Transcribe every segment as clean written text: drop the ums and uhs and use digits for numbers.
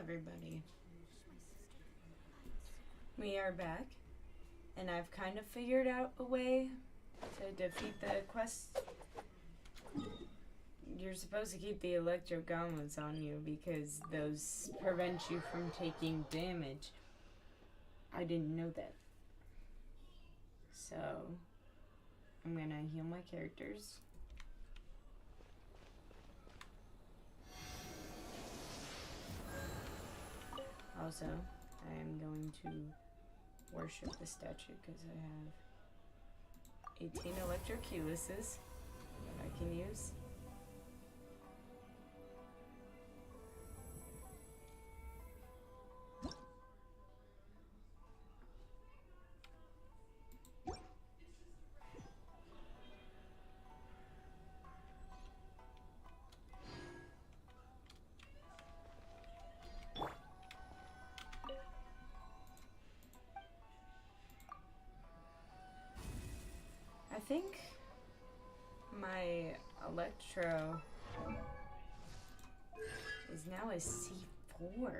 everybody. We are back, and I've kind of figured out a way to defeat the quest. You're supposed to keep the electro gauntlets on you because those prevent you from taking damage. I didn't know that. So, I'm gonna heal my characters. Also, I am going to worship the statue because I have 18 electroculuses that I can use. I think my electro is now a C4.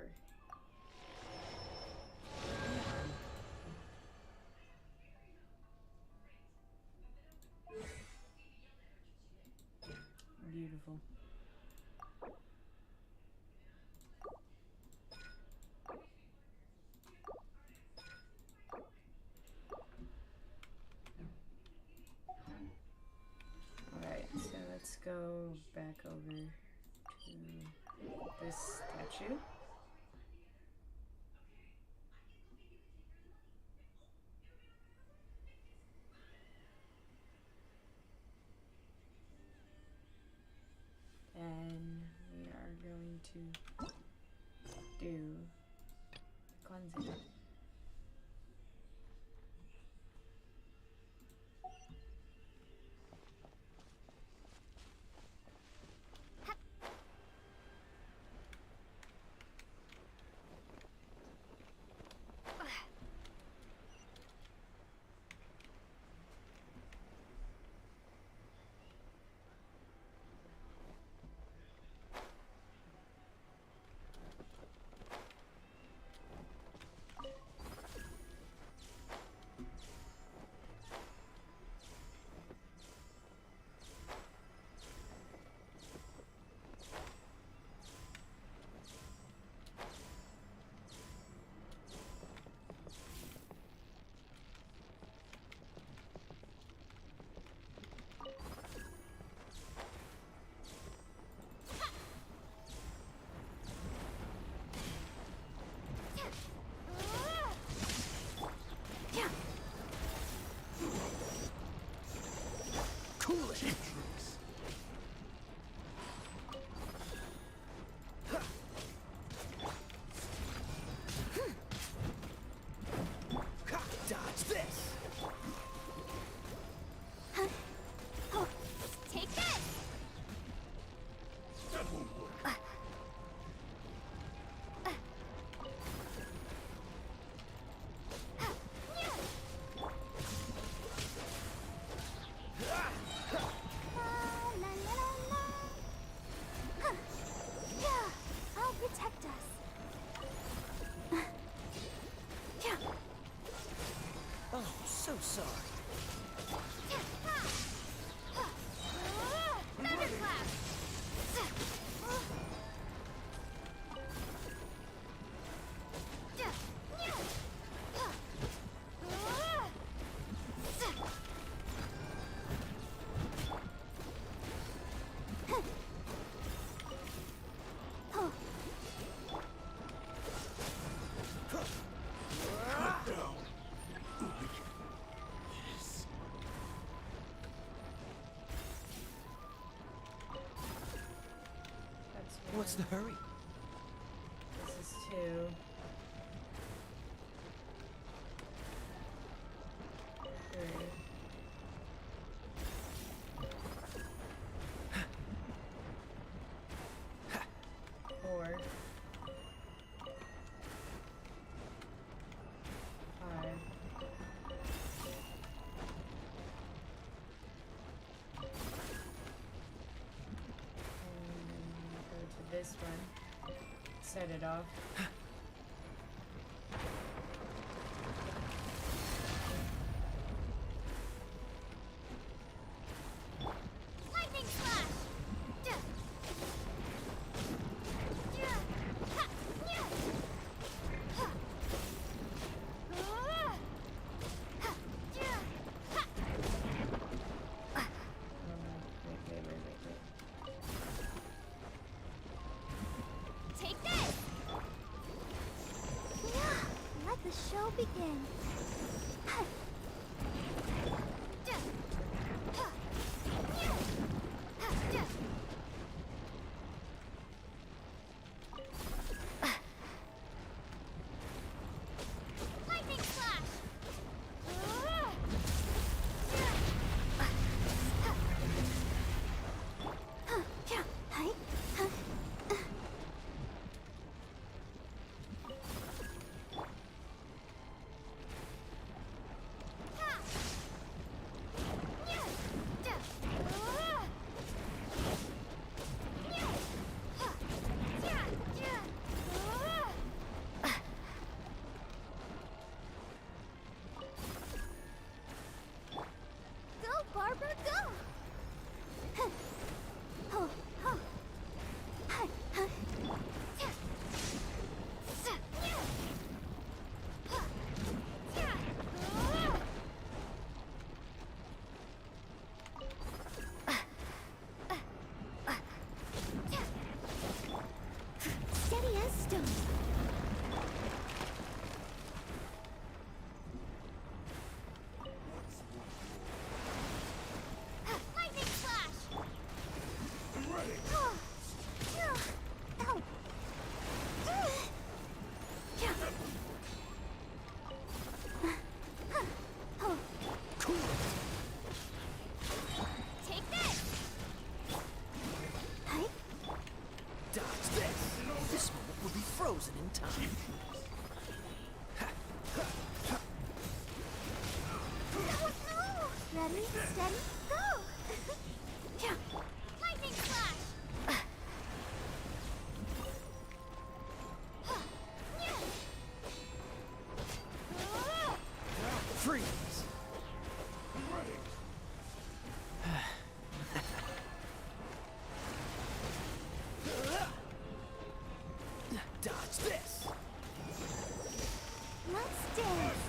Beautiful. Alright, so let's go back over to this statue. And we are going to do cleansing. So sorry. Thunderclap! What's the hurry? This is 2. 3. 4. 5. This one. set it off. Lightning slash. Wait. Take this. Yeah, let the show begin. Lightning slash. Go, Barbara, go! Steady as stone. Lightning slash! I'm ready. Ow! Cool. Take this! Dodge this. This moment will be frozen in time. No! Ready, steady, go! Lightning slash! Freeze. I'm ready. Dodge this. Let's dance!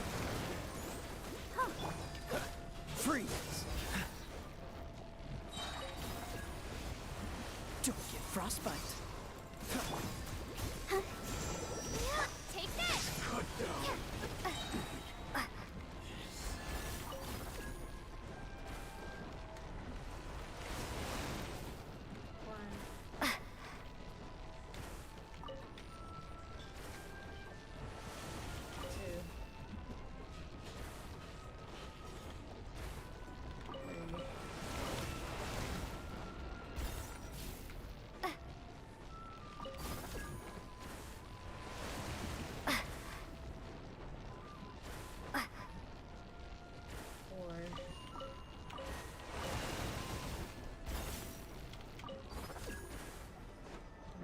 Freeze. Don't get frostbite. Take this! Cut down.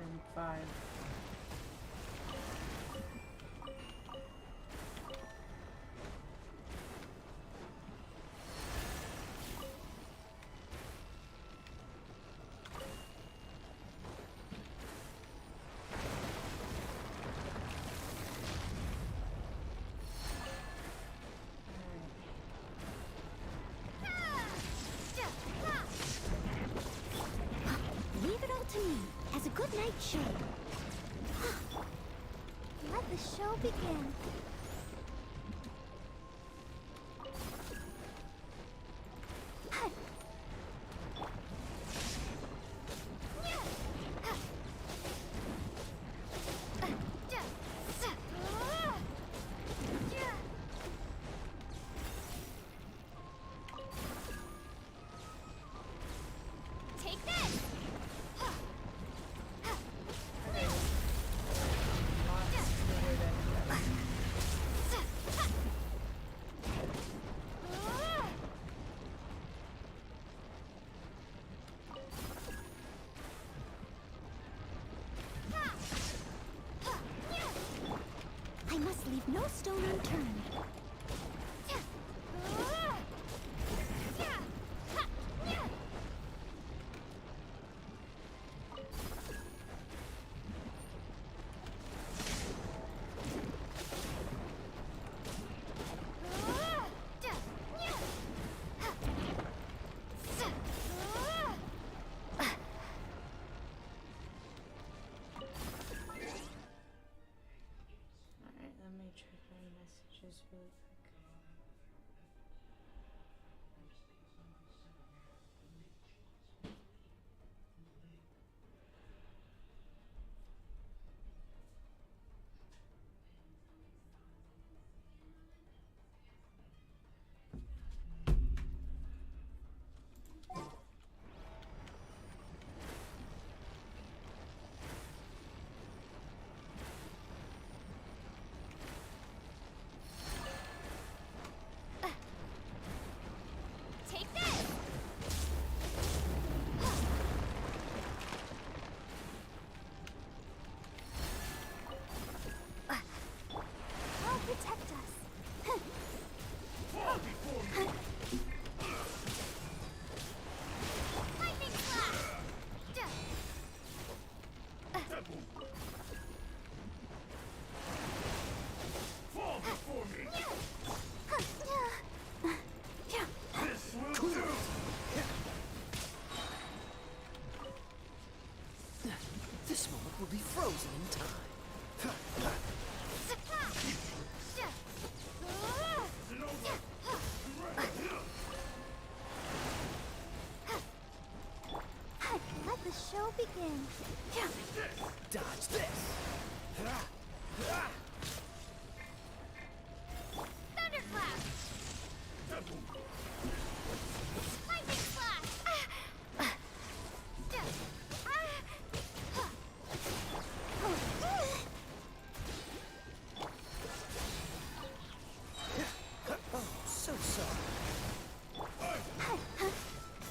And 5. Leave it all to me, as a good night show. Let the show begin. Take this! Lots smoother than the other. I must leave no stone unturned. Alright, let me check my messages really quick. Take this! I'll protect us. Fall before me! Lightning slash! Temple! Fall before me! This will do! This moment will be frozen in time. It's over! Ready! Let the show begin. Dodge this. Thunderclap! Temple! Lightning slash! Oh, so sorry.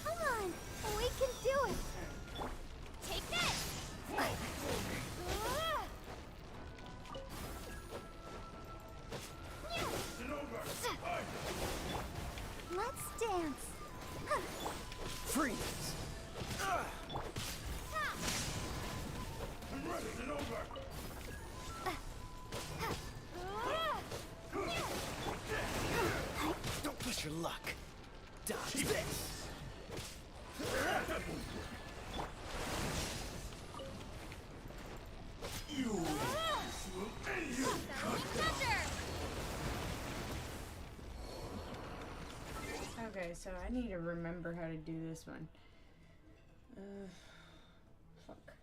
Come on, we can do it. Take this! Fall before me! It's over! Let's dance. Freeze. I'm ready! It's over! Don't push your luck. Dodge this. You will end you! Thunder! Okay, so I need to remember how to do this one. Fuck.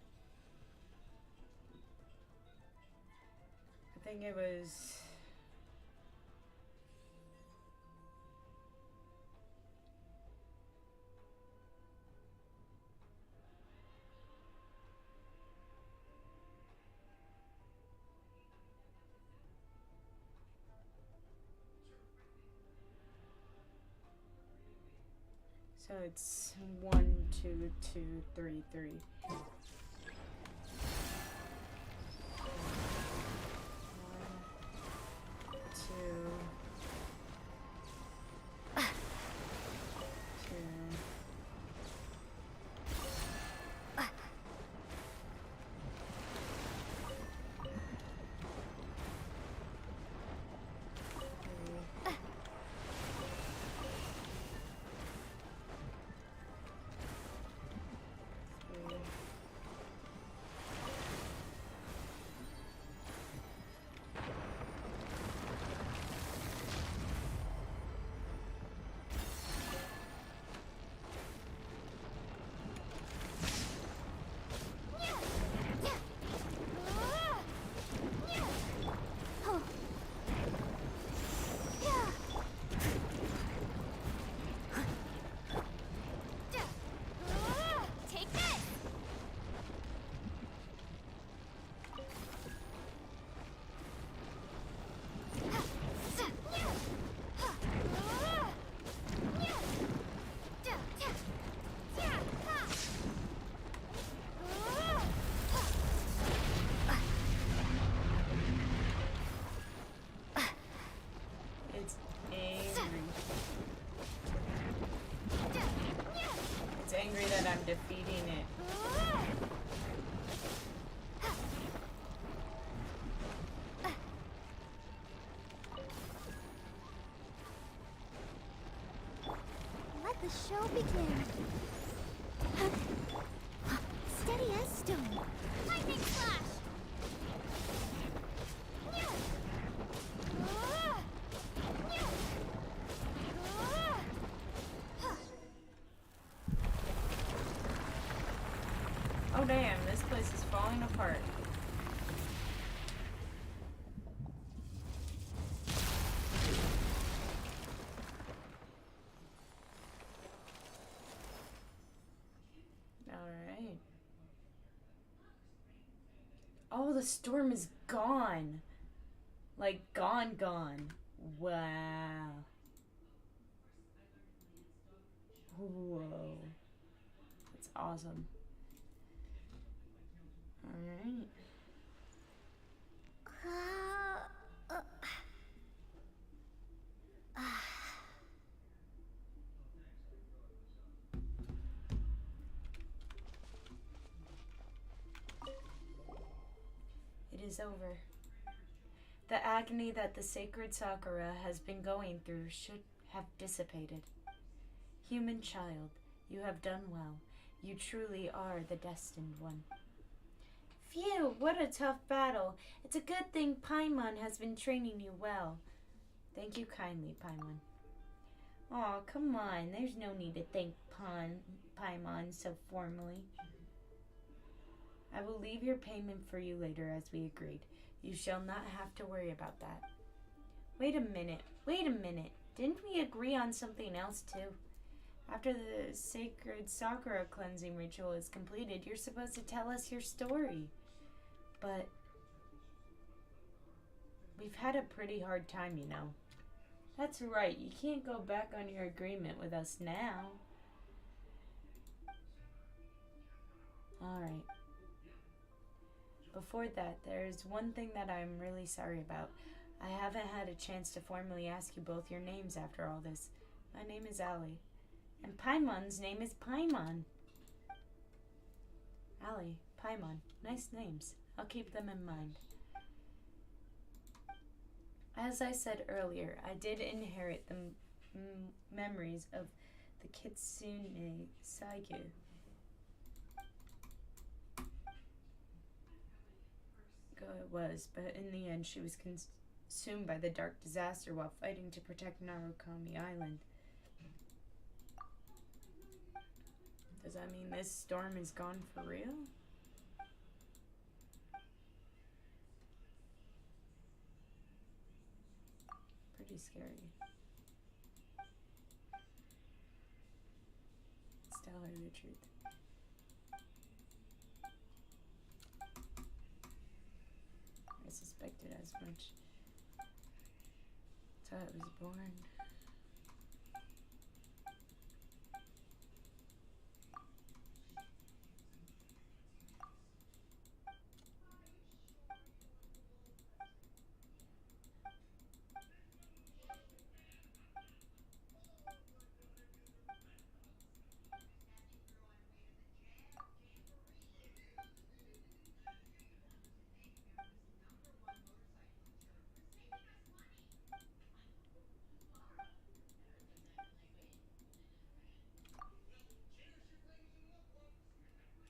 I think it was... So it's 1, 2, 2, 3, 3. 1, 2, 2. defeating it. Let the show begin. Steady as stone. Lightning flash! Oh damn, this place is falling apart. Alright. Oh, the storm is gone. Like, gone. Wow. Whoa. That's awesome. Alright. It is over. The agony that the sacred Sakura has been going through should have dissipated. Human child, you have done well. You truly are the destined one. Phew, what a tough battle. It's a good thing Paimon has been training you well. Thank you kindly, Paimon. Aw, come on. There's no need to thank Paimon so formally. I will leave your payment for you later as we agreed. You shall not have to worry about that. Wait a minute. Didn't we agree on something else too? After the sacred Sakura cleansing ritual is completed, you're supposed to tell us your story. But we've had a pretty hard time, you know. That's right. You can't go back on your agreement with us now. Alright. Before that, there's one thing that I'm really sorry about. I haven't had a chance to formally ask you both your names after all this. My name is Ali. And Paimon's name is Paimon. Ali, Paimon. Nice names. I'll keep them in mind. As I said earlier, I did inherit the memories of the Kitsune Saigyu. It was, but in the end she was consumed by the dark disaster while fighting to protect Narukami Island. Does that mean this storm is gone for real? Pretty scary. Let's tell her the truth. I suspected as much. That's how it was born.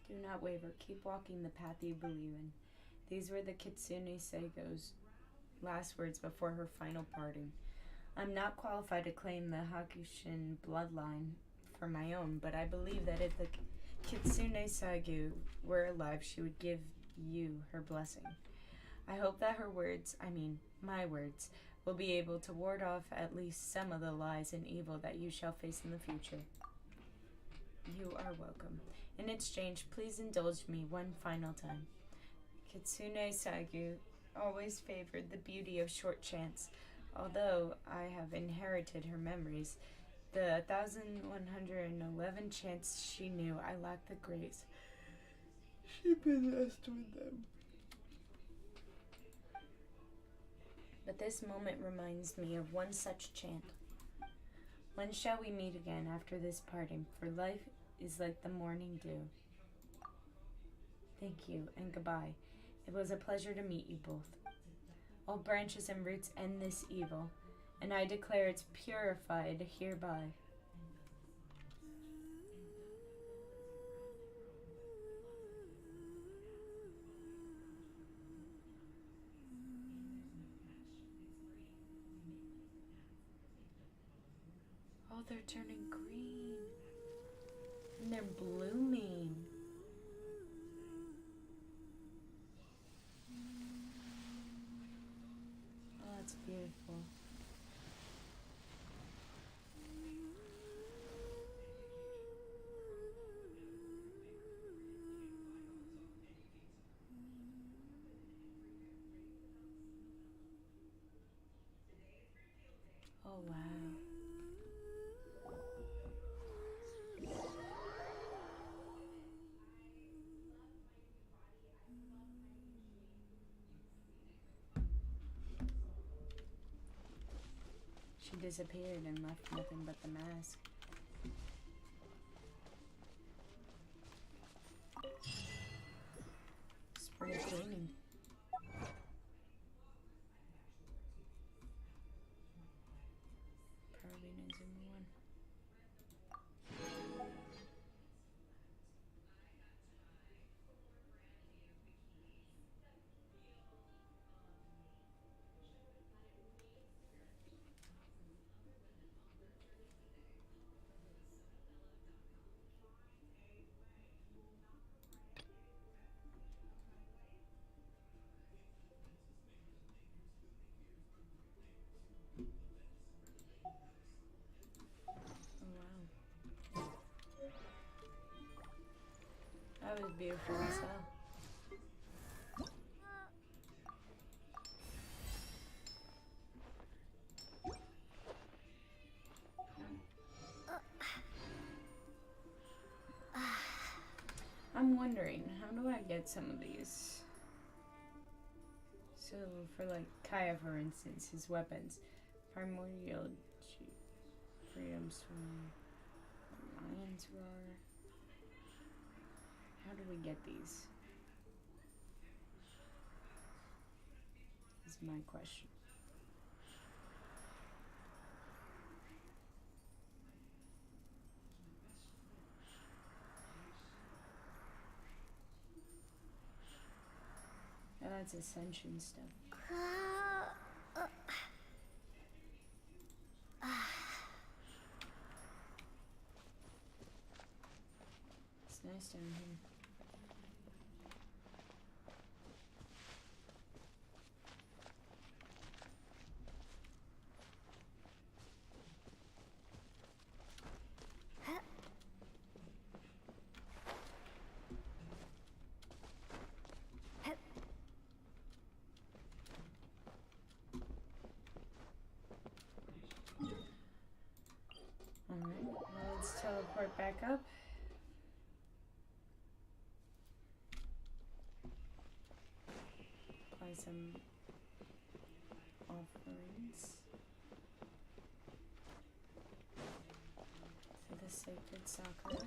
Do not waver. Keep walking the path you believe in. These were the Kitsune Seigo's last words before her final parting. I'm not qualified to claim the Hakushin bloodline for my own, but I believe that if the Kitsune Saigyu were alive, she would give you her blessing. I hope that her words, my words, will be able to ward off at least some of the lies and evil that you shall face in the future. You are welcome. In exchange, please indulge me one final time. Kitsune Saigyu always favored the beauty of short chants. Although I have inherited her memories, the 1,111 chants she knew, I lack the grace she possessed with them. But this moment reminds me of one such chant. When shall we meet again after this parting? For life is like the morning dew. Thank you, and goodbye. It was a pleasure to meet you both. All branches and roots end this evil, and I declare it's purified hereby. Oh, they're turning green. And they're blooming. Oh, that's beautiful. Oh, wow. She disappeared and left nothing but the mask. Spring cleaning. Probably needs a new one. Oh, wow. That was beautiful as hell. I'm wondering, how do I get some of these? So, for like Kaya, for instance, his weapons. Primordial Freedom Sword. Lion's Roar. How do we get these? Is my question. Oh, that's Ascension stuff. It's nice down here. Alright, well, let's teleport back up. Apply some offerings to the sacred Sakura.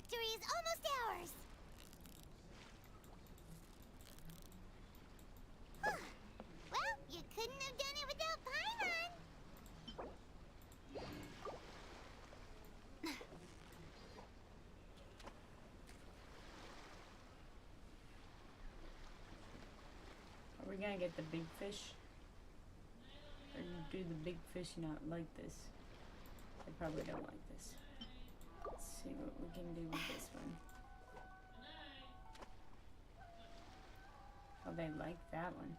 Victory is almost ours! Well, you couldn't have done it without Paimon! Are we gonna get the big fish? Or do the big fish not like this? They probably don't like this. Let's see what we can do with this one. Oh, they like that one.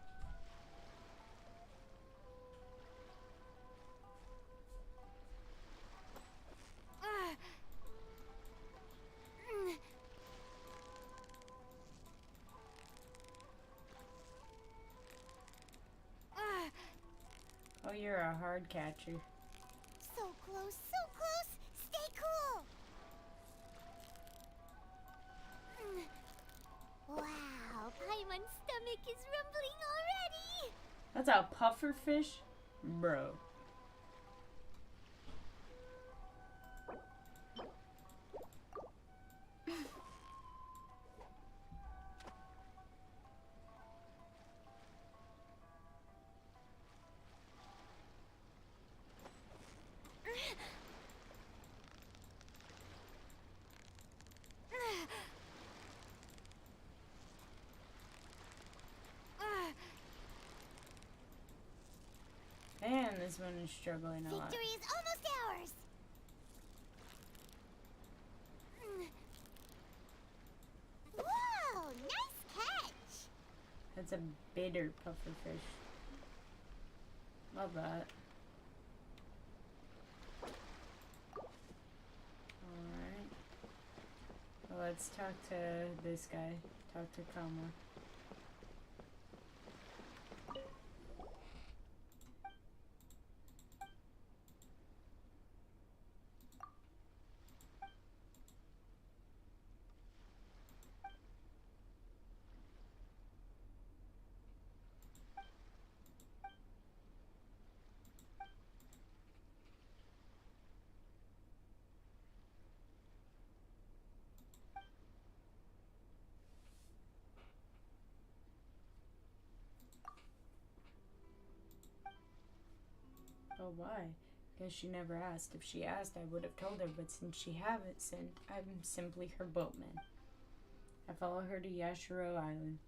Oh, you're a hard catcher. So close, so close! Stay cool! Wow, Paimon's stomach is rumbling already! That's a puffer fish? Bro. Man, this one is struggling a lot. Victory is almost ours! Whoa, nice catch! That's a bitter puffer fish. Love that. Alright. Well, let's talk to this guy. Talk to Kama. Oh, why? Because she never asked. If she asked, I would have told her, but since she hasn't, I'm simply her boatman. I follow her to Yashiro Island.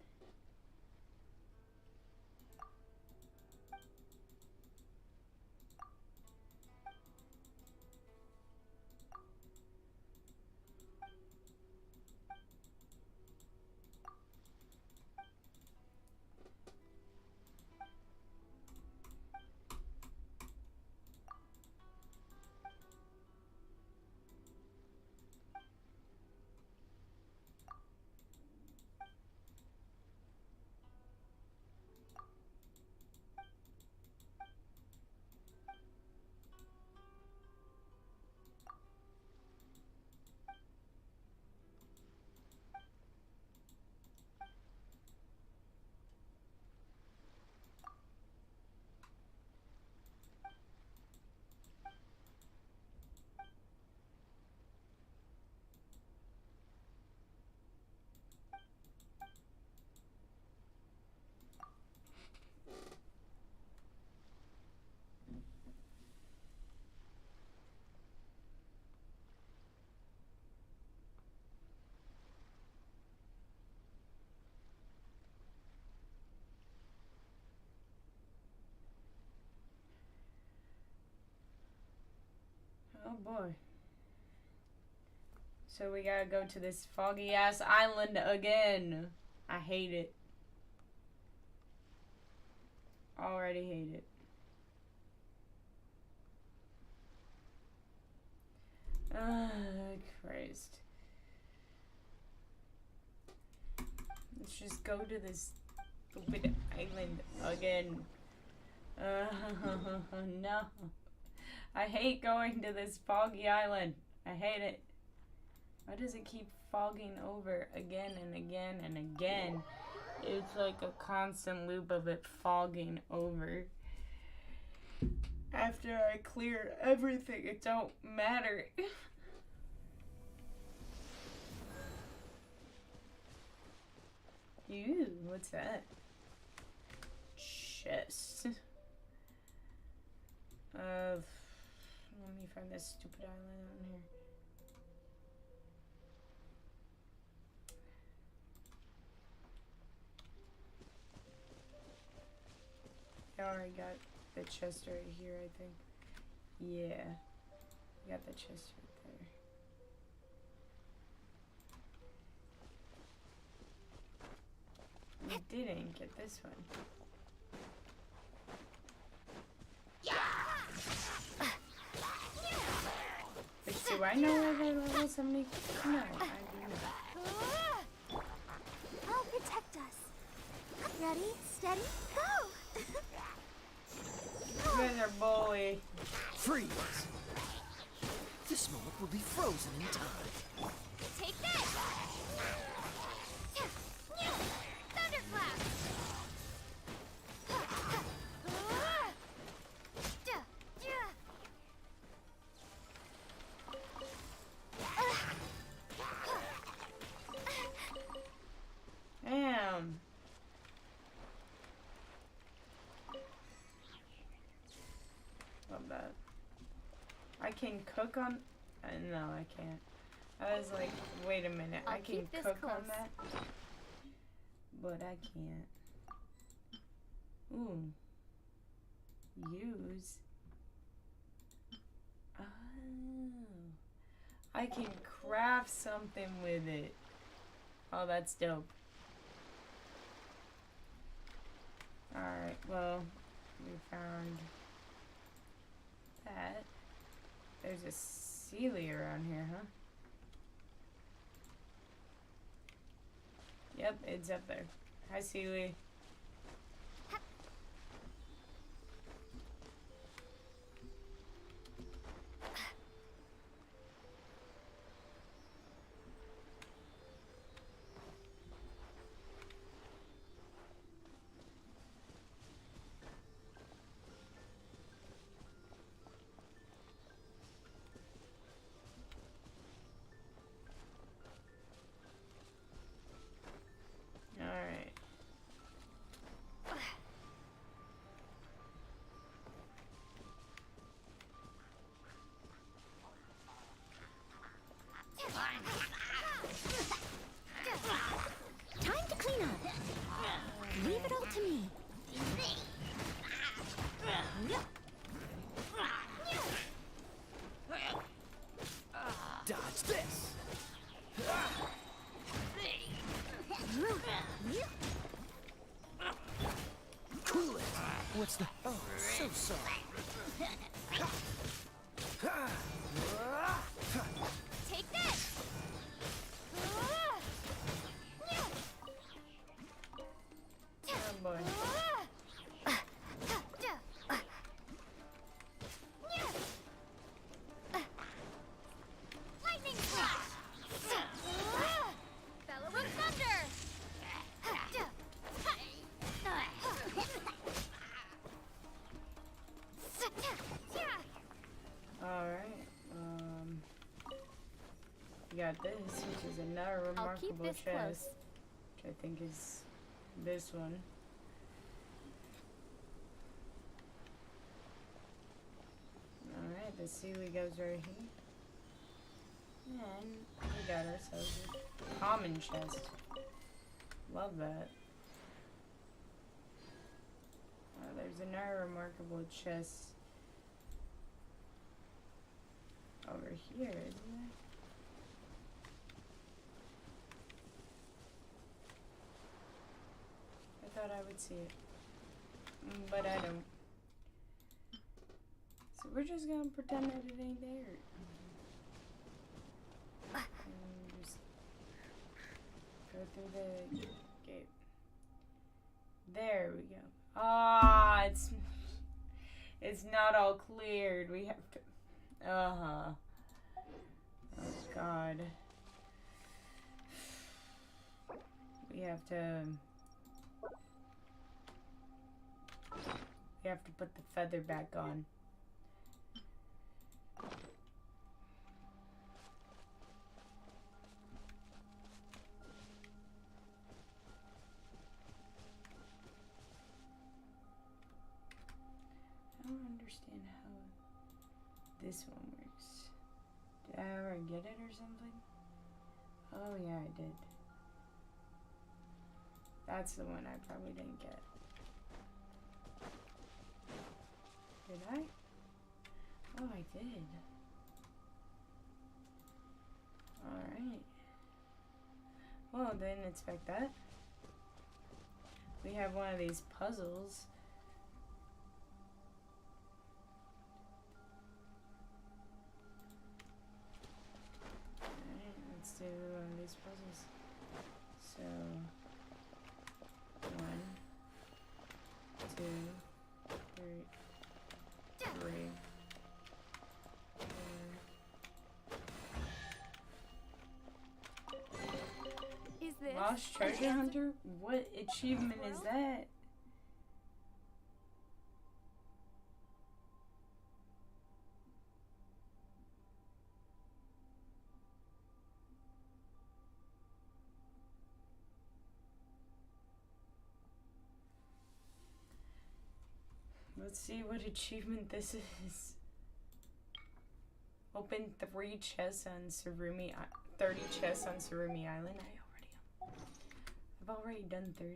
Oh boy. So we gotta go to this foggy ass island again. I hate it. Already hate it. Ah, Christ. Let's just go to this stupid island again. No. I hate going to this foggy island. I hate it. Why does it keep fogging over again and again and again? It's like a constant loop of it fogging over. After I clear everything, it don't matter. Ew, what's that? Chest. Let me find this stupid island on here. I already got the chest right here, I think. Yeah. Got the chest right there. We didn't get this one. Which, do I know where they're level 70? No, I do not. I'll protect us. Ready, steady, go! You guys are bully. Freeze! This moment will be frozen in time. Take this! Thunderclap! Damn. Love that. I can cook on. No, I can't. I was like, wait a minute. I I'll can keep this cook close. on that, but I can't. Ooh. Use. Oh. I can craft something with it. Oh, that's dope. Alright, well, we found that. There's a Sealy around here, huh? Yep, it's up there. Hi, Sealy. Alright. Time to clean up. Leave it all to me. Dodge this! Cool it! What's the... Oh, so sorry. Take this! Oh boy. Lightning flash! Bellow of thunder! Alright. We got this, which is another I'll remarkable keep this chest. close. Which I think is this one. Alright, the Sealy goes right here. And we got ourselves a common chest. Love that. There's another remarkable chest over here, isn't there? I thought I would see it. But I don't. So we're just gonna pretend that it ain't there. And just go through the gate. There we go. Ah, it's not all cleared. We have to. Oh God. We have to put the feather back on. understand how this one works. Did I ever get it or something? Oh yeah, I did. That's the one I probably didn't get. Did I? Oh, I did. Alright. Well, didn't expect that. We have one of these puzzles. Alright, let's do one of these puzzles. So, 1, 2, 3, 4. Is this Lost Treasure Hunter? What achievement is that? Let's see what achievement this is. Open 3 chests on Surumi, 30 chests on Surumi Island. I've already done 30?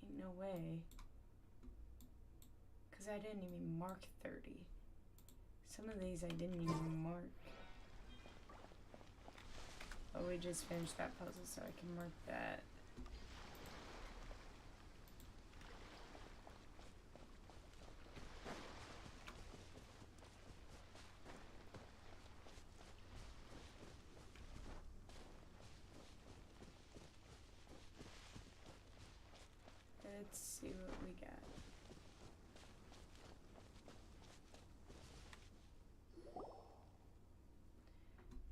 Ain't no way. Cause I didn't even mark 30. Some of these I didn't even mark. Oh, we just finished that puzzle, so I can mark that. Let's see what we got.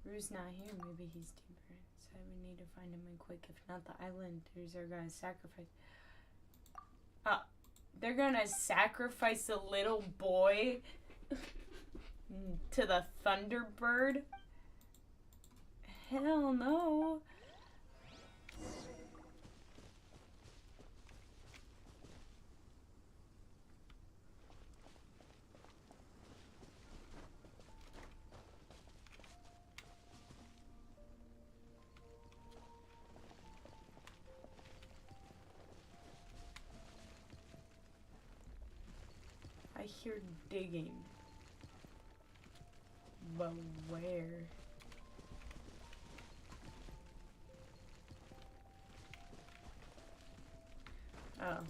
Rue's not here. Maybe he's deeper inside. We need to find him and quick. If not, the islanders are gonna sacrifice. They're gonna sacrifice the little boy to the Thunderbird? Hell no. I hear digging. But where? Oh.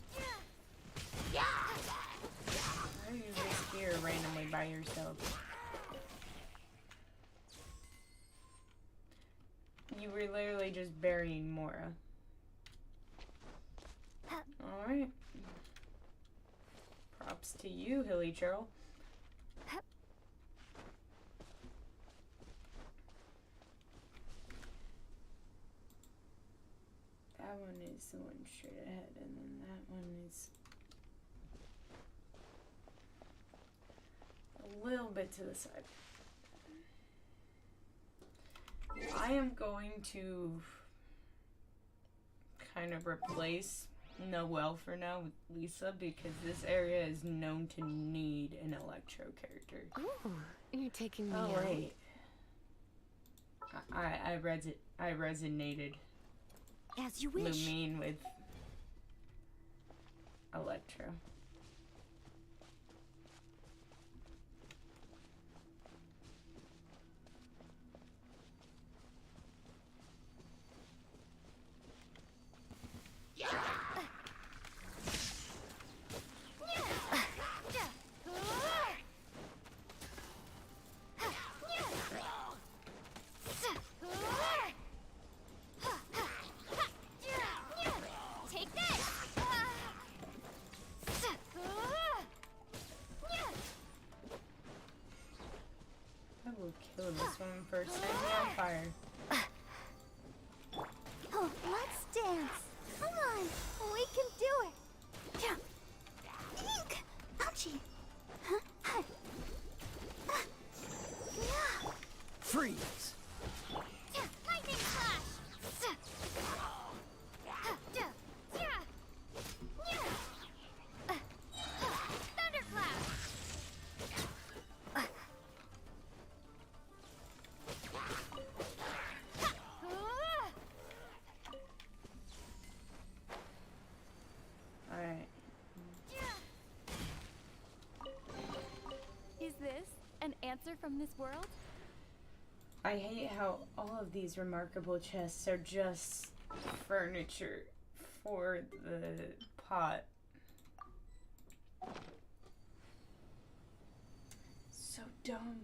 How are you just here randomly by yourself? You were literally just burying Mora. Alright. Props to you, Hilly Churl. That one is the one straight ahead, and then that one is a little bit to the side. I am going to kind of replace Noelle for now with Lisa because this area is known to need an Electro character. Oh, you're taking me Oh out. wait, I resonated As you wish. Lumine with Electro. Take that! I will kill this one first. Set me on fire. Oh, let's dance. Come on, we can do it. Eek! Ouchie. Freeze! Lightning flash. Thunderclap. answer from this world? I hate how all of these remarkable chests are just furniture for the pot. So dumb.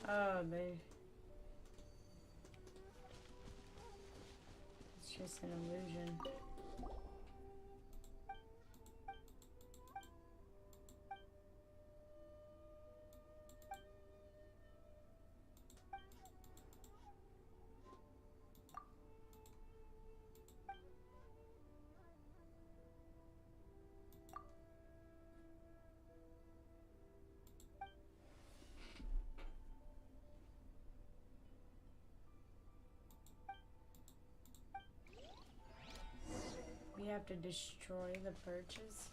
Oh, it's just an illusion. We have to destroy the perches.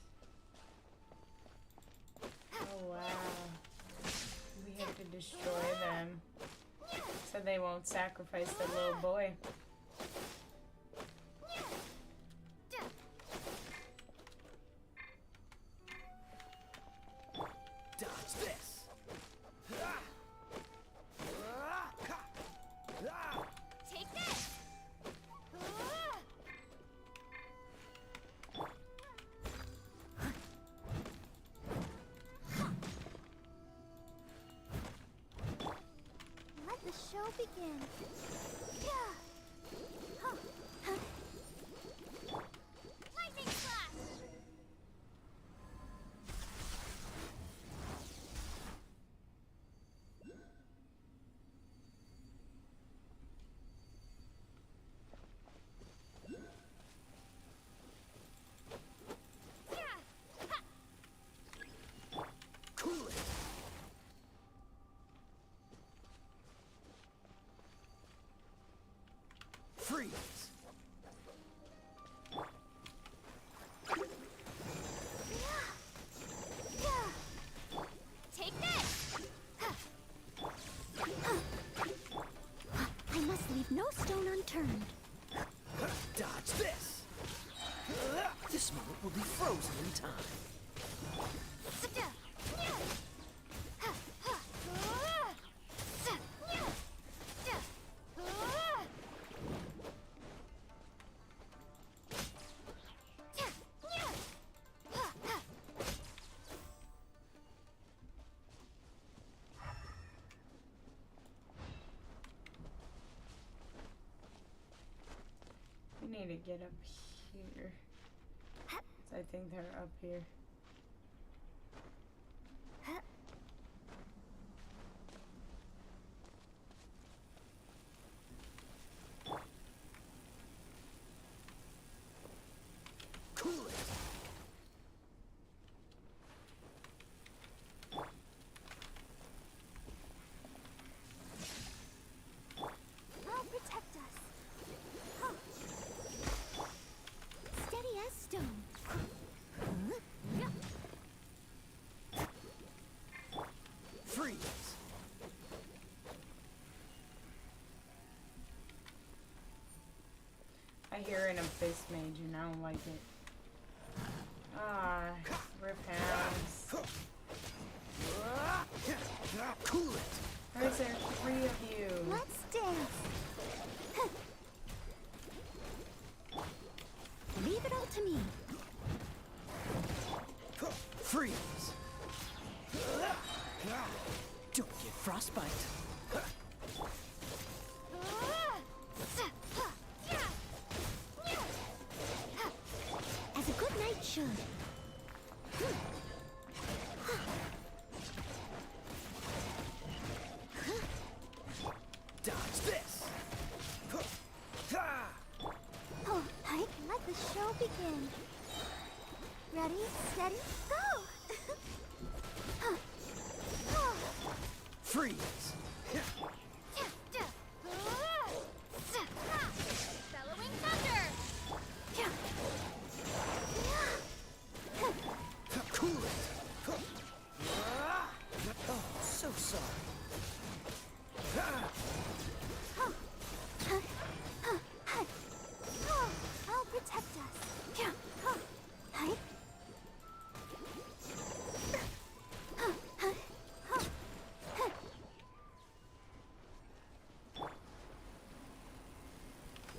Oh wow. We have to destroy them so they won't sacrifice the little boy. Dodge this. Take this! Let the show begin. Lightning flash! Cool it. Freeze. Take this! I must leave no stone unturned. Dodge this. This moment will be frozen in time. We need to get up here. I think they're up here. Cool it. I'll protect us. Steady as stone. Freeze. I hear an abyss mage and I don't like it. Ah, rip hands. Freeze! Don't get frostbite. As a good knight should. Dodge this! Oh, Pike, let the show begin. Ready, steady, go! Freeze! Bellowing thunder! Cool it! Oh, so sorry. I'll protect us. Pike?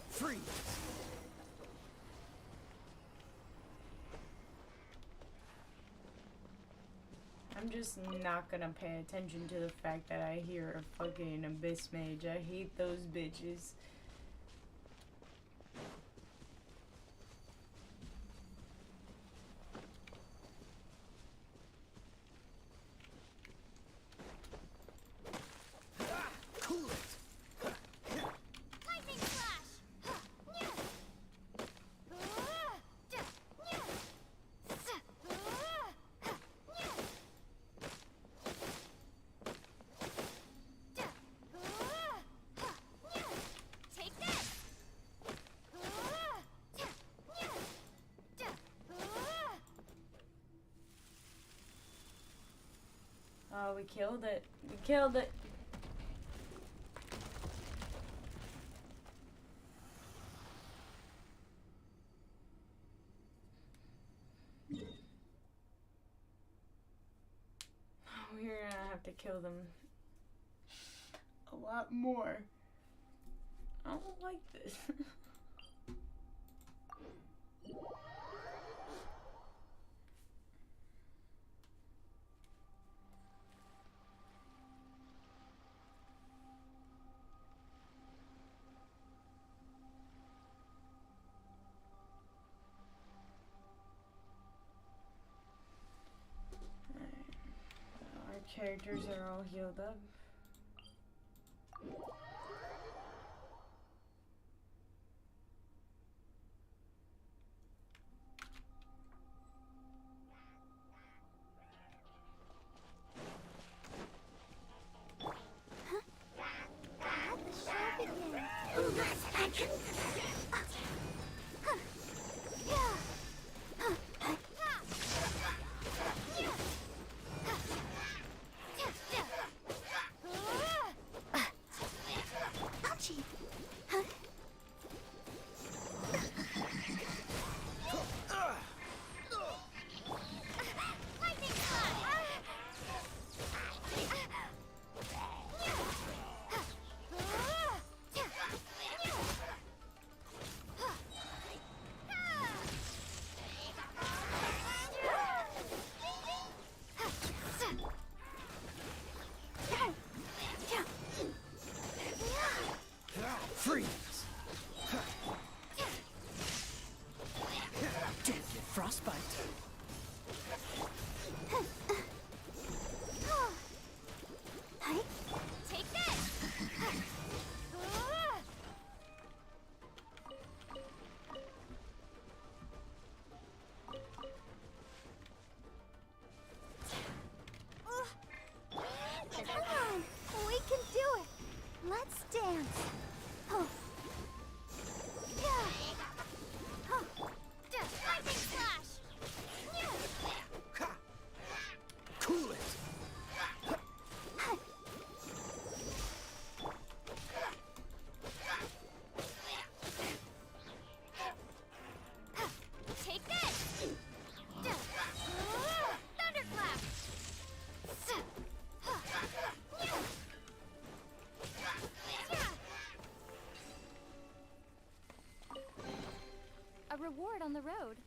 Freeze! I'm just not gonna pay attention to the fact that I hear a fucking abyss mage. I hate those bitches. Cool it! Lightning flash! Take this! Oh, we killed it. We killed it. We're gonna have to kill them a lot more. I don't like this. Our characters are all healed up. Let the show begin. Ouchie. Lightning Freeze! Don't get frostbite. Pike, take this! Come on, we can do it. Let's dance. Oh. Yeah. Oh. Lightning flash. Ha! Cool it! Take this. Thunderclap. A reward on the road.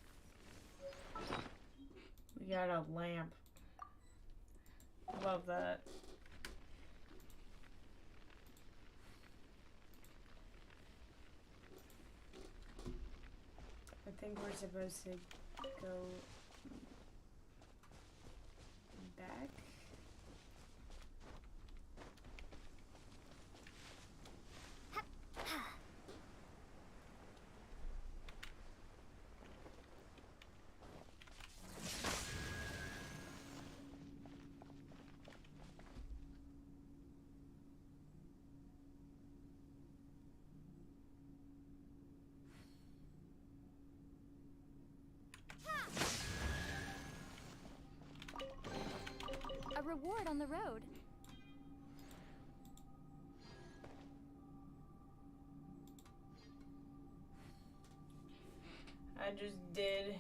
We We got a lamp. Love that. I think we're supposed to go back. A reward on the road. I just did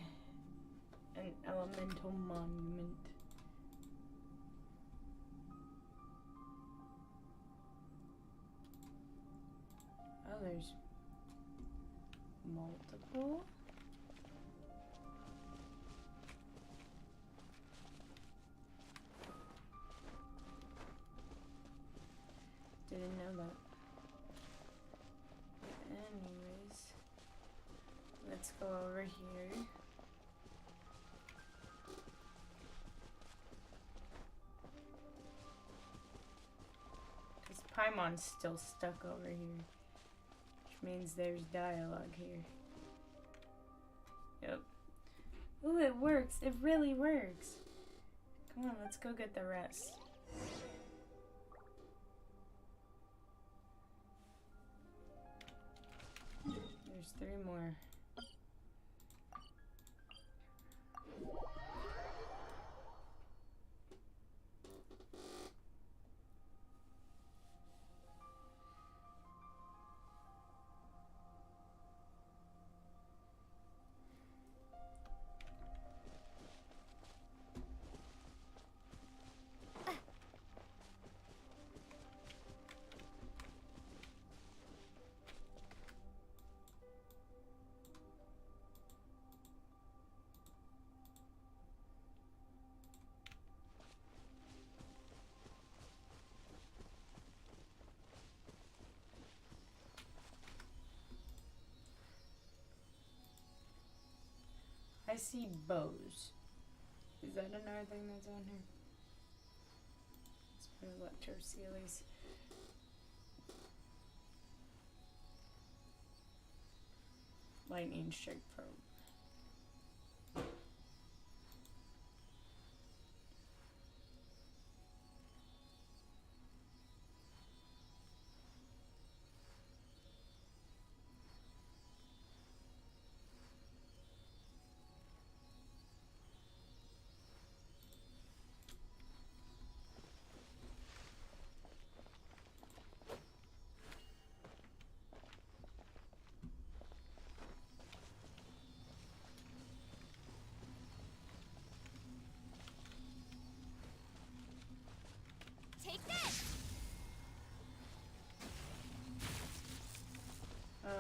an elemental monument. Oh, there's multiple. Didn't know that. Anyways, let's go over here. Because Paimon's still stuck over here. Which means there's dialogue here. Yep. Ooh, it works. It really works. Come on, let's go get the rest. There's 3 more. I see bows. Is that another thing that's on here? Let's put electro sealies. Lightning strike probe. Take this! Oh.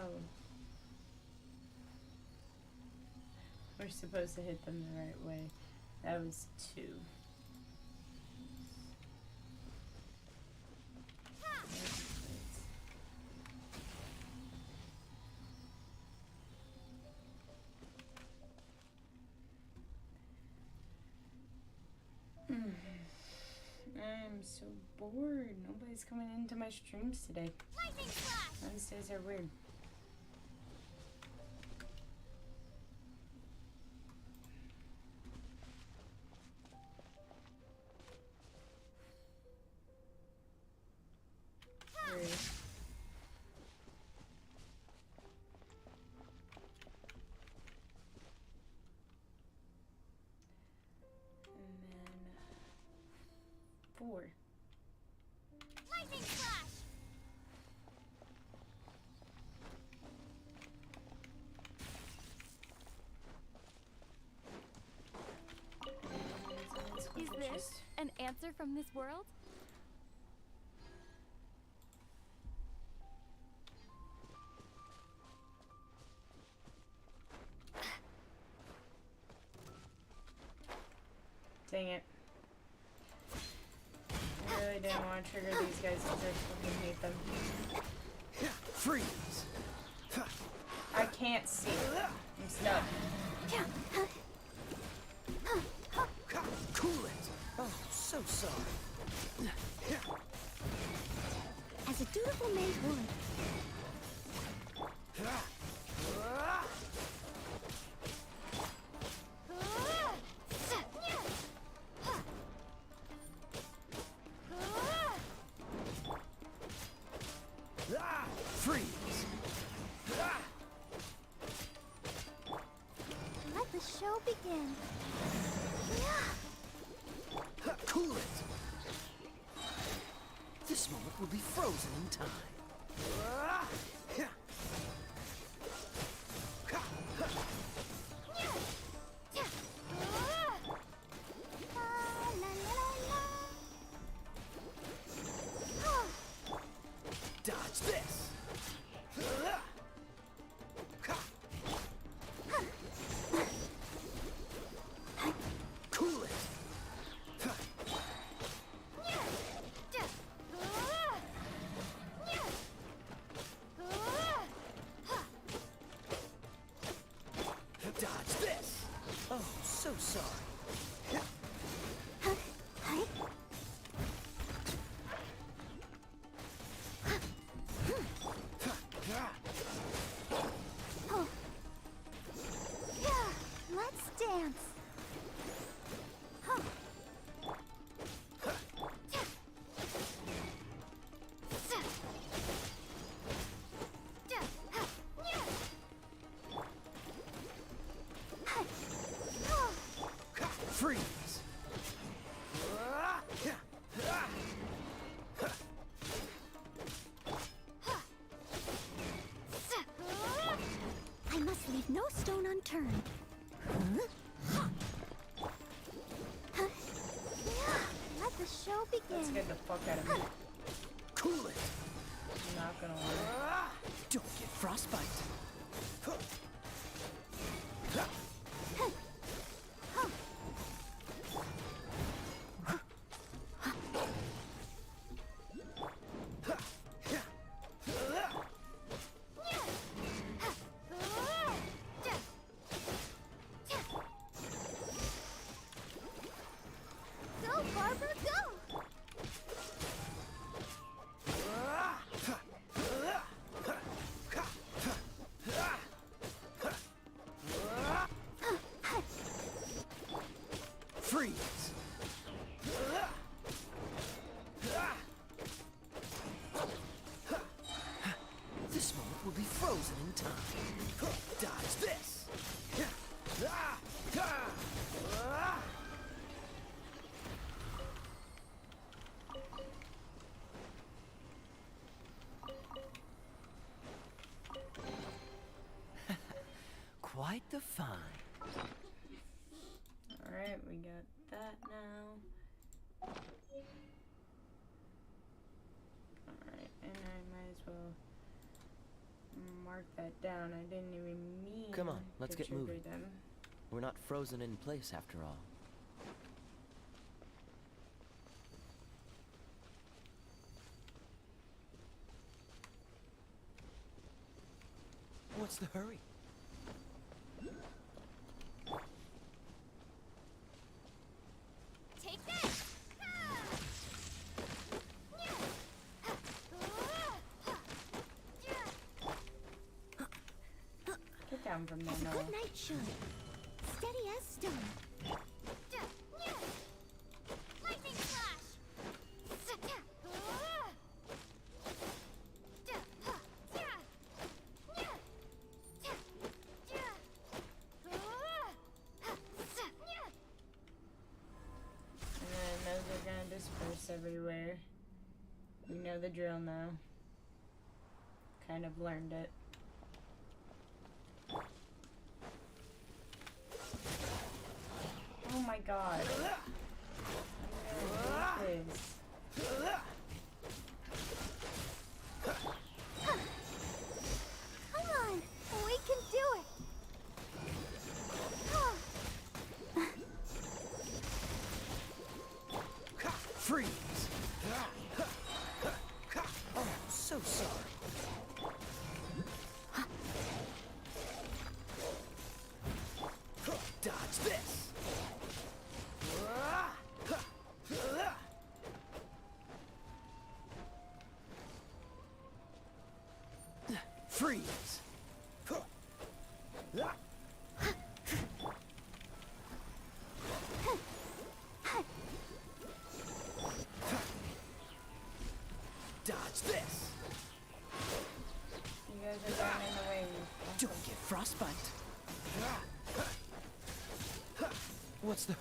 We're supposed to hit them the right way. That was 2. I'm so bored. Nobody's coming into my streams today. Lightning flash! Wednesdays are weird. Weird. And then 4. Lightning flash! Is this an answer from this world? Dang it. I really didn't want to trigger these guys because I fucking hate them. Freeze! I can't see. I'm stuck. Cool it! Oh, so sorry. As a dutiful maid would. Freeze! Let the show begin. Cool it! This moment will be frozen in time. Dodge this! Cool it! Dodge this! Oh, so sorry. Let's dance. Freeze! I must leave no stone unturned. Let the show Let's begin. get the fuck out of me. Cool it! I'm not gonna lie. Don't get frostbite. Go, Barbara, go! Freeze! This moment will be frozen in time. Dodge this! Quite the find. Alright, we got that now. Alright, and I might as well mark that down. I didn't even mean Come on, let's to get trigger moving. them. We're not frozen in place after all. What's the hurry? Take this! Get down from there, As a Noah. good knight should. Steady as stone. Lightning flash! And then those are gonna disperse everywhere. We know the drill now. Kind of learned it. Oh my god. I'm gonna hate this. Come on! We can do it! Freeze! Oh, so sorry. Dodge this! Freeze! Dodge this! You guys are getting in the way. Don't get frostbite. What's the...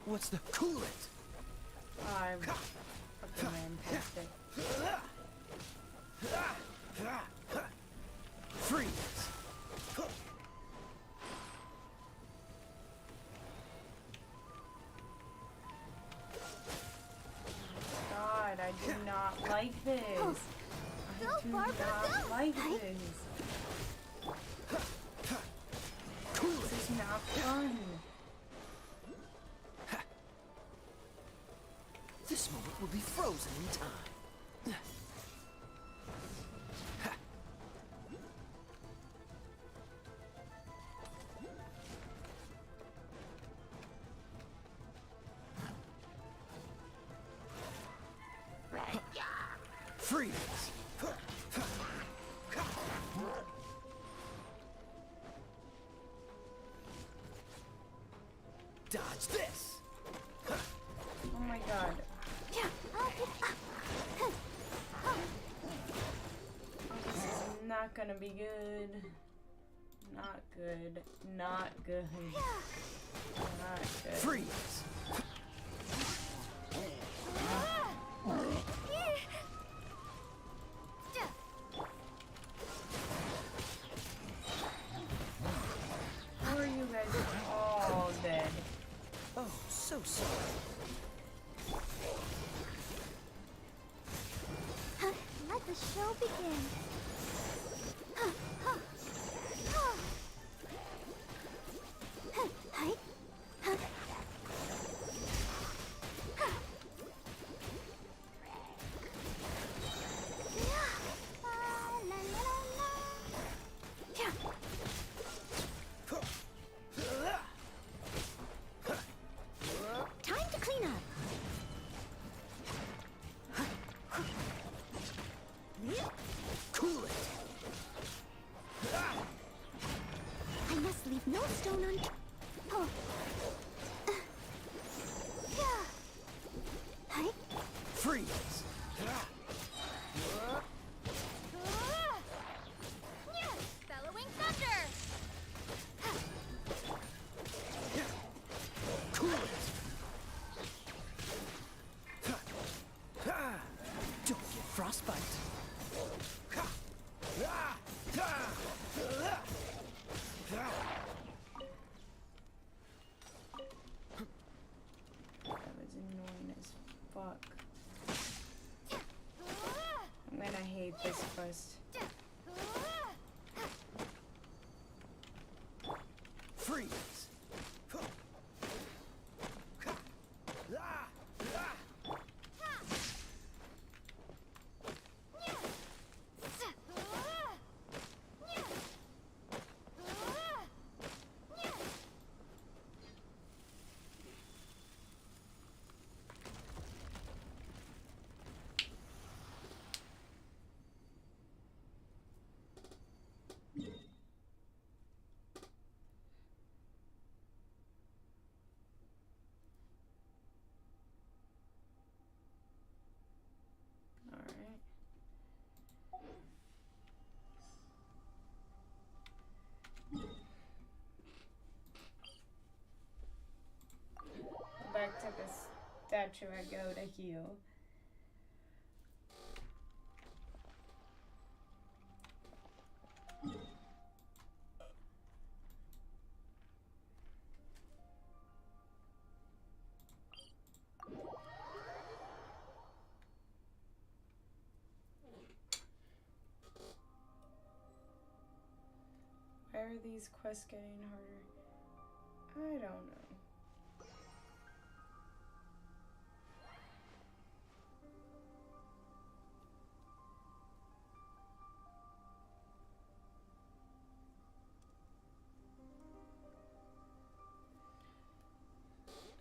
What's the... Cool it! I'm fucking fantastic. Freeze! God, I do not like this. I Go, do Barbara, not go! like this. Cool This it! is not fun. This moment will be frozen in time. Freeze! Dodge this! Oh my god. This is not gonna be good. Not good. Not good. Not good. Freeze! How are you guys all dead? Oh, so sorry. Let the show begin. Time to clean up. Cool it! I must leave no stone unturned. Oh. Yeah. Hi. Freeze! Bellowing thunder. Cool it! Don't get frostbite. That was annoying as fuck. I'm gonna hate this quest. Freeze! Alright. Back to the statue I go to heal. Why are these quests getting harder? I don't know.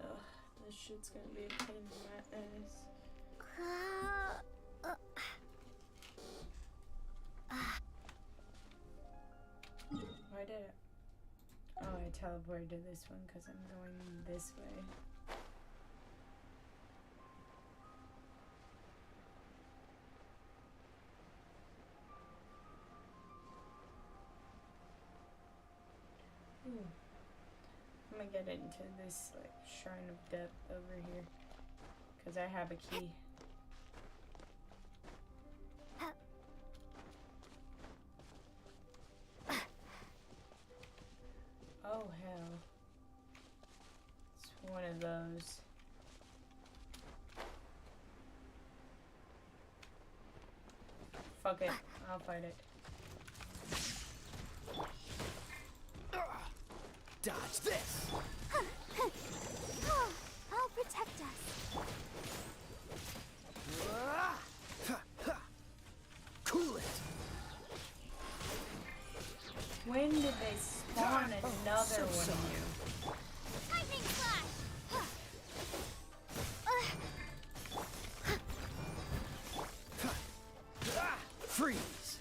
Ugh, this shit's gonna be a pain in my ass. Why did it? Oh, I teleported to this one because I'm going this way. Ooh. I'm gonna get into this like shrine of depth over here because I have a key. Oh hell. It's one of those. Fuck it. I'll fight it. Dodge this! I'll protect us. Cool it! When did they spawn another so one sorry. of you? Lightning flash. Freeze!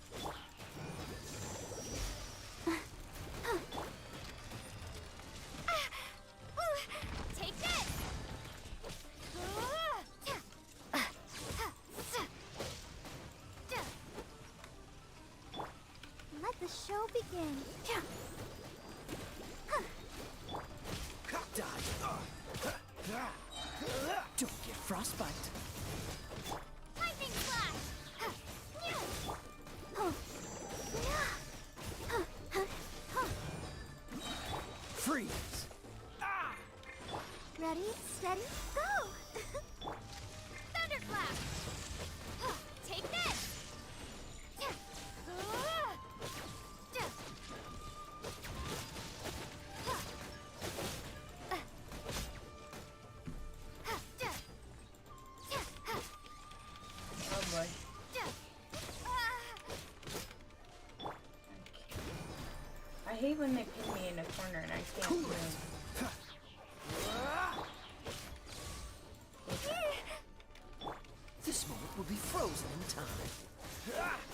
Take this. Let the show begin. Dodge! Don't get frostbite. Lightning flash. Freeze! Ready, steady, go! Thunderclap! Take this! Oh boy. I hate when they pin me in a corner and I can't Cool move. it! This moment will be frozen in time.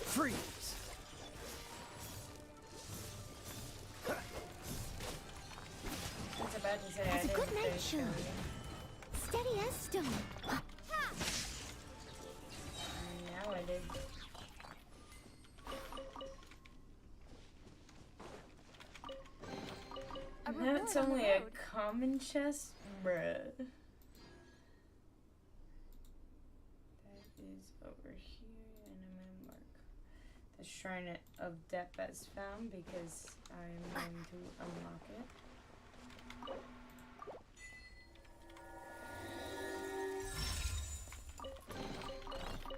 Freeze! I was about to say I Has a didn't good night finish show. it. Steady as stone. Now I did. A That's reward on the only a road. common chest? Bruh. That is over here, and I'm gonna mark the Shrine of Depth as found because I'm going to unlock it.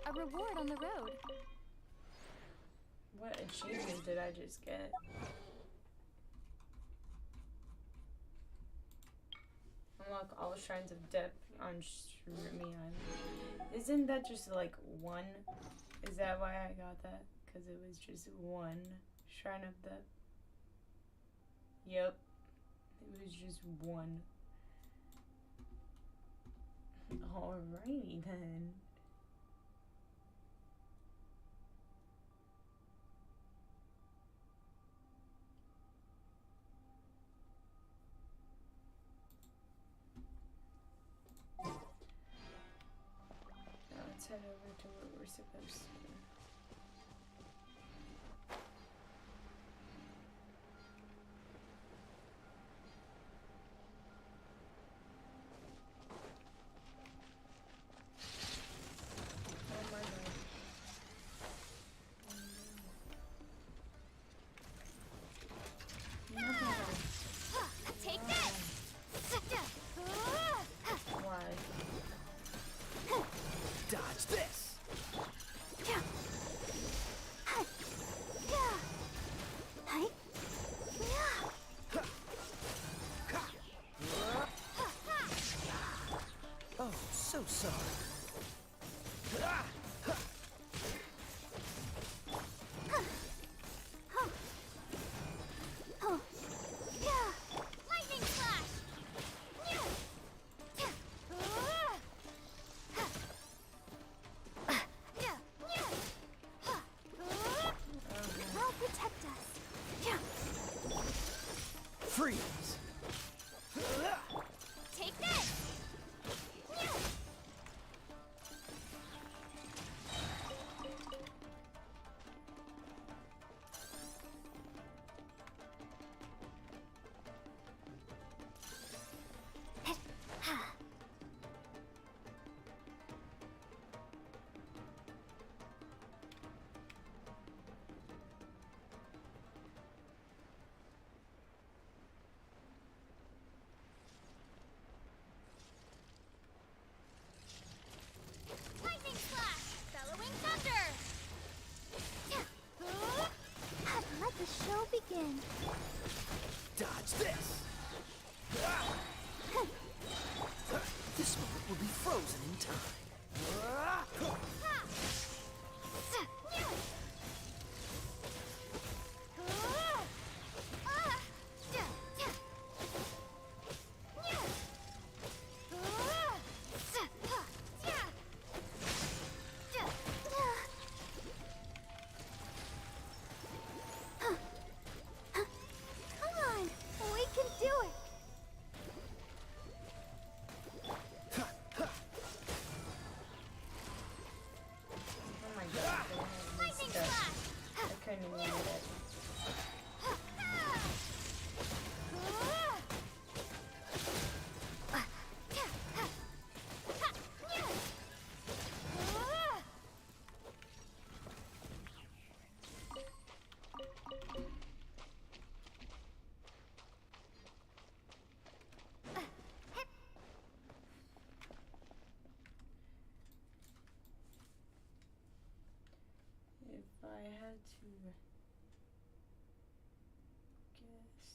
A reward on the road. What achievement did I just get? Unlock all shrines of depth on Shroomy Island. Isn't that just like one? Is that why I got that? Because it was just one shrine of depth. Yep. It was just one. Alrighty then. Now let's head over to where we're supposed to be. Oh my god. No. Take this! Why? Dodge this! sorry. Oh. Yeah. Lightning flash. Yeah. Yeah. Yeah. Yeah. I'll protect us. Yeah. Freeze. Take this. Yeah. Lightning flash! Bellowing thunder! I'd let the show begin. Dodge this. This moment will be frozen in time. Come on, we can do it. Oh my god. Lightning flash! I couldn't even read it. If I had to guess.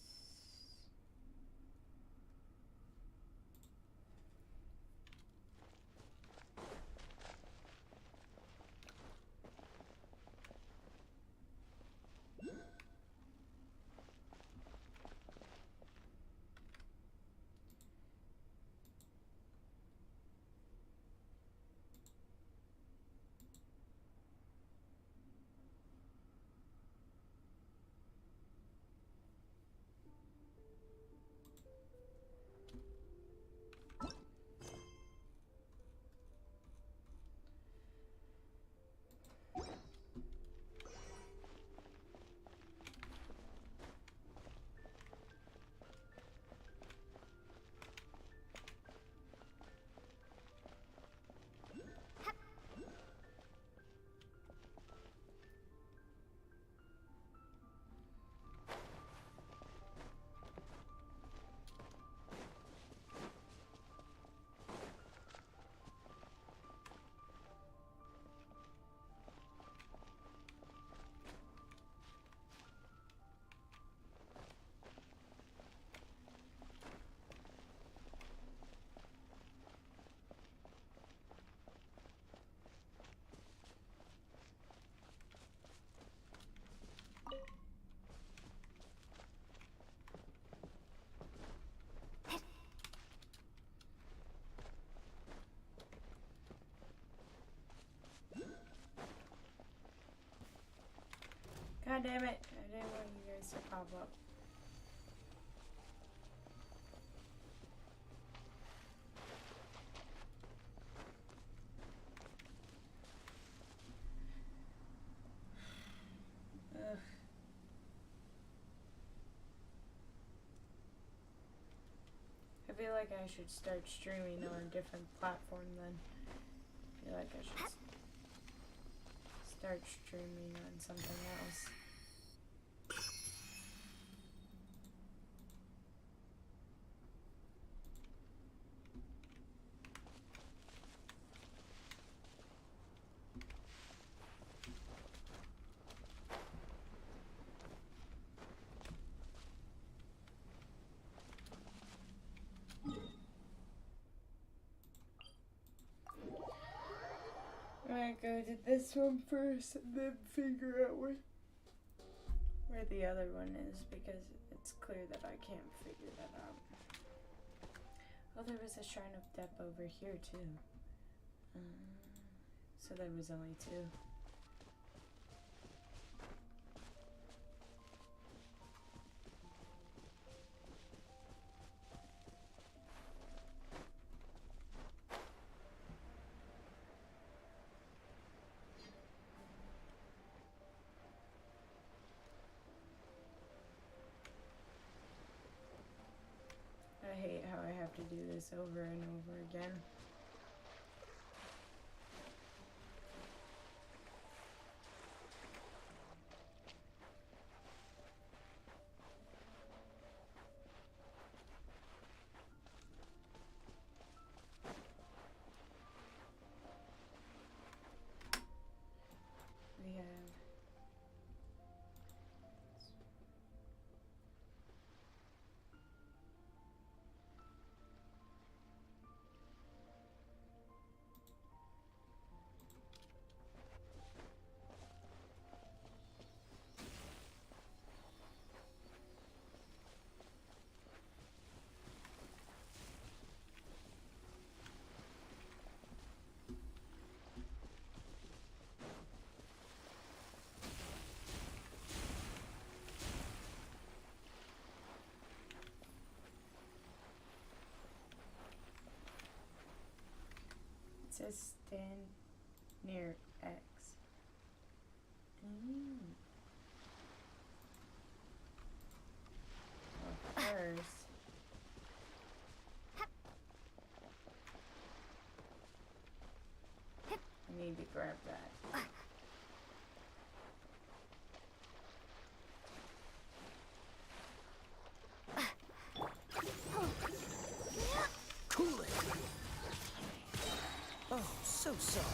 God damn it. I didn't want you guys to pop up. Ugh. I feel like I should start streaming on a different platform then. I feel like I should start streaming on something else. go to this one first and then figure out where the other one is, because it's clear that I can't figure that out. Oh, there was a Shrine of Depth over here too. So there was only two. I hate how I have to do this over and over again. We have it says stand near X. Well, first, I need to grab that. Cool it. Oh, so sorry.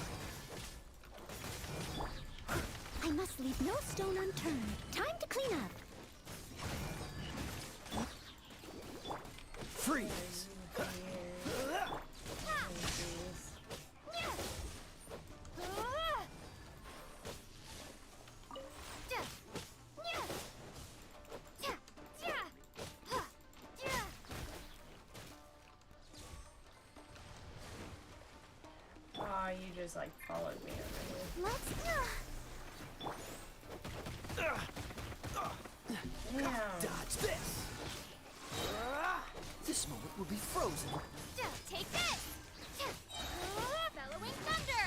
I must leave no stone unturned. Time to clean up. Freeze. Aw, you just like followed me over Let's here. Damn. Dodge this. This moment will be frozen. take this. Bellowing thunder.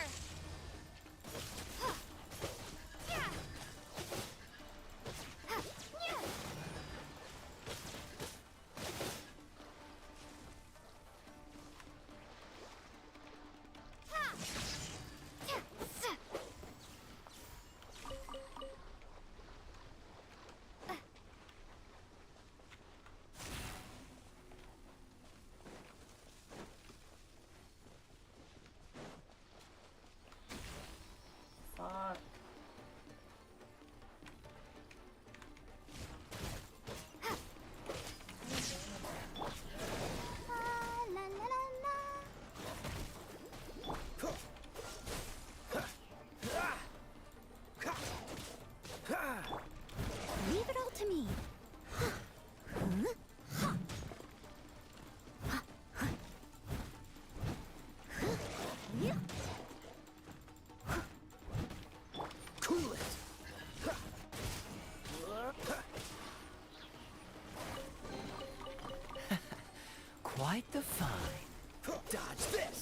Fuck. La la la la. Leave it all to me. Cool it. Quite the find. Dodge this.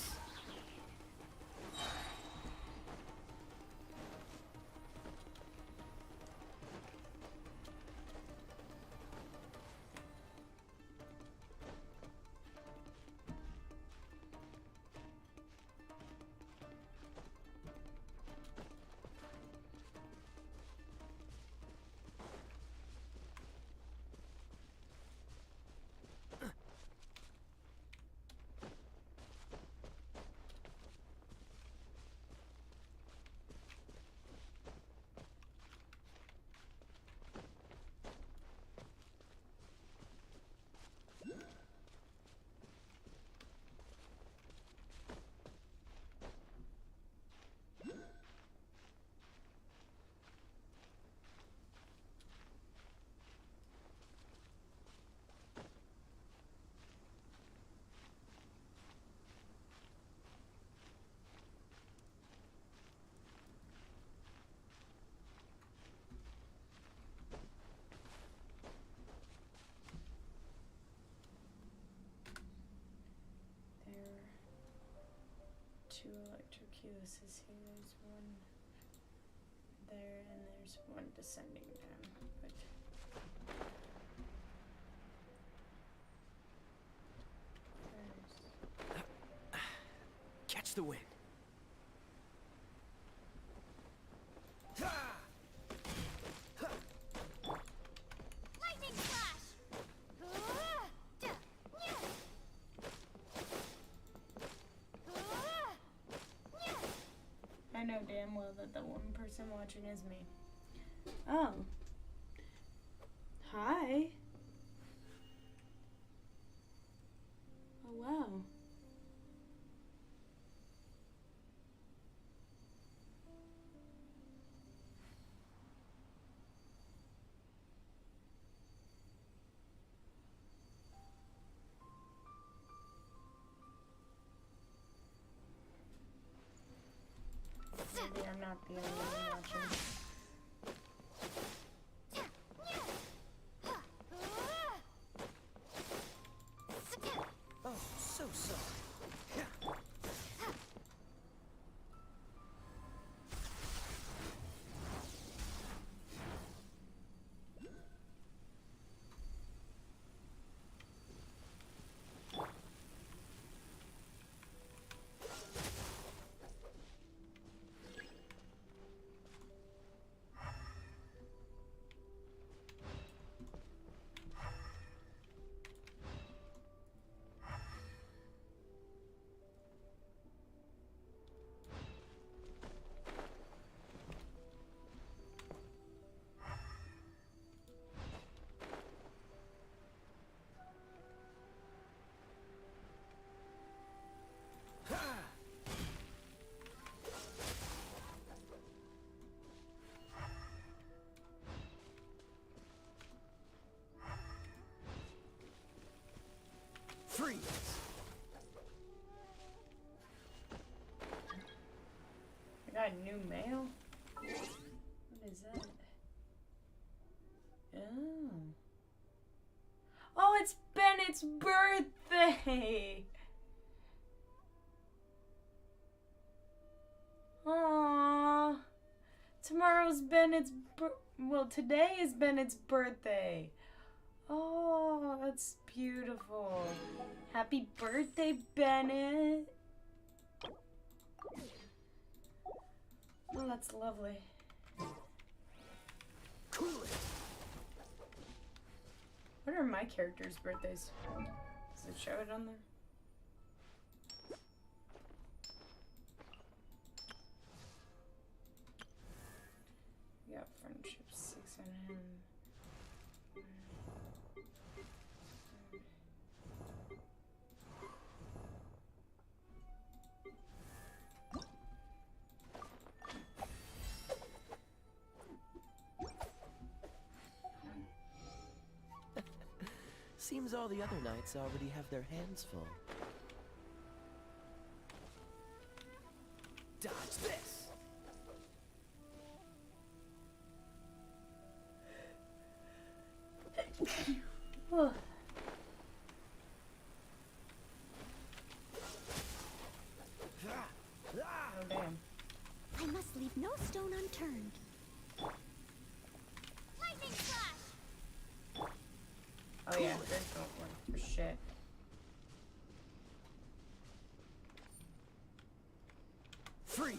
2 electroculuses here. There's one there, and there's one descending down. But Catch the wind. Lightning flash! I know damn well that the one person watching is me. Oh. Hi. Oh, wow. Maybe I'm not the only one watching. Oh, so sorry. Freeze! I got new mail? What is that? Oh. Oh, it's Bennett's birthday! Aww. Tomorrow's Bennett's well, today is Bennett's birthday. Oh, that's beautiful. Happy birthday, Bennett. Oh, that's lovely. Cool it. What are my characters' birthdays? Does it show it on there? We got friendship 6 on him. Seems all the other knights already have their hands full. Dodge this! Oh. Oh, damn. I must leave no stone unturned. Lightning flash! Oh, yeah, this don't work for shit. Freeze!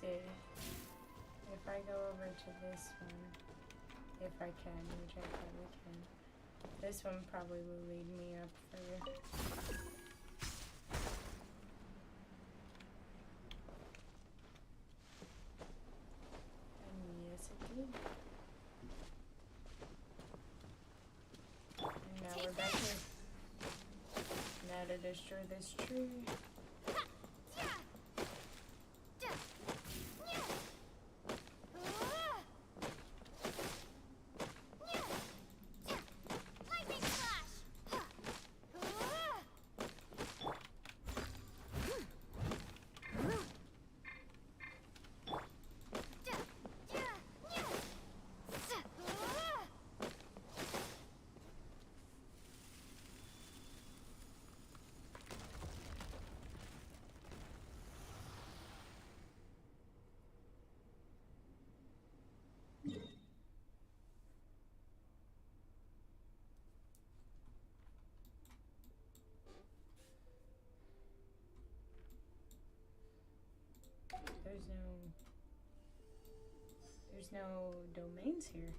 see. If I go over to this one, if I can, which I probably can, this one probably will lead me up further. And yes, it did. And now we're back here. Now to destroy this tree. There's no domains here.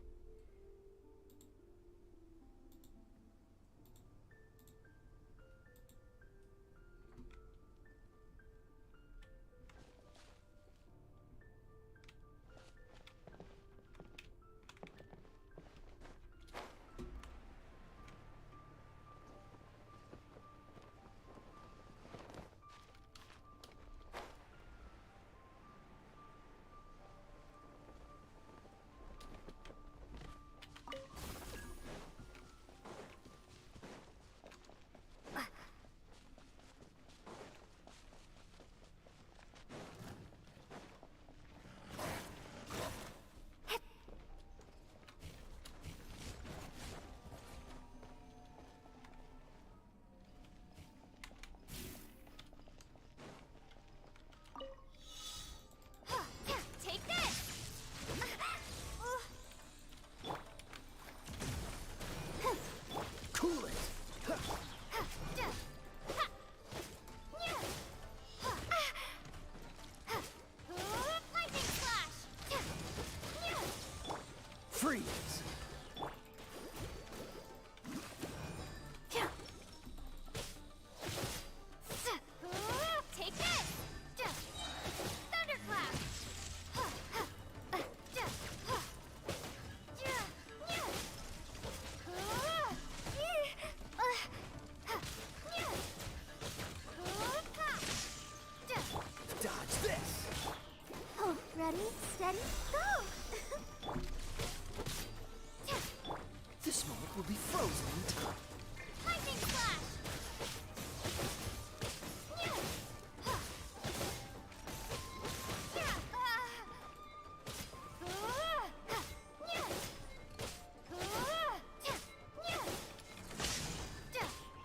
Freeze! Take this! Thunderclap! Dodge this! Oh, ready, steady, go! This moment will be frozen in time. Lightning flash!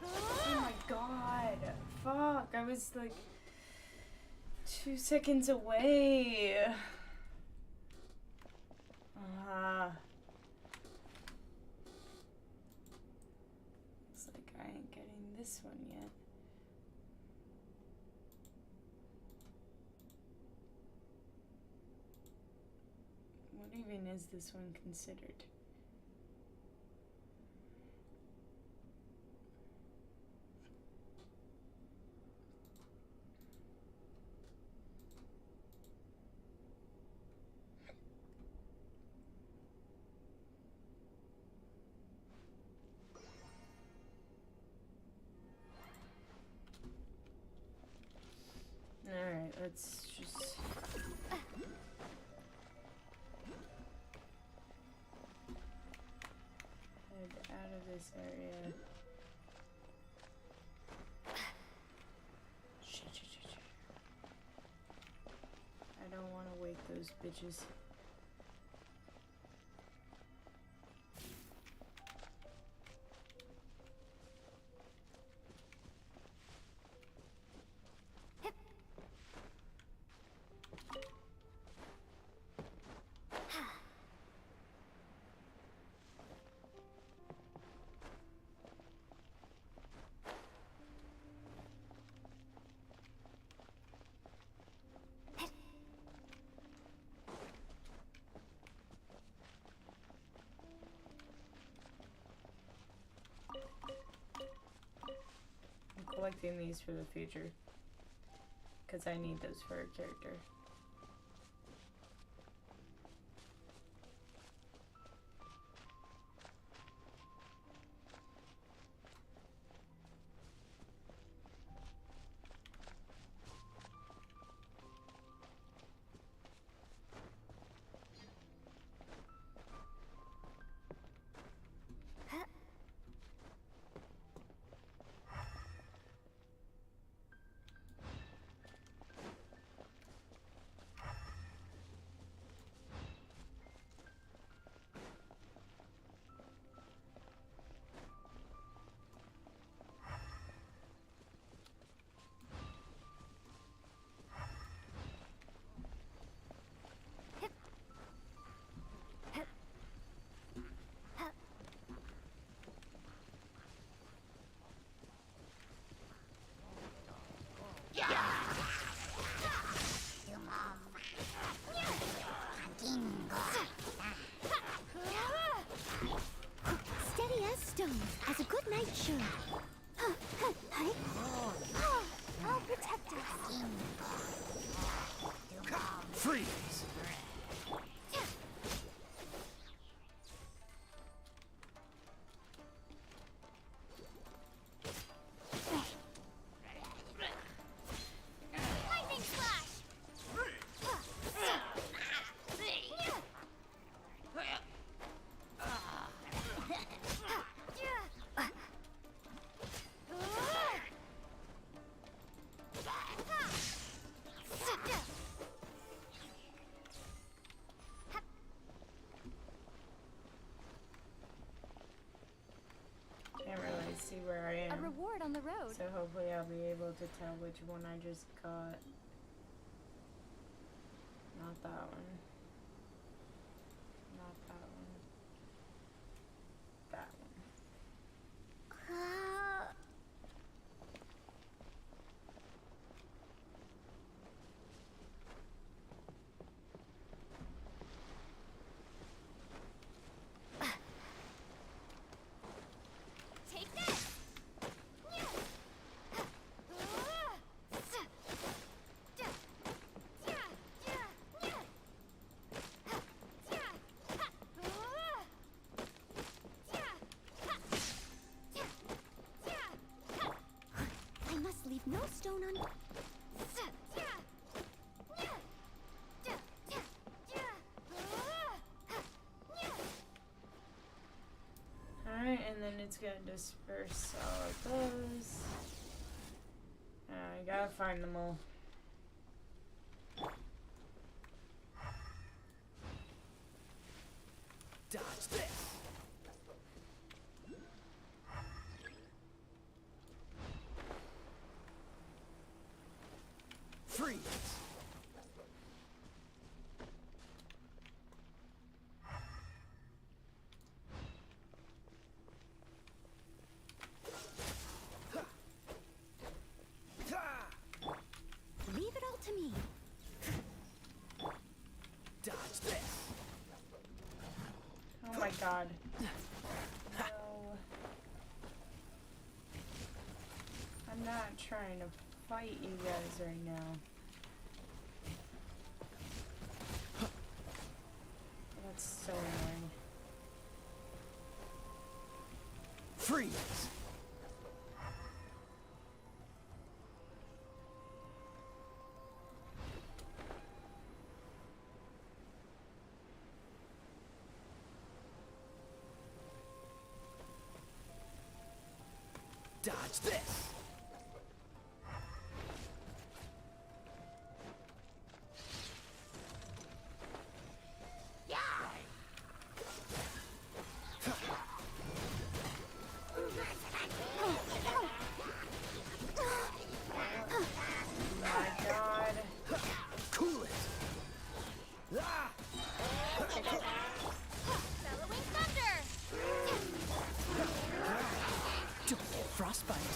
Oh my god. Fuck. I was like 2 seconds away. Looks like I ain't getting this one yet. What even is this one considered? Alright, let's just... head out of this area. Shit. I don't want to wake those bitches. collecting these for the future. Because I need those for a character. Steady as stone, as a good knight should. I'll protect us. Freeze! Lightning flash! Can't really see where I A am. reward on the road. So hopefully I'll be able to tell which one I just got. Not that one. Not that one. That one. Take this! I must leave no stone unturned. Alright, and then it's gonna disperse all of those. I gotta find them all. Dodge this! Freeze! Leave it all to me. Dodge this! Oh my god. No. I'm not trying to fight you guys right now. That's so annoying. Freeze! Dodge this! My god. Cool it! Ah! Bellowing thunder! Don't get frostbite.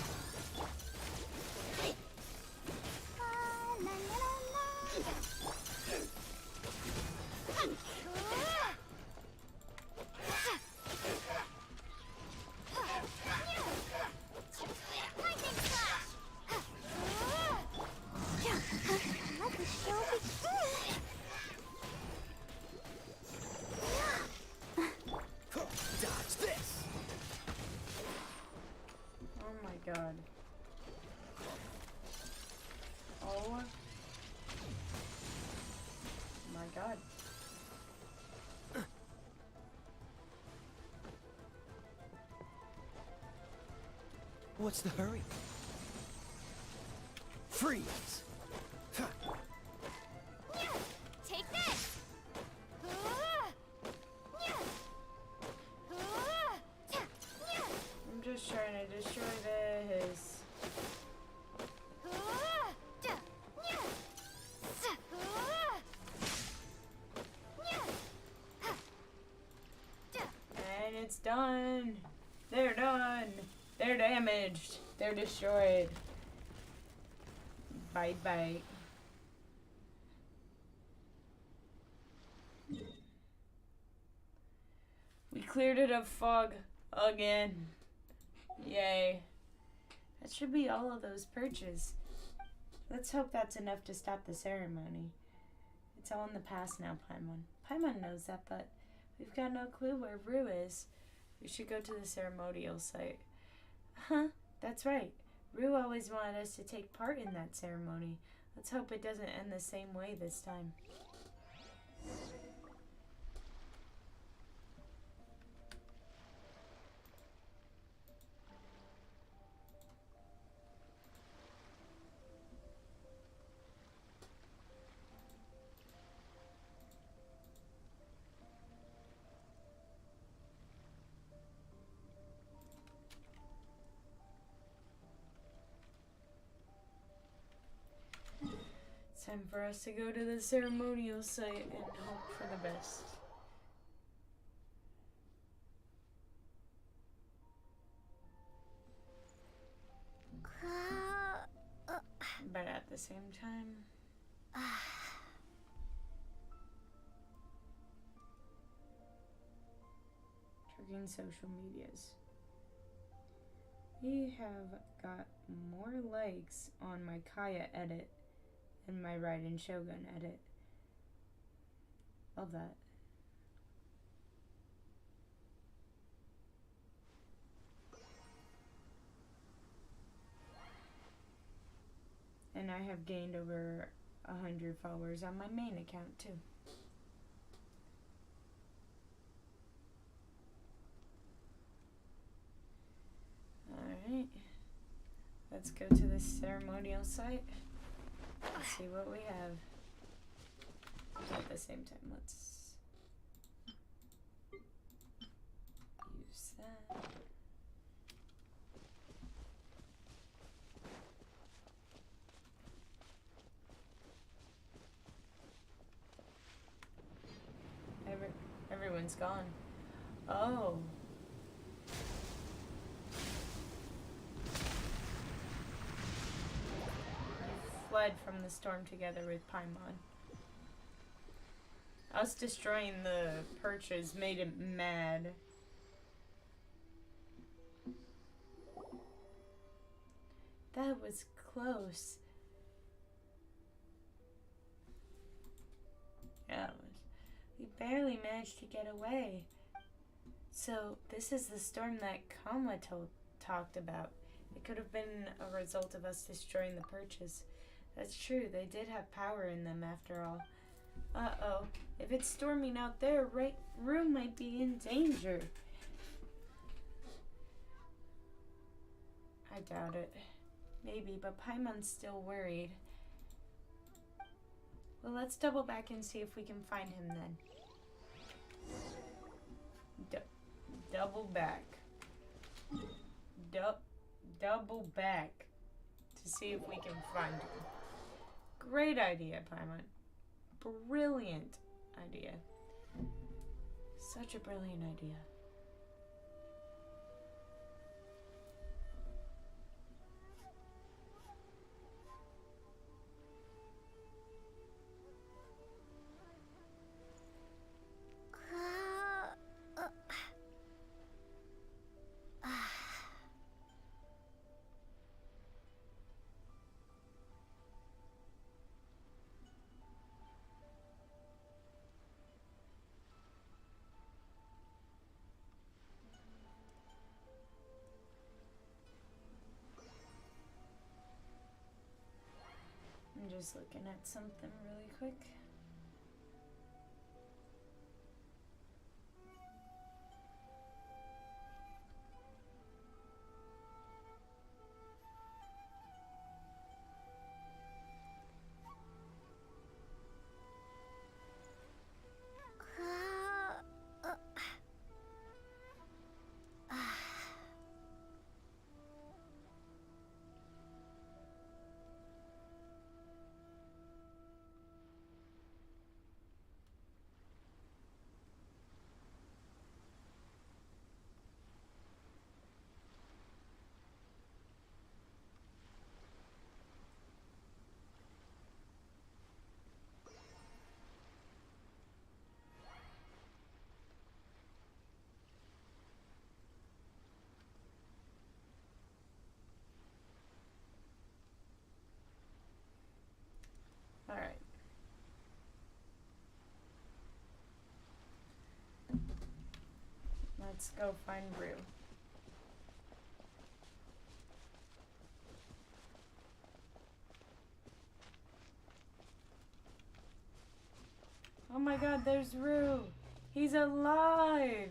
god. Oh my god. What's the hurry? Freeze! Yeah, take this! Yeah. I'm just trying to destroy this. And it's done. They're done. They're damaged. They're destroyed. Bye bye. We cleared it of fog again. Yay. That should be all of those perches. Let's hope that's enough to stop the ceremony. It's all in the past now, Paimon. Paimon knows that, but we've got no clue where Rue is. We should go to the ceremonial site. Huh, that's right. Rue always wanted us to take part in that ceremony. Let's hope it doesn't end the same way this time. It's time for us to go to the ceremonial site and hope for the best. But at the same time, checking social medias. We have got more likes on my Kaya edit and my Raiden Shogun edit. Love that. And I have gained over 100 followers on my main account too. Alright. Let's go to the ceremonial site. Let's see what we have. At the same time, let's use that. Everyone's gone. Oh. Fled from the storm together with Paimon. Us destroying the perches made him mad. That was close. Yeah, we barely managed to get away. So, this is the storm that Kama talked about. It could have been a result of us destroying the perches. That's true, they did have power in them after all. Uh-oh, if it's storming out there, Rue might be in danger. I doubt it. Maybe, but Paimon's still worried. Well, let's double back and see if we can find him then. Double back. Double back to see if we can find him. Great idea, Paimon. Brilliant idea. Such a brilliant idea. just looking at something really quick. Alright. Let's go find Rue. Oh my god, there's Rue. He's alive.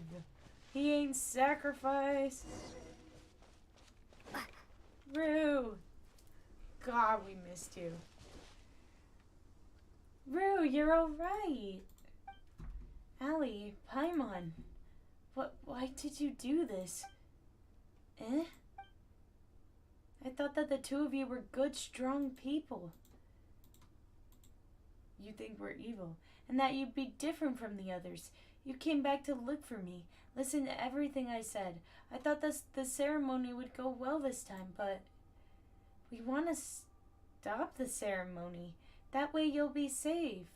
He ain't sacrificed. Rue. God, we missed you. Rue, you're alright. Allie, Paimon. Why did you do this? Eh? I thought that the two of you were good, strong people. You think we're evil, and that you'd be different from the others. You came back to look for me, listen to everything I said. I thought the ceremony would go well this time, but we want to stop the ceremony. That way you'll be safe.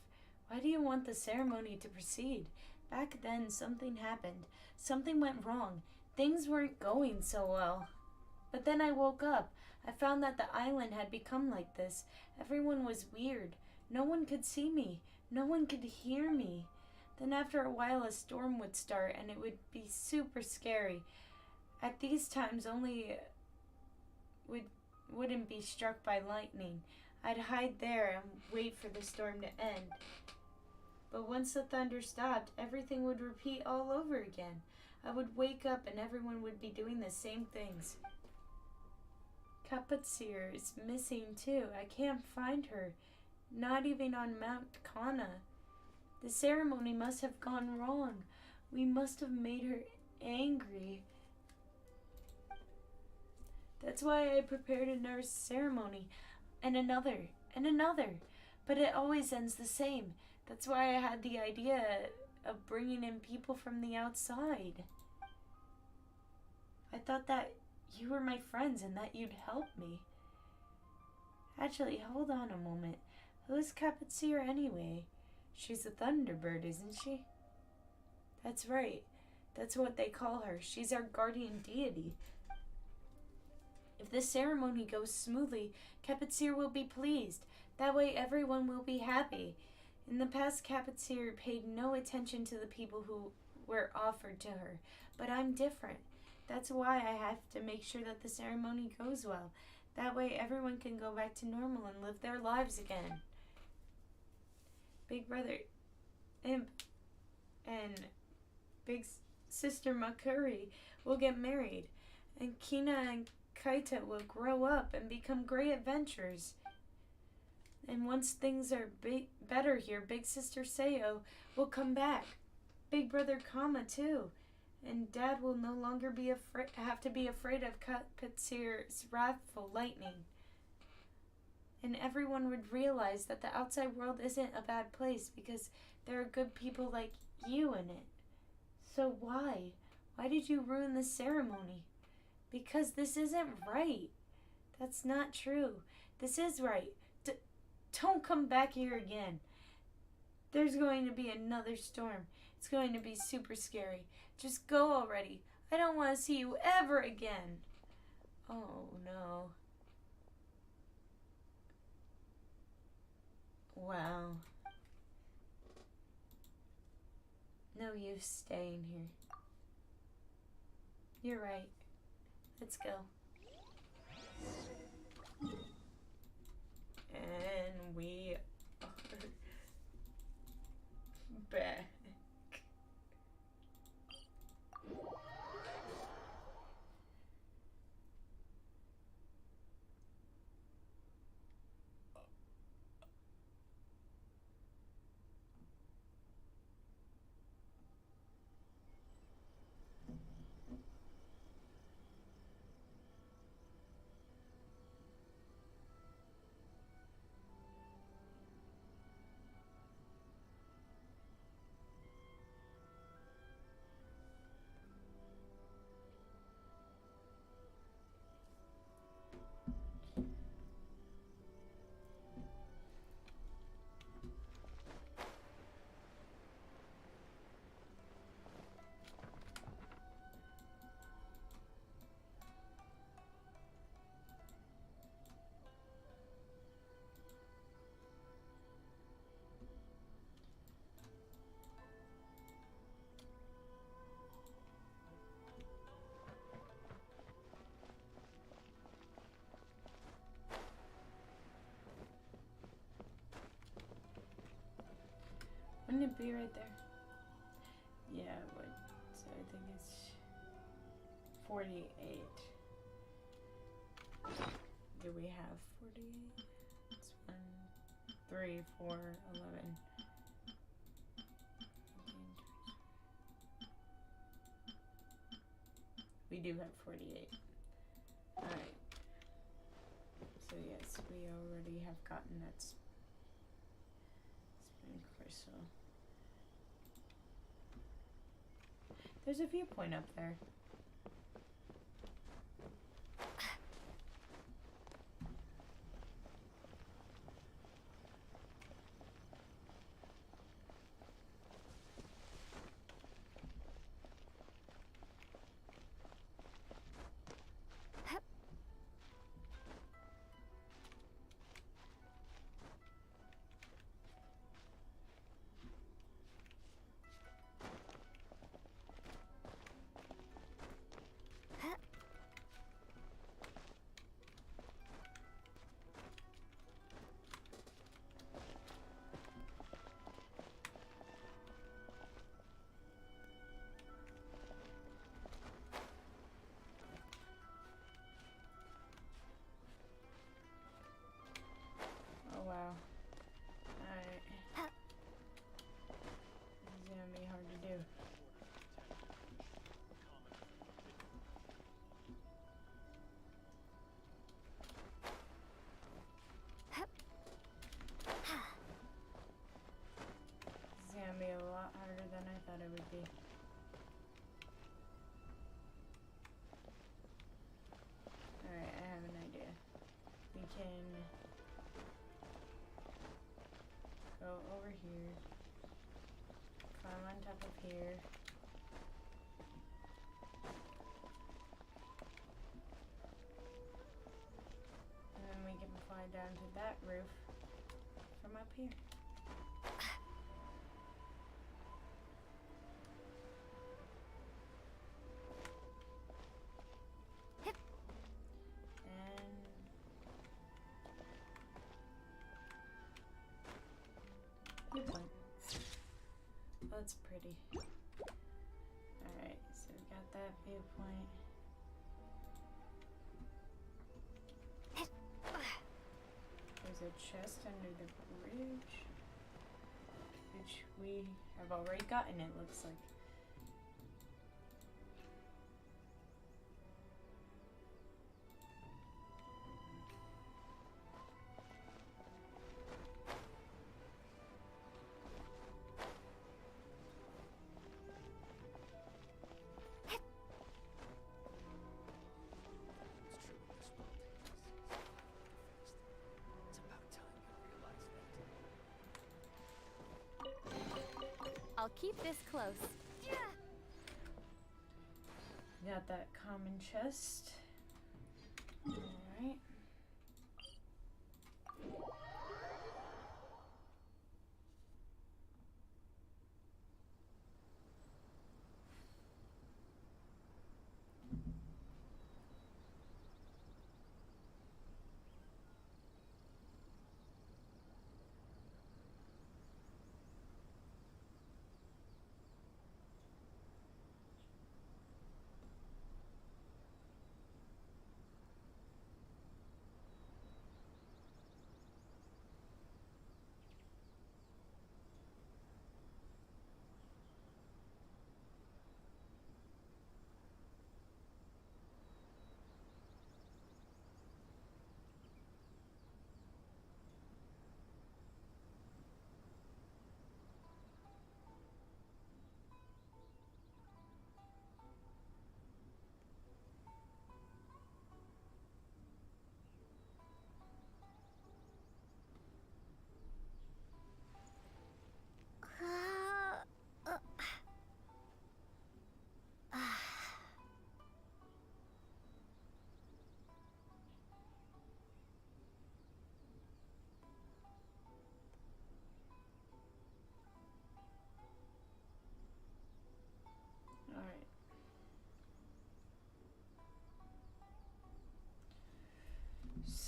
Why do you want the ceremony to proceed? Back then, something happened. Something went wrong. Things weren't going so well. But then I woke up. I found that the island had become like this. Everyone was weird. No one could see me. No one could hear me. Then after a while, a storm would start, and it would be super scary. At these times, only wouldn't be struck by lightning. I'd hide there and wait for the storm to end. But once the thunder stopped, everything would repeat all over again. I would wake up and everyone would be doing the same things. Kapatsir is missing too. I can't find her. Not even on Mount Kana. The ceremony must have gone wrong. We must have made her angry. That's why I prepared another ceremony. And another. And another. But it always ends the same. That's why I had the idea of bringing in people from the outside. I thought that you were my friends and that you'd help me. Actually, hold on a moment. Who's Kapatsir anyway? She's a Thunderbird, isn't she? That's right. That's what they call her. She's our guardian deity. If this ceremony goes smoothly, Kapatsir will be pleased. That way everyone will be happy. In the past, Kapatsir paid no attention to the people who were offered to her, but I'm different. That's why I have to make sure that the ceremony goes well. That way everyone can go back to normal and live their lives again. Big Brother Imp and Big Sister Makuri will get married, and Kina and Kaita will grow up and become great adventurers. And once things are better here, Big Sister Sayo will come back. Big Brother Kama too. And Dad will no longer have to be afraid of Kapatsir's wrathful lightning. And everyone would realize that the outside world isn't a bad place because there are good people like you in it. So why? Why did you ruin the ceremony? Because this isn't right. That's not true. This is right. Don't come back here again. There's going to be another storm. It's going to be super scary. Just go already. I don't want to see you ever again. Oh no. Wow. No use staying here. You're right. Let's go. And And we are back. Wouldn't it be right there? Yeah, it would. So I think it's 48. Do we have 48? It's 1, 3, 4, 11. We do have 48. Alright. So yes, we already have gotten that spin crystal. There's a viewpoint up there. Oh wow. Alright. This is gonna be hard to do. This is gonna be a lot harder than I thought it would be. Alright, I have an idea. We can go over here, climb on top of here. And then we can fly down to that roof from up here. Viewpoint. That's pretty. Alright, so we got that viewpoint. There's a chest under the bridge, which we have already gotten, it looks like. I'll keep this close. Got that common chest. Alright.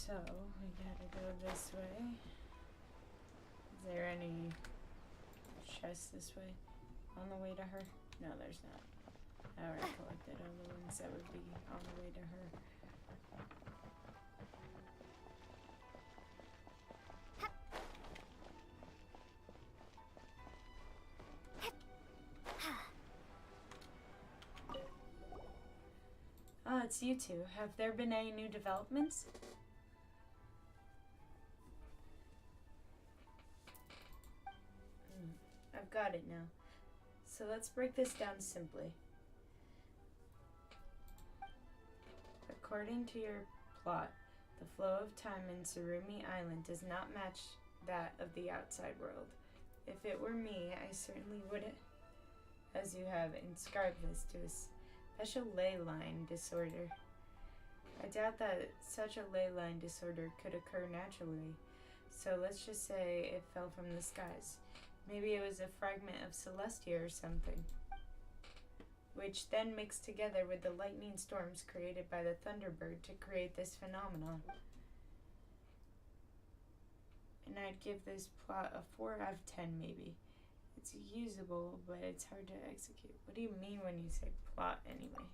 So, we gotta go this way. Is there any chest this way? On the way to her? No, there's not. I already collected all the ones that would be on the way to her. Ah, it's you two. Have there been any new developments? I've got it now. So let's break this down simply. According to your plot, the flow of time in Surumi Island does not match that of the outside world. If it were me, I certainly would, as you have inscribed this, to a special ley line disorder. I doubt that such a ley line disorder could occur naturally, so let's just say it fell from the skies. Maybe it was a fragment of Celestia or something, which then mixed together with the lightning storms created by the Thunderbird to create this phenomenon. And I'd give this plot a 4 out of 10 maybe. It's usable, but it's hard to execute. What do you mean when you say plot anyway?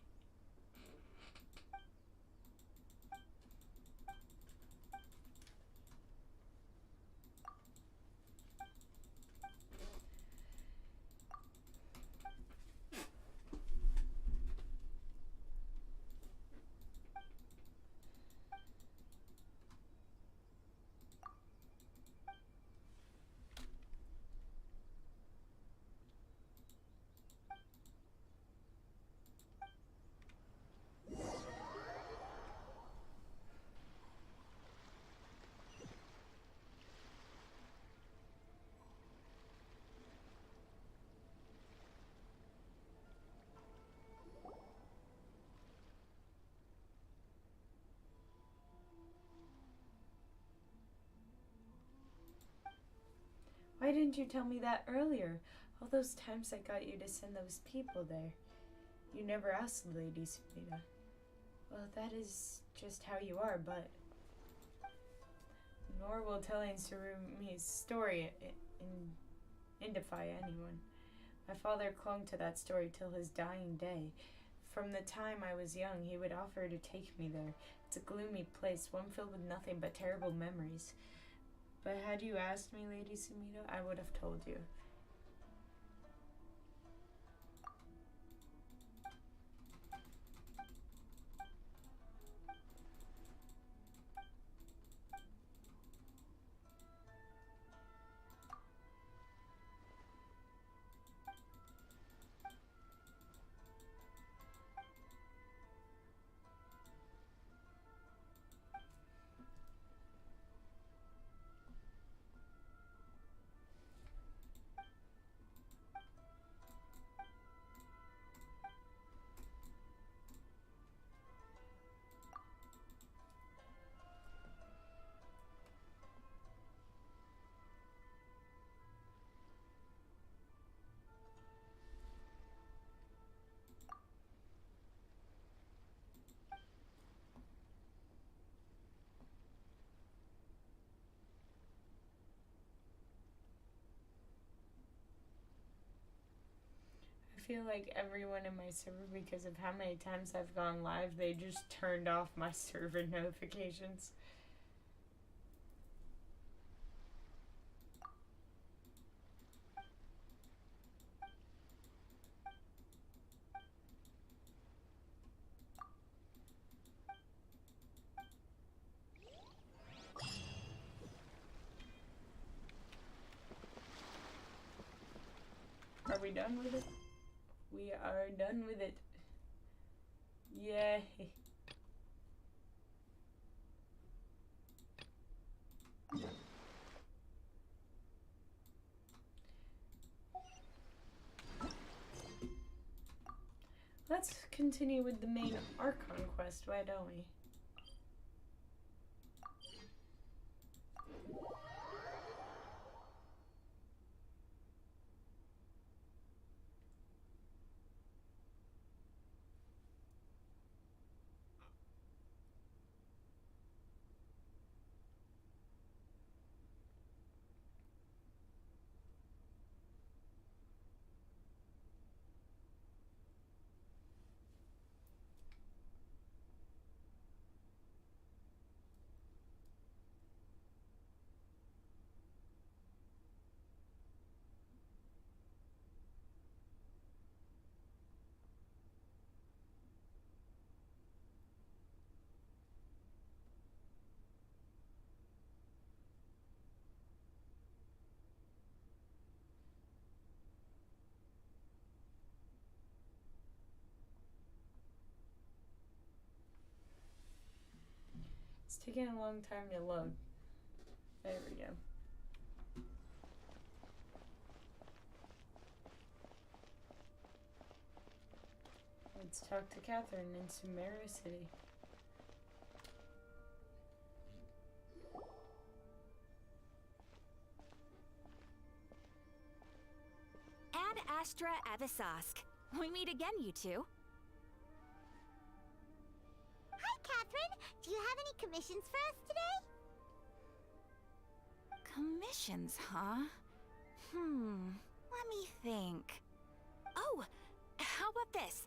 Why didn't you tell me that earlier? All those times I got you to send those people there. You never asked, Lady Sumida. Well, that is just how you are, but... Nor will telling Surumi's story indify anyone. My father clung to that story till his dying day. From the time I was young, he would offer to take me there. It's a gloomy place, one filled with nothing but terrible memories. But had you asked me, Lady Sumida, I would have told you. I feel like everyone in my server, because of how many times I've gone live, they just turned off my server notifications. Are we done with it? We are done with it. Yay. Let's continue with the main Archon quest, why don't we? taking a long time to load. There we go. Let's talk to Catherine in Sumeru City. Ad Astra Avisask. We meet again, you two. Hi, Catherine. Do you have any commissions for us today? Commissions, huh? Let me think. Oh, how about this?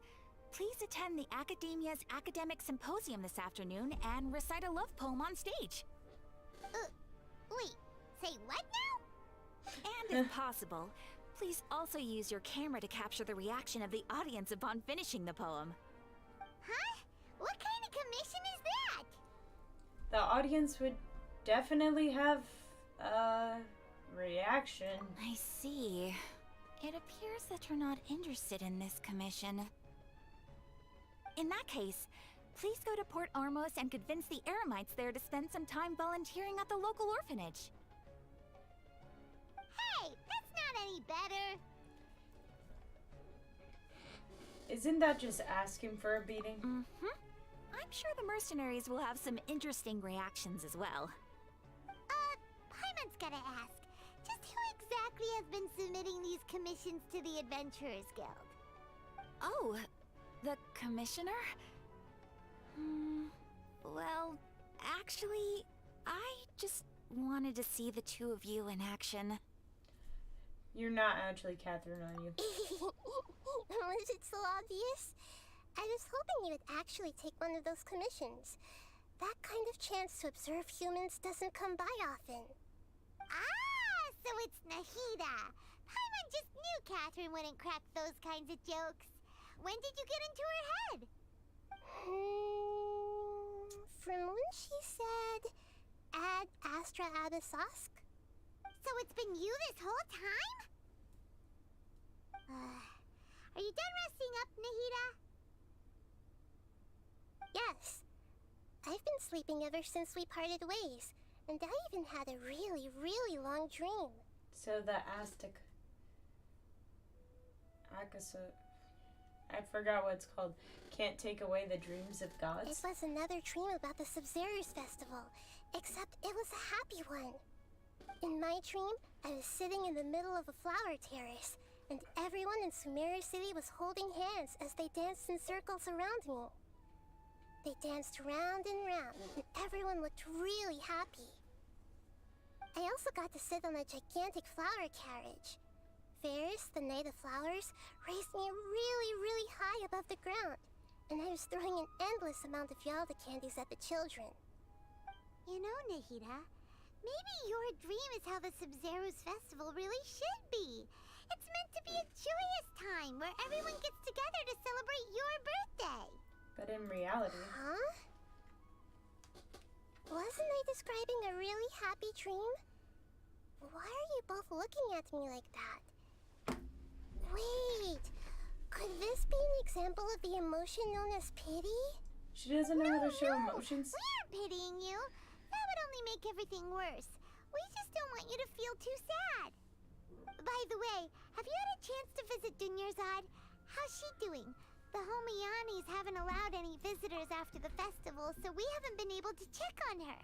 Please attend the Academia's Academic Symposium this afternoon and recite a love poem on stage. Wait, say what now? And if possible, please also use your camera to capture the reaction of the audience upon finishing the poem. Huh? What kind of commission is that? The audience would definitely have a reaction. I see. It appears that you're not interested in this commission. In that case, please go to Port Armos and convince the Eremites there to spend some time volunteering at the local orphanage. Hey, that's not any better. Isn't that just asking for a beating? I'm sure the mercenaries will have some interesting reactions as well. Paimon's gotta ask, just who exactly has been submitting these commissions to the Adventurers Guild? Oh, the commissioner? Well, actually, I just wanted to see the two of you in action. You're not actually Catherine, are you? Was it so obvious? I was hoping you would actually take one of those commissions. That kind of chance to observe humans doesn't come by often. Ah, so it's Nahida. Paimon just knew Catherine wouldn't crack those kinds of jokes. When did you get into her head? From when she said, Ad Astra Abisask? So it's been you this whole time? Are you done resting up, Nahida? Yes. I've been sleeping ever since we parted ways, and I even had a really, really long dream. So the Aztec... Akasa... I forgot what it's called. Can't take away the dreams of It gods? was another dream about the Sub-Zerus festival, except it was a happy one. In my dream, I was sitting in the middle of a flower terrace, and everyone in Sumeru City was holding hands as they danced in circles around me. They danced round and round, and everyone looked really happy. I also got to sit on a gigantic flower carriage. Ferris, the Knight of Flowers, raised me really, really high above the ground, and I was throwing an endless amount of Yalda candies at the children. You know, Nahida, maybe your dream is how the Sub-Zerus festival really should be. It's meant to be a joyous time where everyone gets together to celebrate your birthday. But in reality... Huh? Wasn't I describing a really happy dream? Why are you both looking at me like that? Wait, could this be an example of the emotion known as pity? She doesn't know how to show emotions? We aren't pitying you. That would only make everything worse. We just don't want you to feel too sad. By the way, have you had a chance to visit Dunyarzad? How's she doing? The Homianis haven't allowed any visitors after the festival, so we haven't been able to check on her.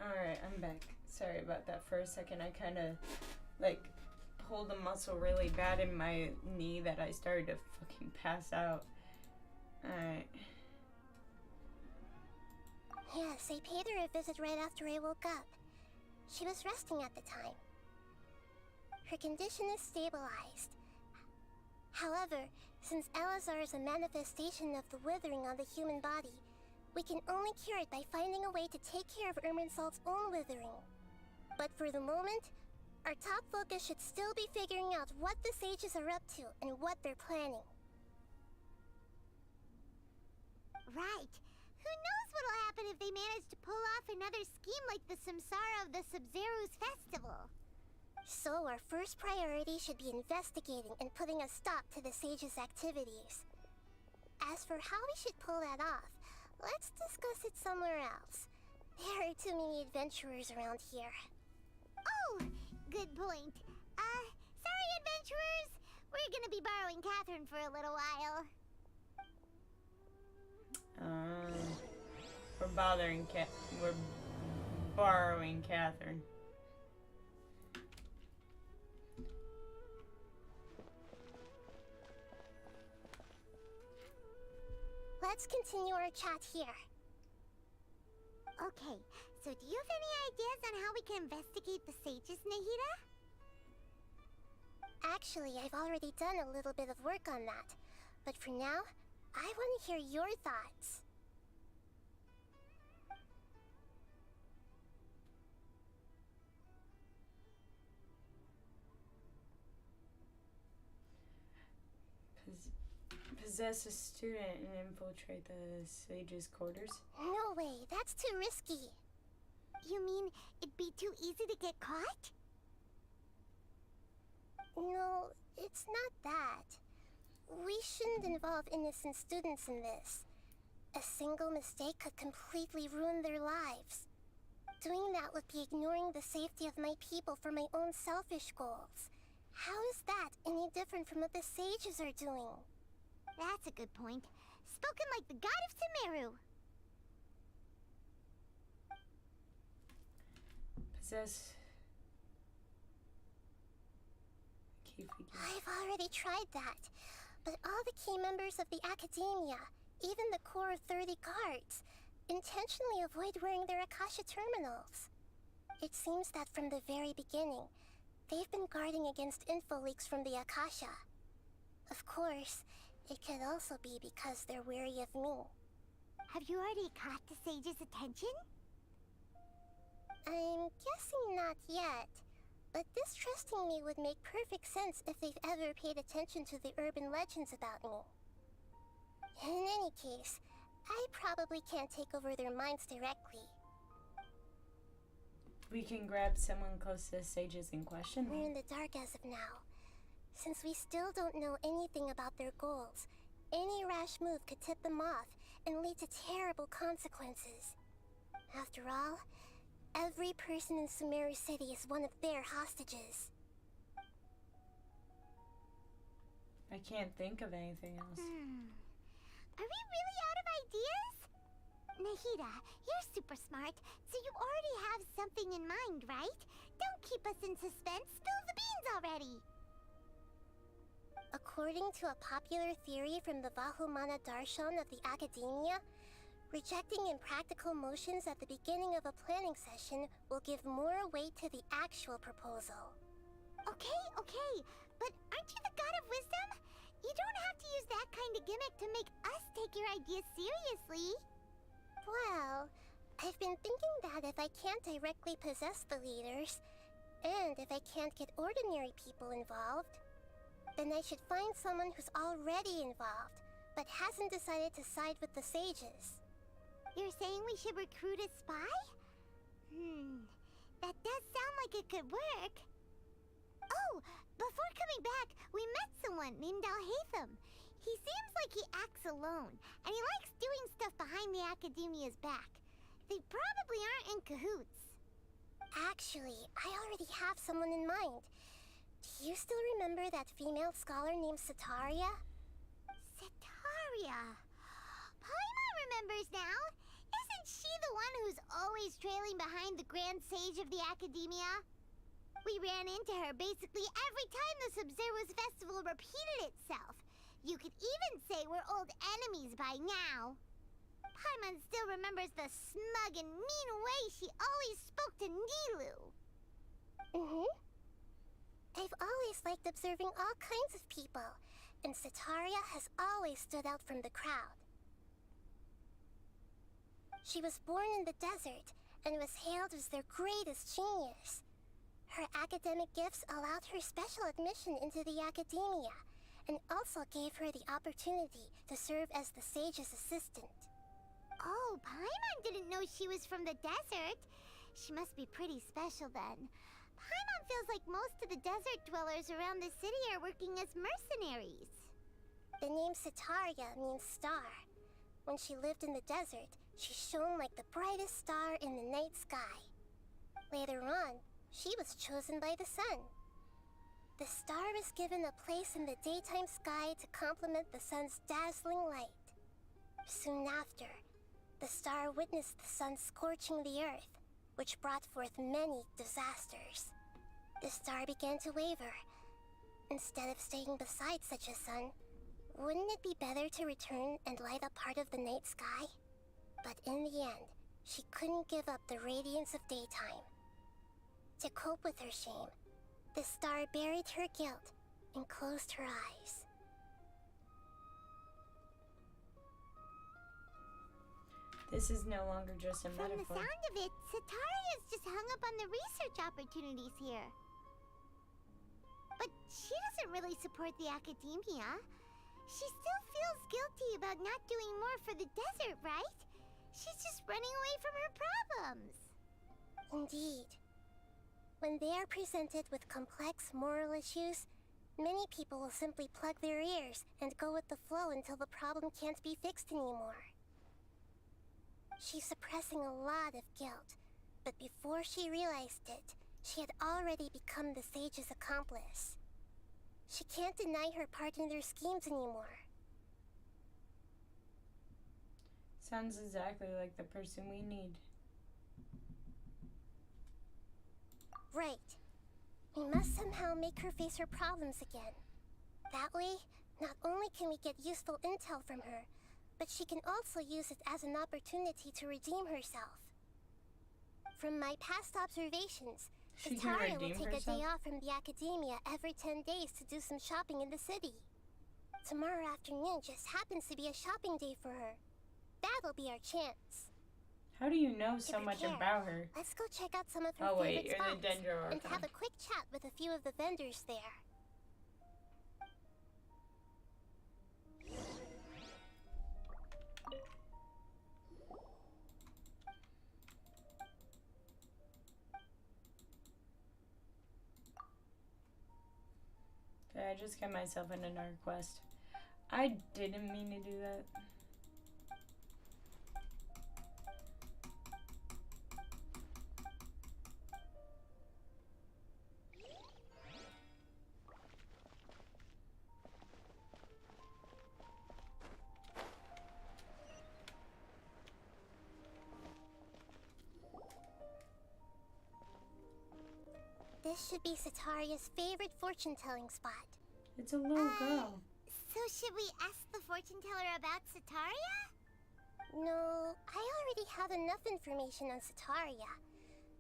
Alright, I'm back. Sorry about that for a second. I kind of, like, pulled a muscle really bad in my knee that I started to fucking pass out. Alright. Yes, I paid her a visit right after I woke up. She was resting at the time. Her condition is stabilized. However, since Elazar is a manifestation of the withering on the human body, we can only cure it by finding a way to take care of Irminsul's own withering. But for the moment, our top focus should still be figuring out what the sages are up to and what they're planning. Right. Who knows what'll happen if they manage to pull off another scheme like the Samsara of the Sub-Zero's festival? So our first priority should be investigating and putting a stop to the sages' activities. As for how we should pull that off, let's discuss it somewhere else. There are too many adventurers around here. Oh, good point. Sorry, adventurers. We're gonna be borrowing Catherine for a little while. We're borrowing Catherine. Let's continue our chat here. Okay, so do you have any ideas on how we can investigate the sages, Nahida? Actually, I've already done a little bit of work on that. But for now, I want to hear your thoughts. Possess a student and infiltrate the sage's quarters? No way, that's too risky. You mean it'd be too easy to get caught? No, it's not that. We shouldn't involve innocent students in this. A single mistake could completely ruin their lives. Doing that would be ignoring the safety of my people for my own selfish goals. How is that any different from what the sages are doing? That's a good point. Spoken like the god of Sumeru. Possess key figure. I've already tried that, but all the key members of the Academia, even the core 30 guards, intentionally avoid wearing their Akasha terminals. It seems that from the very beginning, they've been guarding against info leaks from the Akasha. Of course, it could also be because they're wary of me. Have you already caught the sage's attention? I'm guessing not yet, but distrusting me would make perfect sense if they've ever paid attention to the urban legends about me. In any case, I probably can't take over their minds directly. We can grab someone close to the sages in question. We're in the dark as of now. Since we still don't know anything about their goals, any rash move could tip them off and lead to terrible consequences. After all, every person in Sumeru City is one of their hostages. I can't think of anything else. Are we really out of ideas? Nahida, you're super smart, so you already have something in mind, right? Don't keep us in suspense. Spill the beans already. According to a popular theory from the Vahumana Darshan of the Academia, rejecting impractical motions at the beginning of a planning session will give more weight to the actual proposal. Okay, but aren't you the god of wisdom? You don't have to use that kind of gimmick to make us take your ideas seriously. Well, I've been thinking that if I can't directly possess the leaders, and if I can't get ordinary people involved, then I should find someone who's already involved, but hasn't decided to side with the sages. You're saying we should recruit a spy? That does sound like it could work. Oh, before coming back, we met someone named Alhaitham. He seems like he acts alone, and he likes doing stuff behind the Academia's back. They probably aren't in cahoots. Actually, I already have someone in mind. Do you still remember that female scholar named Setaria? Setaria. Paimon remembers now. Isn't she the one who's always trailing behind the Grand Sage of the Academia? We ran into her basically every time the Sub-Zero's festival repeated itself. You could even say we're old enemies by now. Paimon still remembers the smug and mean way she always spoke to Nilu. I've always liked observing all kinds of people, and Setaria has always stood out from the crowd. She was born in the desert and was hailed as their greatest genius. Her academic gifts allowed her special admission into the academia, and also gave her the opportunity to serve as the sage's assistant. Oh, Paimon didn't know she was from the desert. She must be pretty special then. Paimon feels like most of the desert dwellers around the city are working as mercenaries. The name Setaria means star. When she lived in the desert, she shone like the brightest star in the night sky. Later on, she was chosen by the sun. The star was given a place in the daytime sky to complement the sun's dazzling light. Soon after, the star witnessed the sun scorching the earth, which brought forth many disasters. The star began to waver. Instead of staying beside such a sun, wouldn't it be better to return and light up part of the night sky? But in the end, she couldn't give up the radiance of daytime. To cope with her shame, the star buried her guilt and closed her eyes. This is no longer just a From the metaphor. sound of it, Setaria's just hung up on the research opportunities here. But she doesn't really support the academia. She still feels guilty about not doing more for the desert, right? She's just running away from her problems. Indeed. When they are presented with complex moral issues, many people will simply plug their ears and go with the flow until the problem can't be fixed anymore. She's suppressing a lot of guilt, but before she realized it, she had already become the sage's accomplice. She can't deny her part in their schemes anymore. Sounds exactly like the person we need. Right. We must somehow make her face her problems again. That way, not only can we get useful intel from her, but she can also use it as an opportunity to redeem herself. From my past observations, She can Setaria will redeem take a day herself? off from the academia every 10 days to do some shopping in the city. Tomorrow afternoon just happens to be a shopping day for her. That'll be our chance. How do you know To so much prepare, about her? Let's go check out some of her Oh wait, favorite you're spots the Dendro and have Archon. a quick chat with a few of the vendors there. Okay, I just got myself in another quest. I didn't mean to do that. This should be Setaria's favorite fortune-telling spot. It's a little girl. So should we ask the fortune teller about Setaria? No, I already have enough information on Setaria.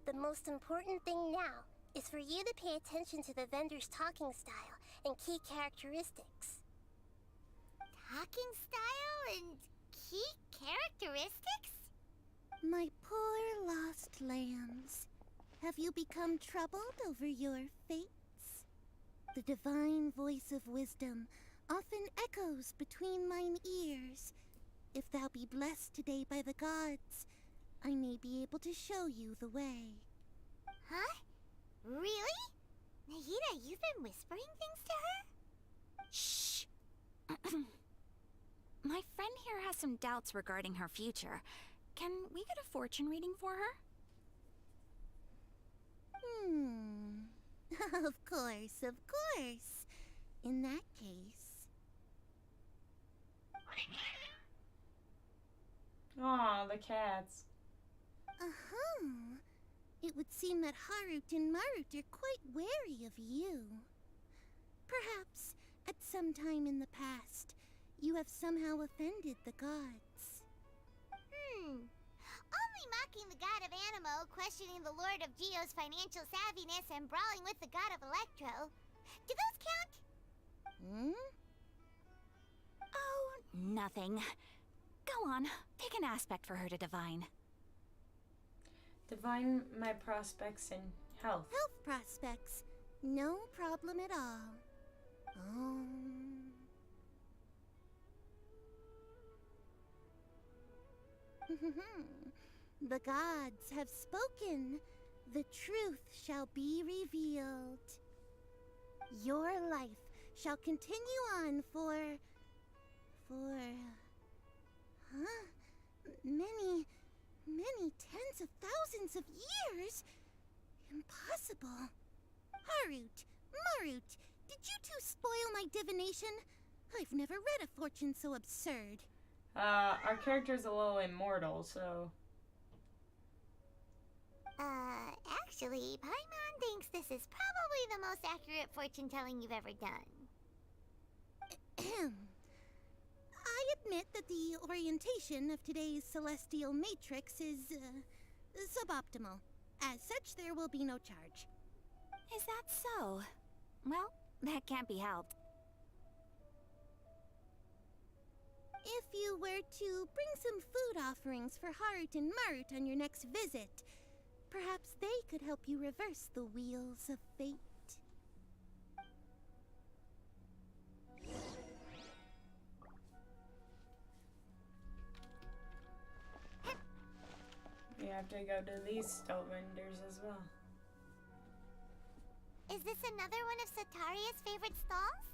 The most important thing now is for you to pay attention to the vendor's talking style and key characteristics. Talking style and key characteristics? My poor lost lambs, have you become troubled over your fates? The divine voice of wisdom often echoes between mine ears. If thou be blessed today by the gods, I may be able to show you the way. Huh? Really? Nahida, you've been whispering things to her? Shh! My friend here has some doubts regarding her future. Can we get a fortune reading for her? Of course, of course. In that case... Aw, the cats. Uh-huh. It would seem that Harut and Marut are quite wary of you. Perhaps, at some time in the past, you have somehow offended the gods. Only mocking the god of Animo, questioning the lord of Geo's financial savviness, and brawling with the god of Electro. Do those count? nothing. Go on, pick an aspect for her to divine. Divine my prospects in health. Health prospects. No problem at all. The gods have spoken. The truth shall be revealed. Your life shall continue on for... many tens of thousands of years? Impossible. Harut, Marut, did you two spoil my divination? I've never read a fortune so absurd. Our character's a little immortal, so... Actually, Paimon thinks this is probably the most accurate fortune-telling you've ever done. I admit that the orientation of today's celestial matrix is, suboptimal. As such, there will be no charge. Is that so? Well, that can't be helped. If you were to bring some food offerings for Harut and Marut on your next visit, perhaps they could help you reverse the wheels of fate. We have to go to these stove vendors as well. Is this another one of Sataria's favorite stalls?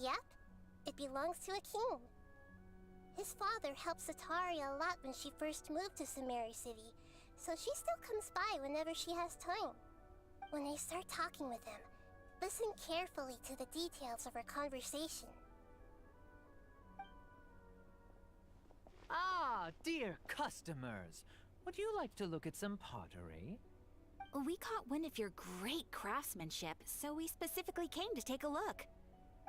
Yep, it belongs to a king. His father helped Sataria a lot when she first moved to Sumeru City, so she still comes by whenever she has time. When I start talking with him, listen carefully to the details of our conversation. Ah, dear customers. Would you like to look at some pottery? We caught wind of your great craftsmanship, so we specifically came to take a look.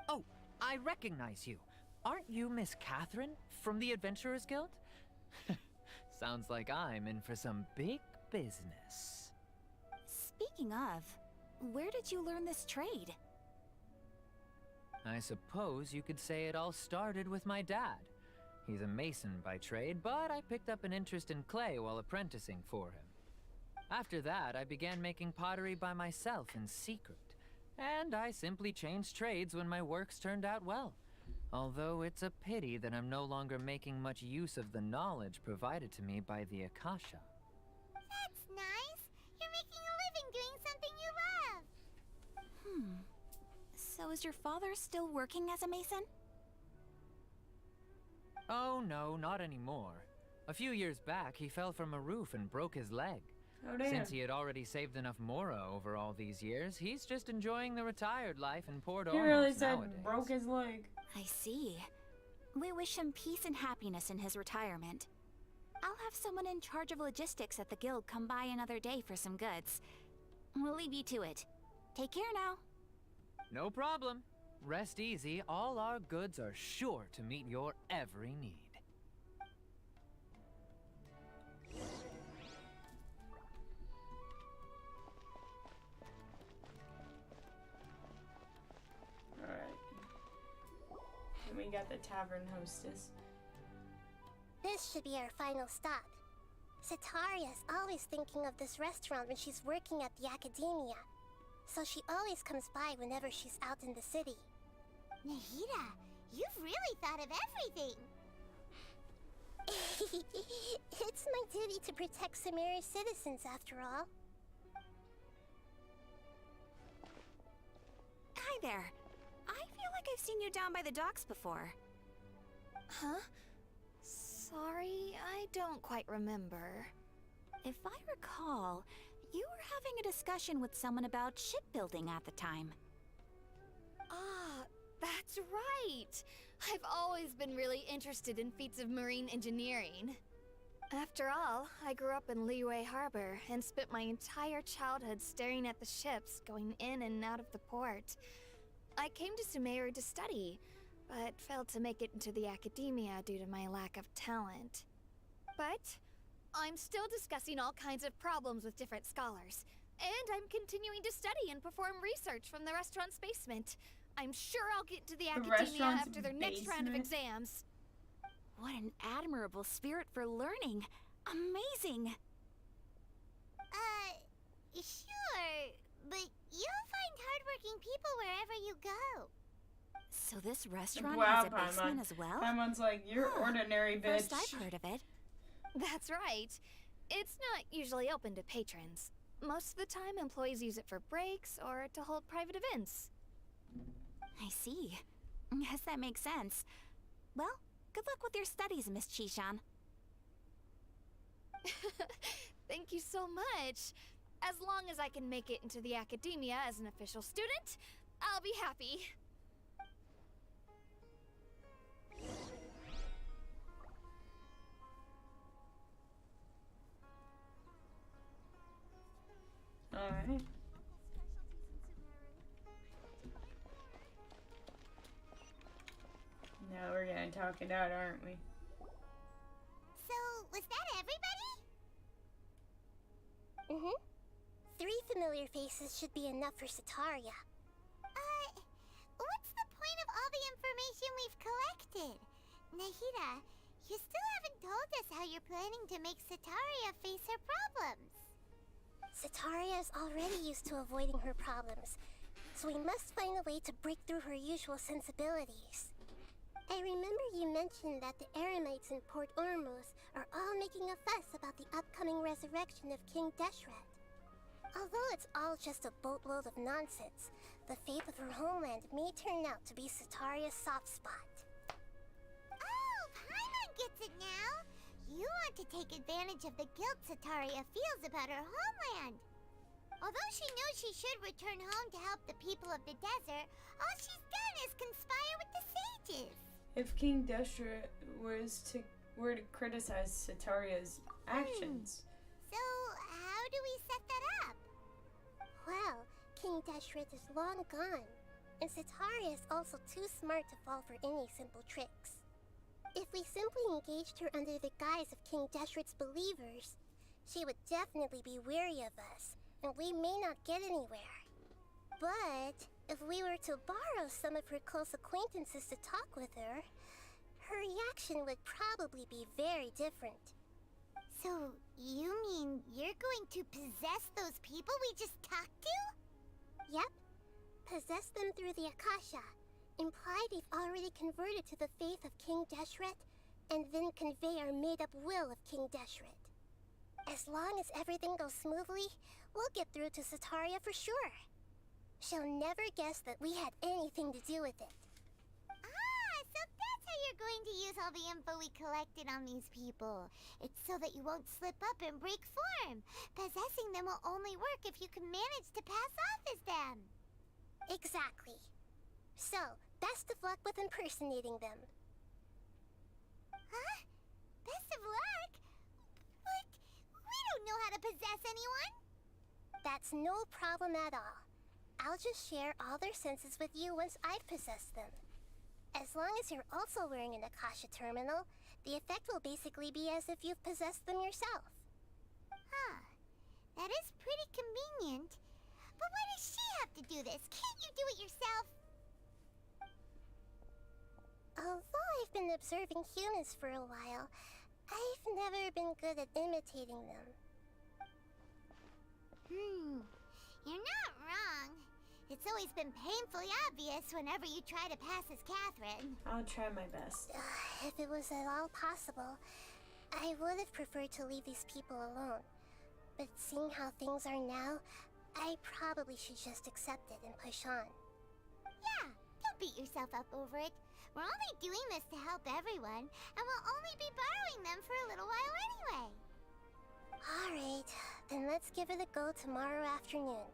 Oh, I recognize you. Aren't you Miss Catherine from the Adventurers Guild? Sounds like I'm in for some big business. Speaking of, where did you learn this trade? I suppose you could say it all started with my dad. He's a mason by trade, but I picked up an interest in clay while apprenticing for him. After that, I began making pottery by myself in secret, and I simply changed trades when my works turned out well. Although it's a pity that I'm no longer making much use of the knowledge provided to me by the Akasha. That's nice. You're making a living doing something you love. So is your father still working as a mason? Oh no, not anymore. A few years back, he fell from a roof and broke his leg. Oh, damn. Since he had already saved enough Mora over all these years, he's just enjoying the retired life in Port He Ormos really said nowadays. broke his leg. I see. We wish him peace and happiness in his retirement. I'll have someone in charge of logistics at the guild come by another day for some goods. We'll leave you to it. Take care now. No problem. Rest easy, all our goods are sure to meet your every need. Alright. And we got the tavern hostess. This should be our final stop. Sataria's always thinking of this restaurant when she's working at the academia, so she always comes by whenever she's out in the city. Nahida, you've really thought of everything. It's my duty to protect Sumeru's citizens, after all. Hi there. I feel like I've seen you down by the docks before. Huh? Sorry, I don't quite remember. If I recall, you were having a discussion with someone about shipbuilding at the time. Ah, that's right! I've always been really interested in feats of marine engineering. After all, I grew up in Liyue Harbor and spent my entire childhood staring at the ships going in and out of the port. I came to Sumeru to study, but failed to make it into the academia due to my lack of talent. But I'm still discussing all kinds of problems with different scholars, and I'm continuing to study and perform research from the restaurant's basement. I'm sure I'll get to the academia restaurant's after their next round of basement? exams. What an admirable spirit for learning. Amazing. Sure, but you'll find hardworking people wherever you go. So this restaurant Wow, has a basement as well? Paimon's like, you're Huh. ordinary, bitch. First I've heard of it. That's right. It's not usually open to patrons. Most of the time, employees use it for breaks or to hold private events. I see. Guess that makes sense. Well, good luck with your studies, Miss Chishan. Thank you so much. As long as I can make it into the academia as an official student, I'll be happy. Alright. Now we're gonna talk it out, aren't we? So, was that everybody? Mm-hmm. 3 familiar faces should be enough for Sataria. What's the point of all the information we've collected? Nahida, you still haven't told us how you're planning to make Sataria face her problems. Sataria is already used to avoiding her problems, so we must find a way to break through her usual sensibilities. I remember you mentioned that the Eremites in Port Ormuz are all making a fuss about the upcoming resurrection of King Deshret. Although it's all just a boatload of nonsense, the fate of her homeland may turn out to be Sataria's soft spot. Oh, Paimon gets it now! You want to take advantage of the guilt Sataria feels about her homeland. Although she knows she should return home to help the people of the desert, all she's done is conspire with the sages. If King Deshret were to criticize Sataria's actions, So, how do we set that up? Well, King Deshret is long gone, and Sataria is also too smart to fall for any simple tricks. If we simply engaged her under the guise of King Deshret's believers, she would definitely be weary of us, and we may not get anywhere. But if we were to borrow some of her close acquaintances to talk with her, her reaction would probably be very different. So, you mean you're going to possess those people we just talked to? Yep. Possess them through the Akasha. Imply they've already converted to the faith of King Deshret, and then convey our made-up will of King Deshret. As long as everything goes smoothly, we'll get through to Sataria for sure. She'll never guess that we had anything to do with it. So that's how you're going to use all the info we collected on these people. It's so that you won't slip up and break form. Possessing them will only work if you can manage to pass off as them. Exactly. So, best of luck with impersonating them. Huh? Best of luck? But we don't know how to possess anyone. That's no problem at all. I'll just share all their senses with you once I've possessed them. As long as you're also wearing an Akasha terminal, the effect will basically be as if you've possessed them yourself. Huh. That is pretty convenient. But why does she have to do this? Can't you do it yourself? Although I've been observing humans for a while, I've never been good at imitating them. You're not wrong. It's always been painfully obvious whenever you try to pass as Catherine. I'll try my best. If it was at all possible, I would have preferred to leave these people alone. But seeing how things are now, I probably should just accept it and push on. Yeah, don't beat yourself up over it. We're only doing this to help everyone, and we'll only be borrowing them for a little while anyway. Alright, then let's give it a go tomorrow afternoon.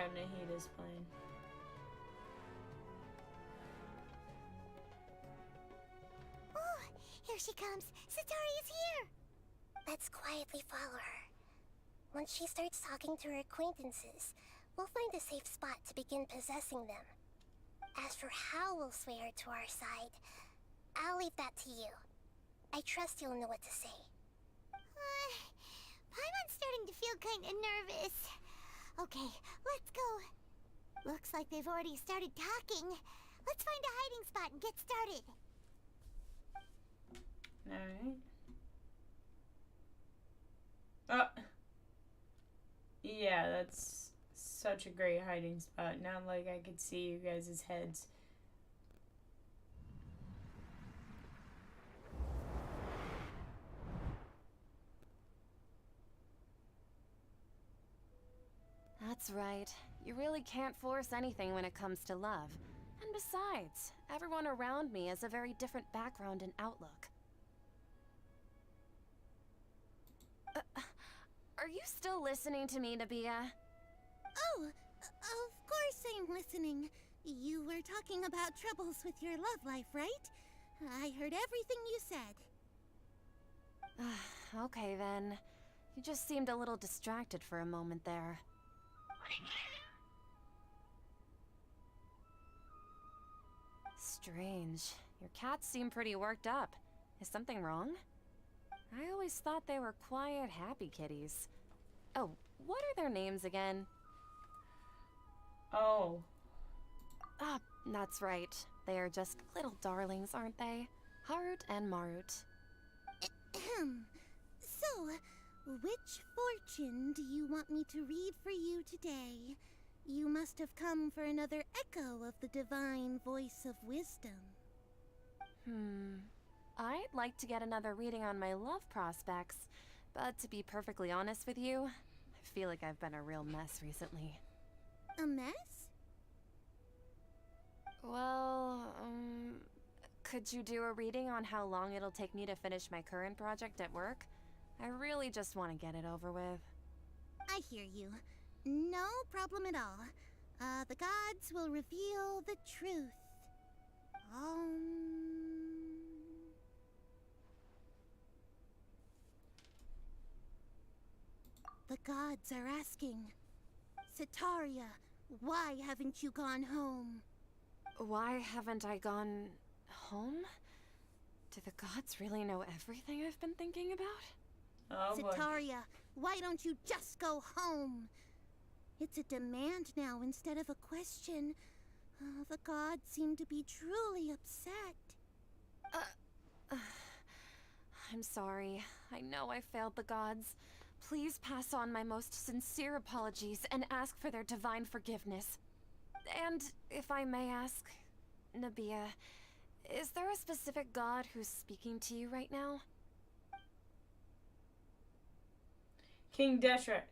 have Nahida's plan. Oh, here she comes. Sataria's here. Let's quietly follow her. Once she starts talking to her acquaintances, we'll find a safe spot to begin possessing them. As for how we'll sway her to our side, I'll leave that to you. I trust you'll know what to say. Paimon's starting to feel kinda nervous. Okay, let's go. Looks like they've already started talking. Let's find a hiding spot and get started. Alright. Oh! Yeah, that's such a great hiding spot. Not like I could see you guys' heads. That's right. You really can't force anything when it comes to love. And besides, everyone around me has a very different background and outlook. Are you still listening to me, Nabia? Oh, of course I'm listening. You were talking about troubles with your love life, right? I heard everything you said. Okay then. You just seemed a little distracted for a moment there. Strange. Your cats seem pretty worked up. Is something wrong? I always thought they were quiet, happy kitties. Oh, what are their names again? Oh. Ah, that's right. They are just little darlings, aren't they? Harut and Marut. So, which fortune do you want me to read for you today? You must have come for another echo of the divine voice of wisdom. I'd like to get another reading on my love prospects, but to be perfectly honest with you, I feel like I've been a real mess recently. A mess? Well, could you do a reading on how long it'll take me to finish my current project at work? I really just want to get it over with. I hear you. No problem at all. The gods will reveal the truth. The gods are asking, Setaria, why haven't you gone home? Why haven't I gone home? Do the gods really know everything I've been thinking about? Oh boy. Setaria, why don't you just go home? It's a demand now instead of a question. The gods seem to be truly upset. I'm sorry. I know I failed the gods. Please pass on my most sincere apologies and ask for their divine forgiveness. And if I may ask, Nabia, is there a specific god who's speaking to you right now? King Deshret.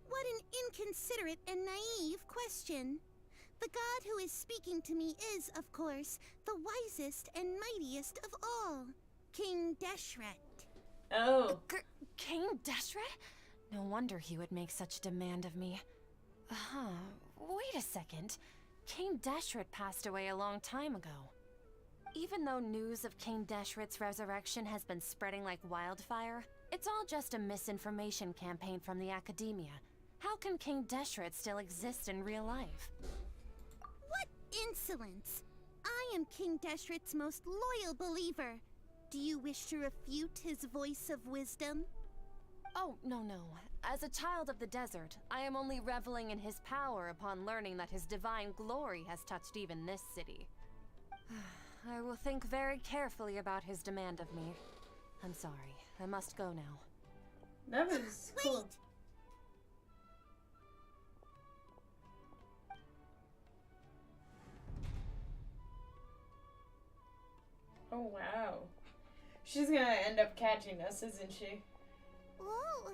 What an inconsiderate and naive question. The god who is speaking to me is, of course, the wisest and mightiest of all, King Deshret. Oh. King Deshret? No wonder he would make such a demand of me. Wait a second. King Deshret passed away a long time ago. Even though news of King Deshret's resurrection has been spreading like wildfire, it's all just a misinformation campaign from the academia. How can King Deshret still exist in real life? What insolence! I am King Deshret's most loyal believer. Do you wish to refute his voice of wisdom? Oh, no. As a child of the desert, I am only reveling in his power upon learning that his divine glory has touched even this city. I will think very carefully about his demand of me. I'm sorry. I must go now. That was cool. Wait! Oh wow. She's gonna end up catching us, isn't she? Whoa,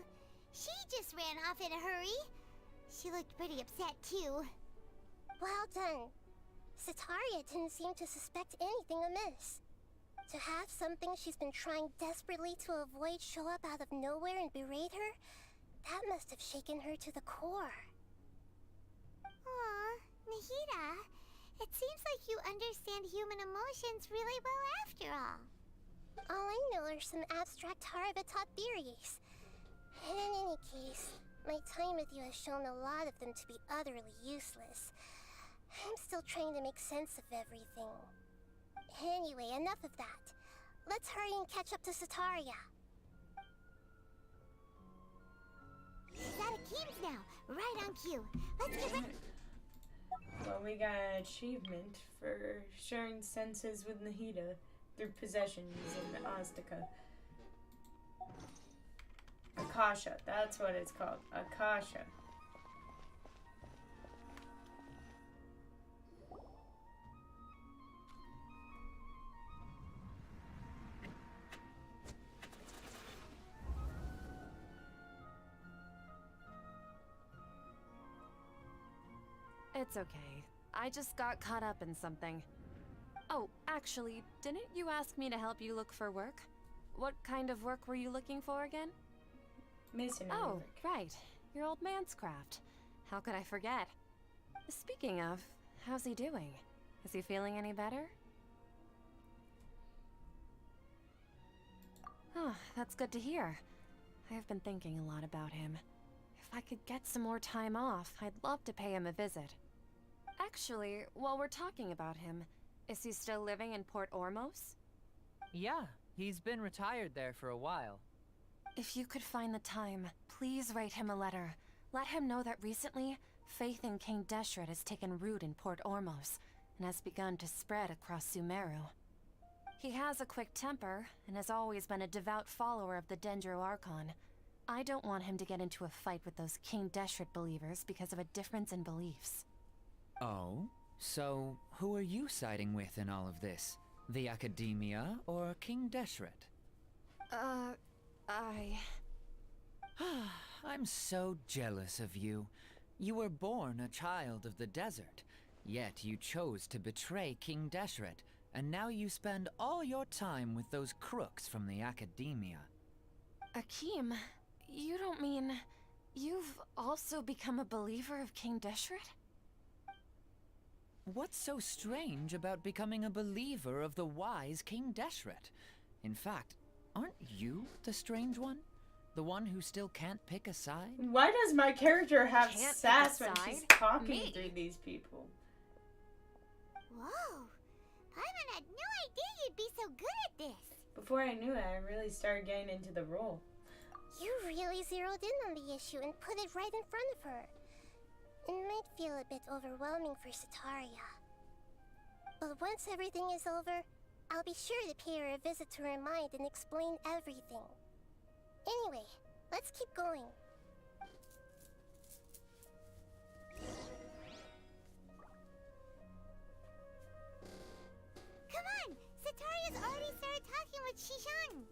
she just ran off in a hurry. She looked pretty upset too. Well done. Setaria didn't seem to suspect anything amiss. To have something she's been trying desperately to avoid show up out of nowhere and berate her, That must have shaken her to the core. Aw, Nahida, it seems like you understand human emotions really well after all. All I know are some abstract Harabata theories. And in any case, my time with you has shown a lot of them to be utterly useless. I'm still trying to make sense of everything. Anyway, enough of that. Let's hurry and catch up to Sataria. She's at Akeem's now, right on cue. Let's get ready. Well, we got an achievement for sharing senses with Nahida through possession using the Azteca. Akasha, that's what it's called. Akasha. It's okay. I just got caught up in something. Oh, actually, didn't you ask me to help you look for work? What kind of work were you looking for again? Masonry Oh, work. right. Your old man's craft. How could I forget? Speaking of, how's he doing? Is he feeling any better? Oh, that's good to hear. I have been thinking a lot about him. If I could get some more time off, I'd love to pay him a visit. Actually, while we're talking about him, is he still living in Port Ormos? Yeah, he's been retired there for a while. If you could find the time, please write him a letter. Let him know that recently, faith in King Deshret has taken root in Port Ormos and has begun to spread across Sumeru. He has a quick temper and has always been a devout follower of the Dendro Archon. I don't want him to get into a fight with those King Deshret believers because of a difference in beliefs. Oh? So, who are you siding with in all of this? The Academia or King Deshret? I'm so jealous of you. You were born a child of the desert, yet you chose to betray King Deshret, and now you spend all your time with those crooks from the Academia. Akeem, you don't mean... you've also become a believer of King Deshret? What's so strange about becoming a believer of the wise King Deshret? In fact, aren't you the strange one? The one who still can't pick a side? Why does my character have Can't pick a sass when side? she's talking Me. through these people? Whoa, Paimon had no idea you'd be so good at this. Before I knew it, I really started getting into the role. You really zeroed in on the issue and put it right in front of her. It might feel a bit overwhelming for Sataria. But once everything is over, I'll be sure to pay her a visit to her mind and explain everything. Anyway, let's keep going. Come on, Sataria's already started talking with Shishan.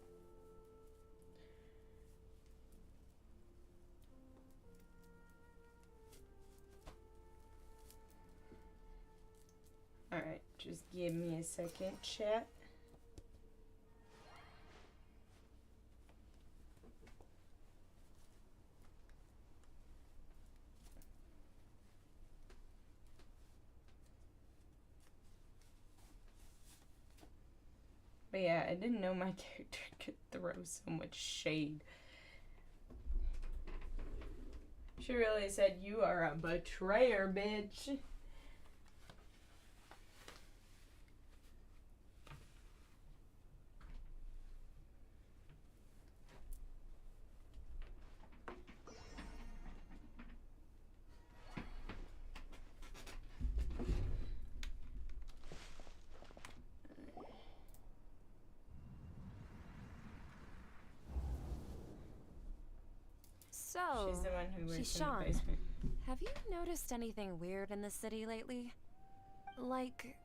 Alright, just give me a second, chat. But yeah, I didn't know my character could throw so much shade. She really said, "You are a betrayer, bitch." So, She's the one who works in the Shishan, basement. have you noticed anything weird in the city lately? Like,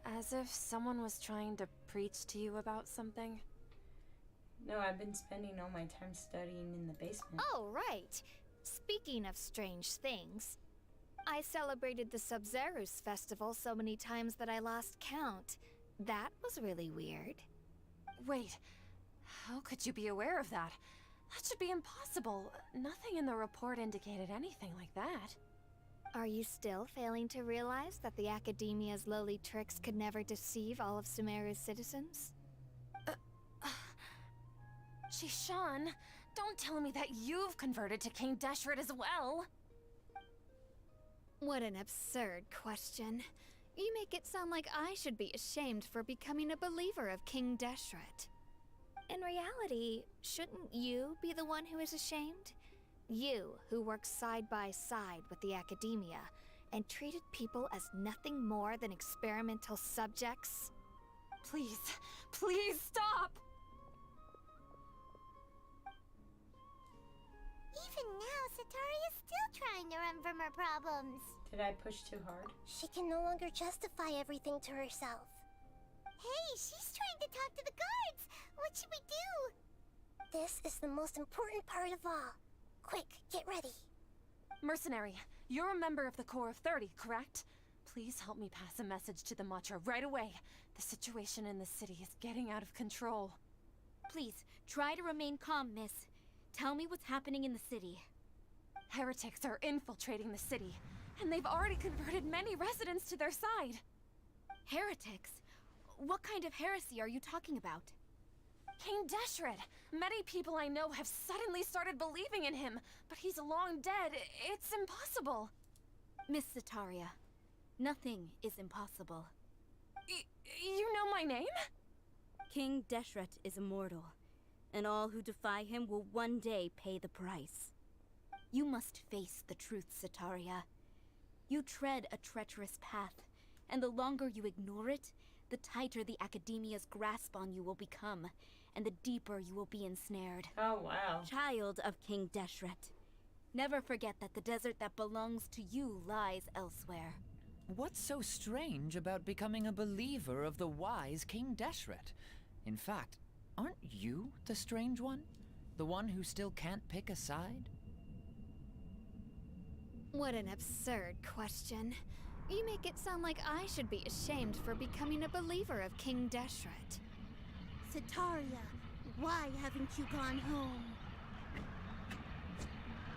as if someone was trying to preach to you about something? No, I've been spending all my time studying in the basement. Oh, right. Speaking of strange things, I celebrated the Sub-Zerus festival so many times that I lost count. That was really weird. Wait, how could you be aware of that? That should be impossible. Nothing in the report indicated anything like that. Are you still failing to realize that the Academia's lowly tricks could never deceive all of Sumeru's citizens? Shishan, don't tell me that you've converted to King Deshret as well. What an absurd question. You make it sound like I should be ashamed for becoming a believer of King Deshret. In reality, shouldn't you be the one who is ashamed? You, who works side by side with the Academia, and treated people as nothing more than experimental subjects? Please, please stop! Even now, Sataria's still trying to run from her problems. Did I push too hard? She can no longer justify everything to herself. Hey, she's trying to talk to the guards. What should we do? This is the most important part of all. Quick, get ready. Mercenary, you're a member of the Corps of 30, correct? Please help me pass a message to the Matcha right away. The situation in the city is getting out of control. Please, try to remain calm, miss. Tell me what's happening in the city. Heretics are infiltrating the city, and they've already converted many residents to their side. Heretics? What kind of heresy are you talking about? King Deshret! Many people I know have suddenly started believing in him, but he's long dead. It's impossible. Miss Sataria, nothing is impossible. You know my name? King Deshret is immortal, and all who defy him will one day pay the price. You must face the truth, Sataria. You tread a treacherous path, and the longer you ignore it, the tighter the Academia's grasp on you will become, and the deeper you will be ensnared. Oh, wow. Child of King Deshret, never forget that the desert that belongs to you lies elsewhere. What's so strange about becoming a believer of the wise King Deshret? In fact, aren't you the strange one? The one who still can't pick a side? What an absurd question. You make it sound like I should be ashamed for becoming a believer of King Deshret. Sataria, why haven't you gone home?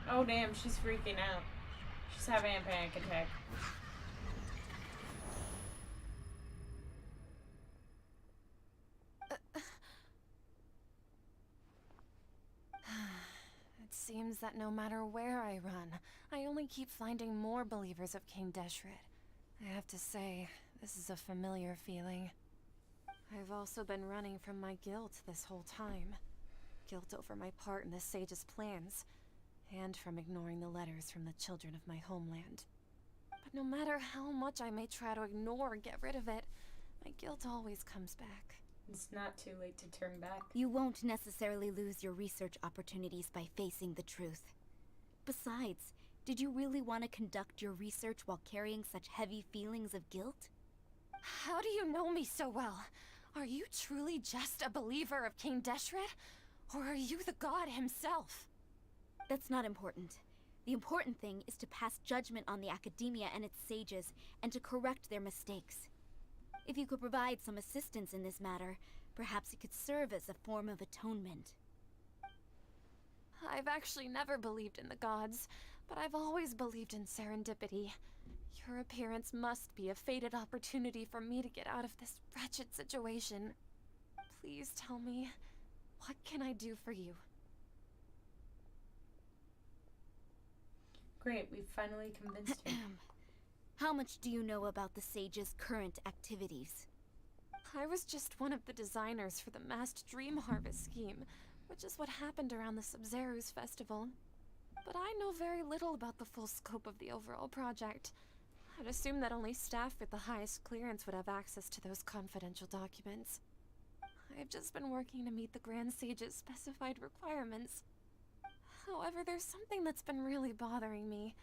Oh, damn, she's freaking out. She's having a panic attack. It seems that no matter where I run, I only keep finding more believers of King Deshret. I have to say, this is a familiar feeling. I've also been running from my guilt this whole time. Guilt over my part in the Sage's plans, and from ignoring the letters from the children of my homeland. But no matter how much I may try to ignore or get rid of it, my guilt always comes back. It's not too late to turn back. You won't necessarily lose your research opportunities by facing the truth. Besides, did you really want to conduct your research while carrying such heavy feelings of guilt? How do you know me so well? Are you truly just a believer of King Deshret? Or are you the god himself? That's not important. The important thing is to pass judgment on the Academia and its sages, and to correct their mistakes. If you could provide some assistance in this matter, perhaps it could serve as a form of atonement. I've actually never believed in the gods, but I've always believed in serendipity. Your appearance must be a fated opportunity for me to get out of this wretched situation. Please tell me, what can I do for you? Great, we finally convinced you. How much do you know about the Sage's current activities? I was just one of the designers for the massed dream harvest scheme, which is what happened around the Sub-Zeru's festival. But I know very little about the full scope of the overall project. I'd assume that only staff with the highest clearance would have access to those confidential documents. I've just been working to meet the Grand Sage's specified requirements. However, there's something that's been really bothering me.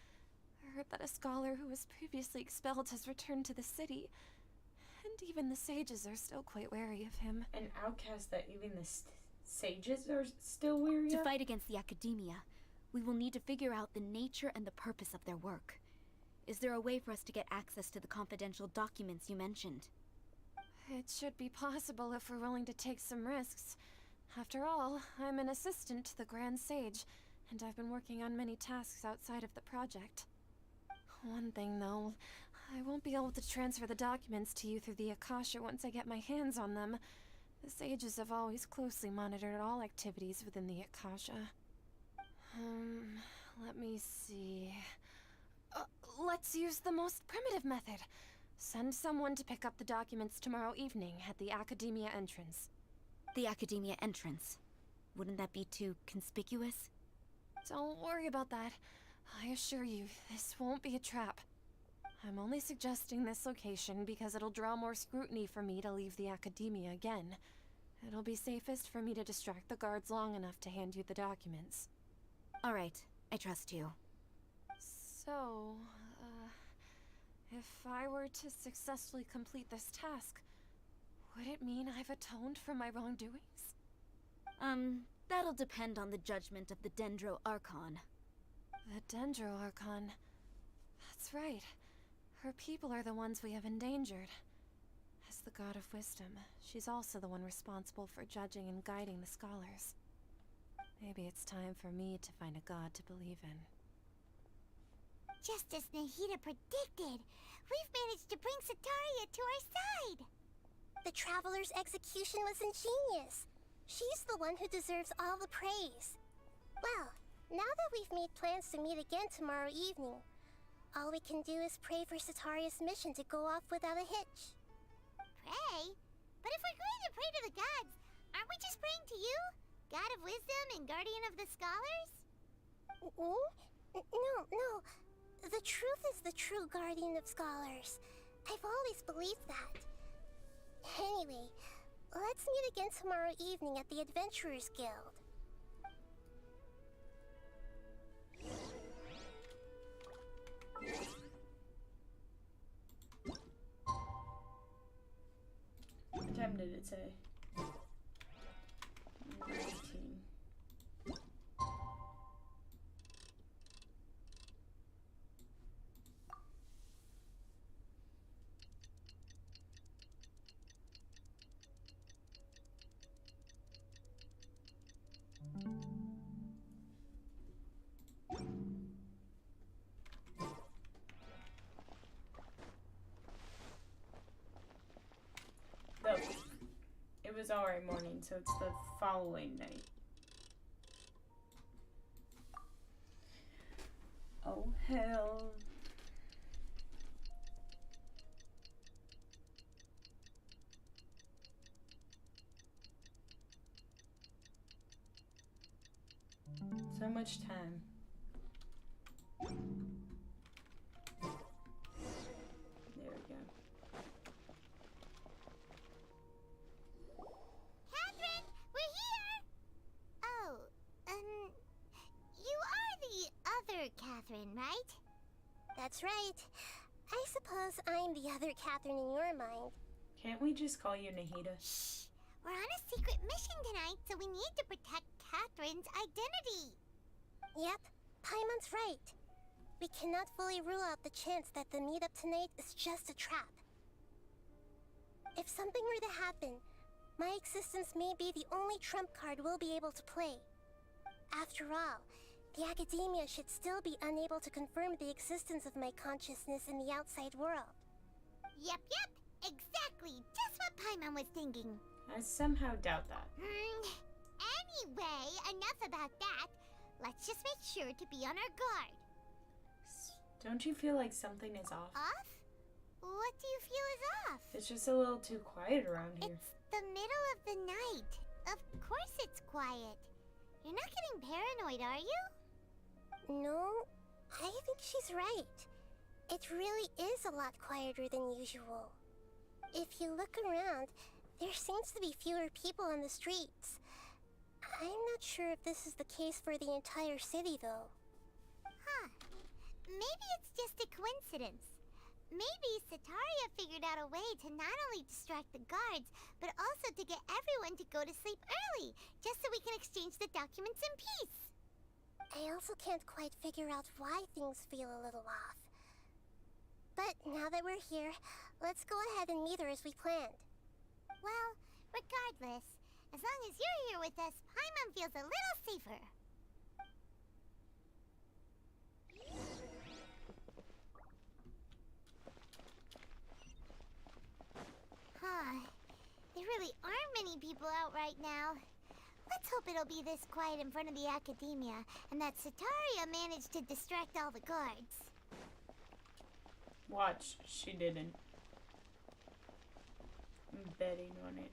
I heard that a scholar who was previously expelled has returned to the city, and even the sages are still quite wary of him. An outcast that even the sages are still wary To of? fight against the Academia, we will need to figure out the nature and the purpose of their work. Is there a way for us to get access to the confidential documents you mentioned? It should be possible if we're willing to take some risks. After all, I'm an assistant to the Grand Sage, and I've been working on many tasks outside of the project. One thing, though, I won't be able to transfer the documents to you through the Akasha once I get my hands on them. The sages have always closely monitored all activities within the Akasha. Let me see... let's use the most primitive method. Send someone to pick up the documents tomorrow evening at the Academia entrance. The Academia entrance. Wouldn't that be too conspicuous? Don't worry about that. I assure you, this won't be a trap. I'm only suggesting this location because it'll draw more scrutiny for me to leave the Academia again. It'll be safest for me to distract the guards long enough to hand you the documents. All right, I trust you. So, if I were to successfully complete this task, would it mean I've atoned for my wrongdoings? That'll depend on the judgment of the Dendro Archon. The Dendro Archon. That's right. Her people are the ones we have endangered. As the God of Wisdom, she's also the one responsible for judging and guiding the scholars. Maybe it's time for me to find a god to believe in. Just as Nahida predicted, we've managed to bring Sataria to our side! The Traveler's execution was ingenious. She's the one who deserves all the praise. Well, now that we've made plans to meet again tomorrow evening, all we can do is pray for Sataria's mission to go off without a hitch. Pray? But if we're going to pray to the gods, aren't we just praying to you? God of Wisdom and Guardian of the Scholars? No. The truth is the true Guardian of Scholars. I've always believed that. Anyway, let's meet again tomorrow evening at the Adventurers Guild. What time did it say? 19. Though, it was already morning, so it's the following night. Oh, hell. So much time. There we go. Catherine, we're here! Oh, you are the other Catherine, right? That's right. I suppose I'm the other Catherine in your mind. Can't we just call you Nahida? Shh! We're on a secret mission tonight, so we need to protect Catherine's identity. Yep, Paimon's right. We cannot fully rule out the chance that the meetup tonight is just a trap. If something were to happen, my existence may be the only trump card we'll be able to play. After all, the Academia should still be unable to confirm the existence of my consciousness in the outside world. Yep, exactly. Just what Paimon was thinking. I somehow doubt that. Anyway, enough about that. Let's just make sure to be on our guard. Don't you feel like something is off? Off? What do you feel is off? It's just a little too quiet around here. It's the middle of the night. Of course it's quiet. You're not getting paranoid, are you? No, I think she's right. It really is a lot quieter than usual. If you look around, there seems to be fewer people on the streets. I'm not sure if this is the case for the entire city, though. Huh. Maybe it's just a coincidence. Maybe Sataria figured out a way to not only distract the guards, but also to get everyone to go to sleep early, just so we can exchange the documents in peace. I also can't quite figure out why things feel a little off. But now that we're here, let's go ahead and meet her as we planned. Well, regardless, As long as you're here with us, Paimon feels a little safer. Huh. There really aren't many people out right now. Let's hope it'll be this quiet in front of the Academia, and that Sataria managed to distract all the guards. Watch, she didn't. I'm betting on it.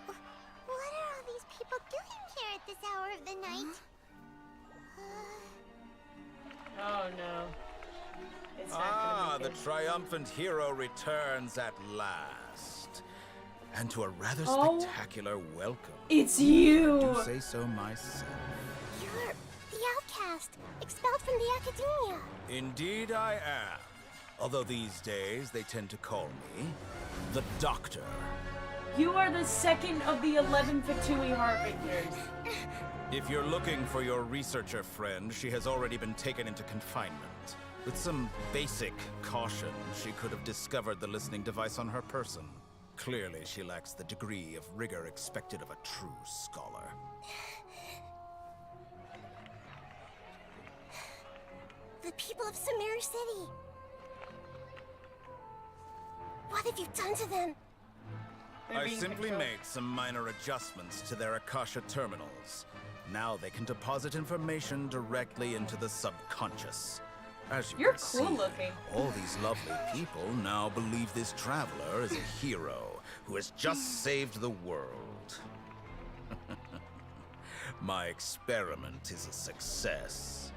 What are all these people doing here at this hour of the night? Oh no. It's not gonna be The good. triumphant hero returns at last. And to a rather Oh. spectacular welcome. It's I you! do say so myself. You're the outcast, expelled from the Academia. Indeed I am. Although these days they tend to call me the Doctor. You are the second of the 11 Fatui Harbingers. If you're looking for your researcher friend, she has already been taken into confinement. With some basic caution, she could have discovered the listening device on her person. Clearly, she lacks the degree of rigor expected of a true scholar. The people of Sumeru City. What have you done to them? They're I being simply controlled. made some minor adjustments to their Akasha terminals. Now they can deposit information directly into the subconscious. As you You're can cool see, looking. all these lovely people now believe this traveler is a hero who has just saved the world. My experiment is a success.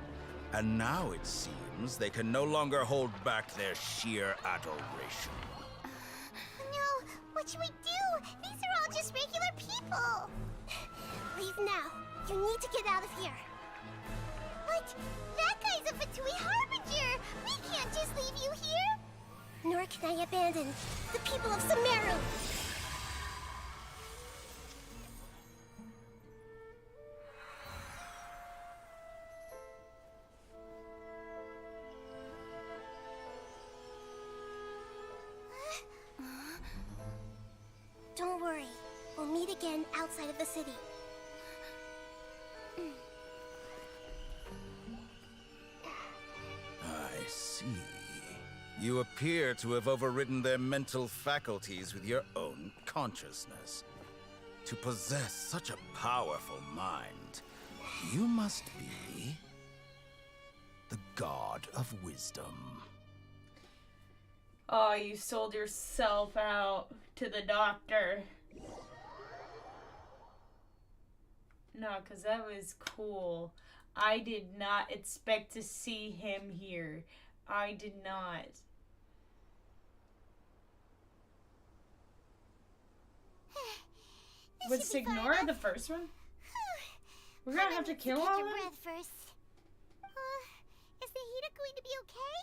And now it seems they can no longer hold back their sheer adoration. No, what should we do? These are all just regular people. Leave now. You need to get out of here. But that guy's a Fatui Harbinger. We can't just leave you here. Nor can I abandon the people of Sumeru. Don't worry. We'll meet again outside of the city. I see. You appear to have overridden their mental faculties with your own consciousness. To possess such a powerful mind, you must be the god of wisdom. Oh, you sold yourself out to the doctor. No, because that was cool. I did not expect to see him here. I did not. Was should be far Signora the enough. first one? We're gonna have to Paimon needs kill catch all her of them? breath first. Is Nahida going to be okay?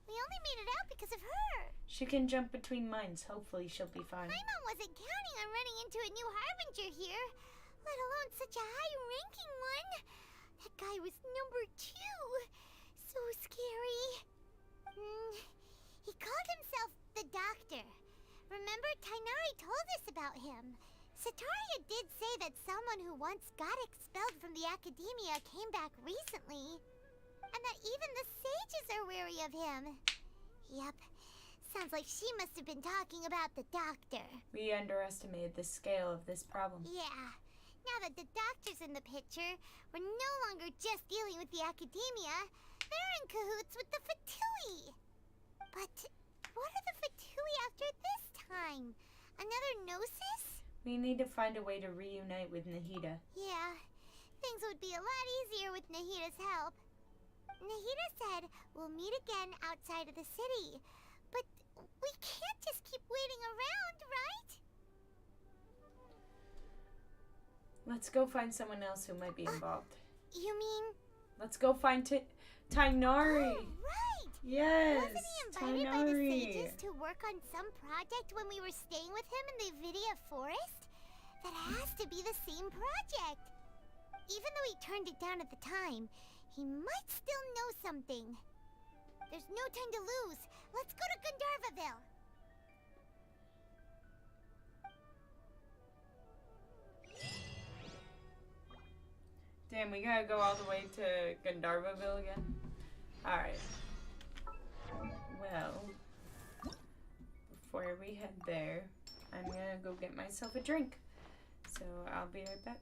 We only made it out because of her. She can jump between mines. Hopefully she'll be fine. Paimon wasn't counting on running into a new Harbinger here, let alone such a high-ranking one. That guy was number 2. So scary. He called himself the Doctor. Remember, Tainari told us about him. Sataria did say that someone who once got expelled from the Academia came back recently. And that even the sages are wary of him. Yep. Sounds like she must have been talking about the Doctor. We underestimated the scale of this problem. Yeah. Now that the doctor's in the picture, we're no longer just dealing with the academia. They're in cahoots with the Fatui. But what are the Fatui after this time? Another Gnosis? We need to find a way to reunite with Nahida. Yeah, things would be a lot easier with Nahida's help. Nahida said we'll meet again outside of the city. But we can't just keep waiting around, right? Let's go find someone else who might be involved. You mean? Let's go find Tainari. Oh, right! Yes, Wasn't he invited by the Tainari. sages to work on some project when we were staying with him in the Vidia forest? That has to be the same project. Even though he turned it down at the time, he might still know something. There's no time to lose. Let's go to Gandharvaville. Damn, we gotta go all the way to Gandharvaville again? Alright. Well, before we head there, I'm gonna go get myself a drink. So I'll be right back.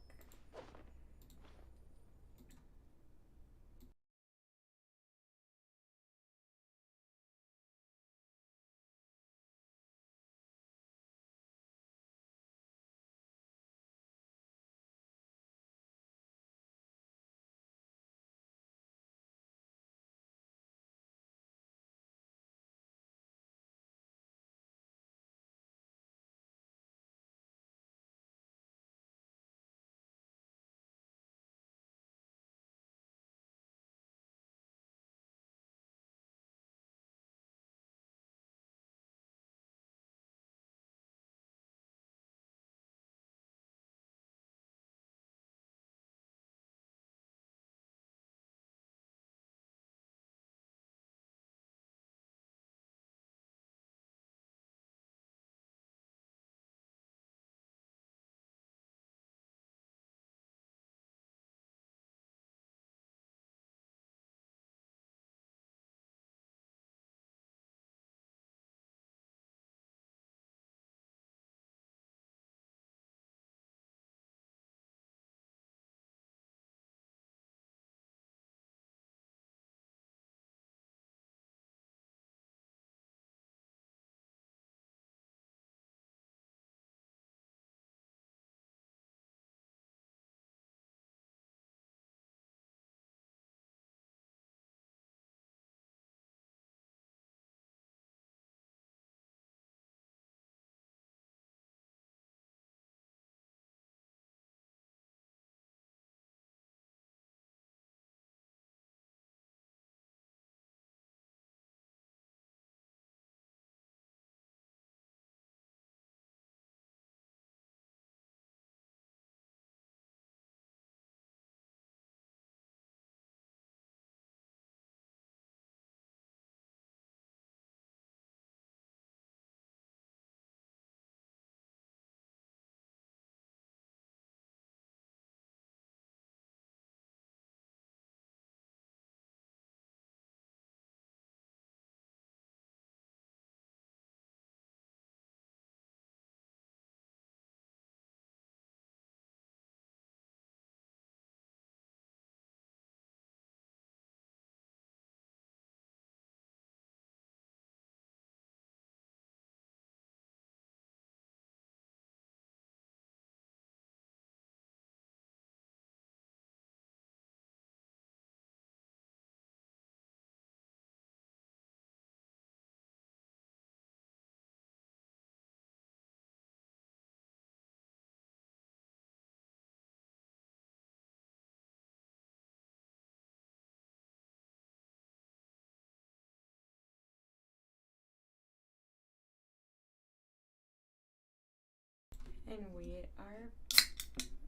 And we are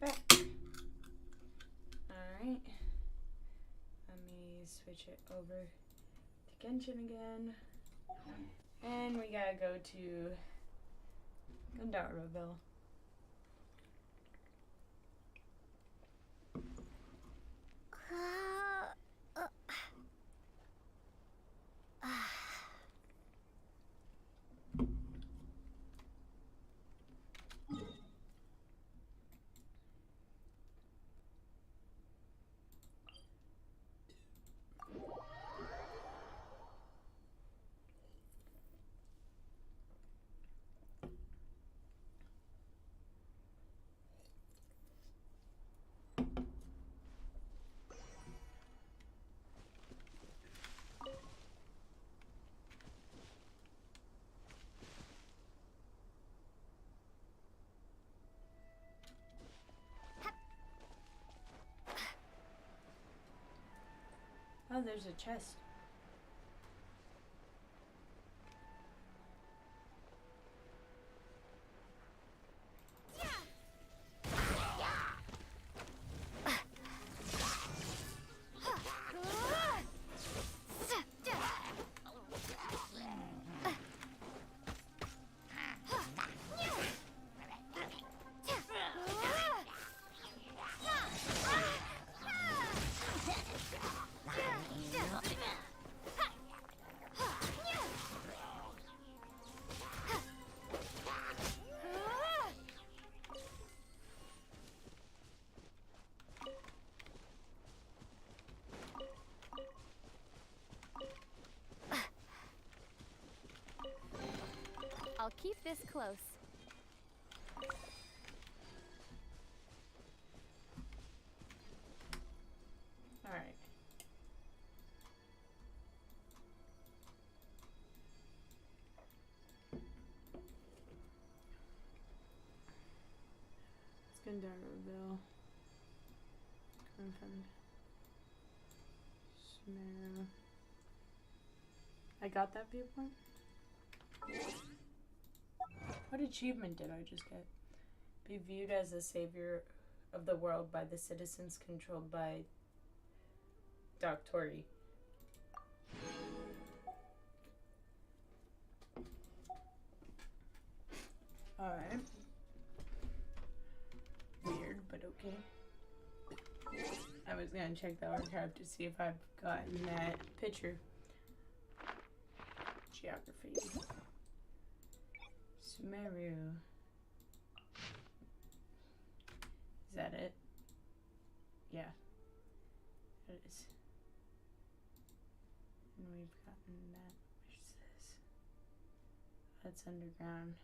back. Alright. Let me switch it over to Genshin again. And we gotta go to Gandharvaville. there's a chest. I'll keep this close. All right. Skundarville. Confirmed. Sumeru. I got that viewpoint? What achievement did I just get? Be viewed as the savior of the world by the citizens controlled by Doctori. Alright. Weird, but okay. I was gonna check the archive to see if I've gotten that picture. Geography. Sumeru. Is that it? Yeah. It is. And we've gotten that. Where's this? That's underground.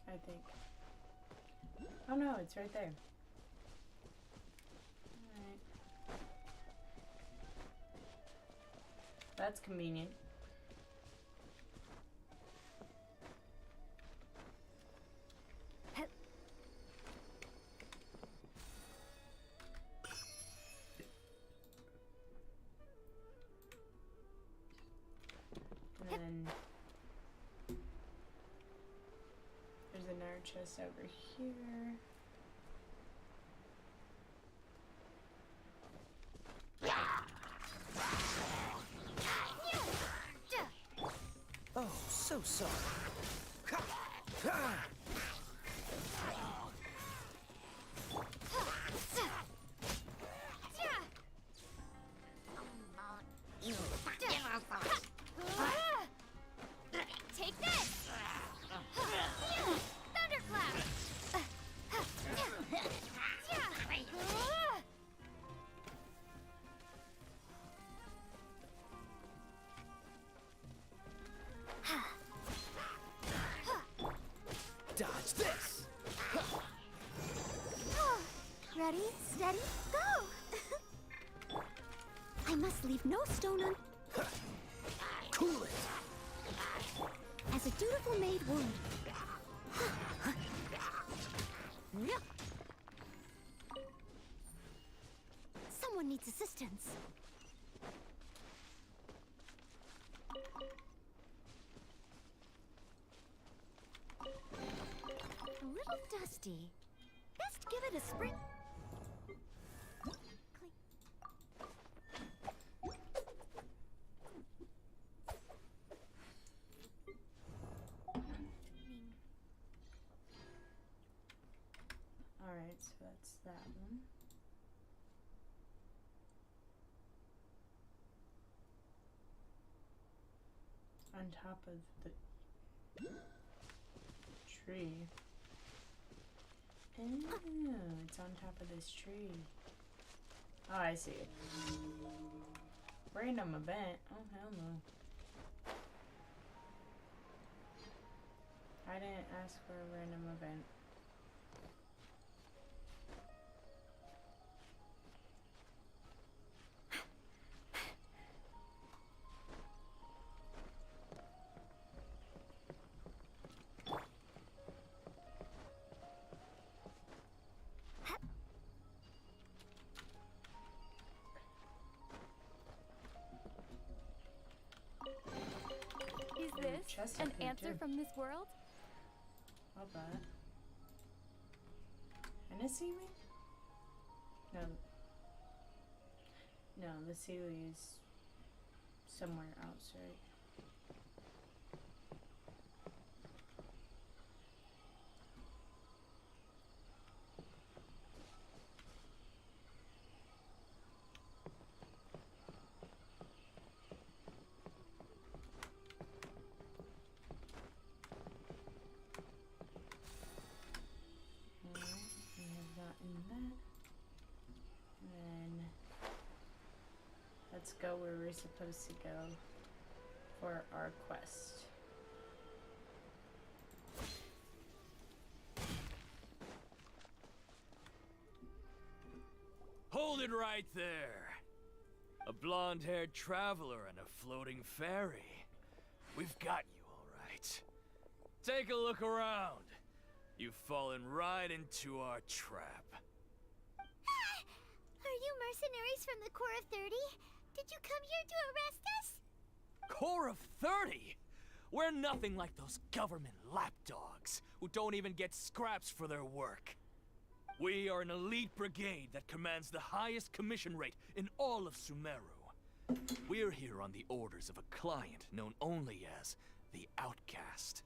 I think. Oh no, it's right there. Alright. That's convenient. And then there's another chest over here. Oh, so sorry. Take this! Thunderclap! Dodge this! Ready, steady, go! I must leave no stone un... Cool it! As a dutiful maid would. Someone needs assistance. A little dusty. Best give it a spring. Clean. Alright, so that's that one. On top of the tree. Oh, it's on top of this tree. Oh, I see it. Random event. Oh, hell no. I didn't ask for a random event. chest An up here, answer too. from this world? How bad? Can it see me? No. No, the Sealy is somewhere else, right? Let's go where we're supposed to go for our quest. Hold it right there. A blonde-haired traveler and a floating fairy. We've got you, all right. Take a look around. You've fallen right into our trap. Are you mercenaries from the Corps of 30? Did you come here to arrest us? Corps of 30? We're nothing like those government lapdogs who don't even get scraps for their work. We are an elite brigade that commands the highest commission rate in all of Sumeru. We're here on the orders of a client known only as the Outcast.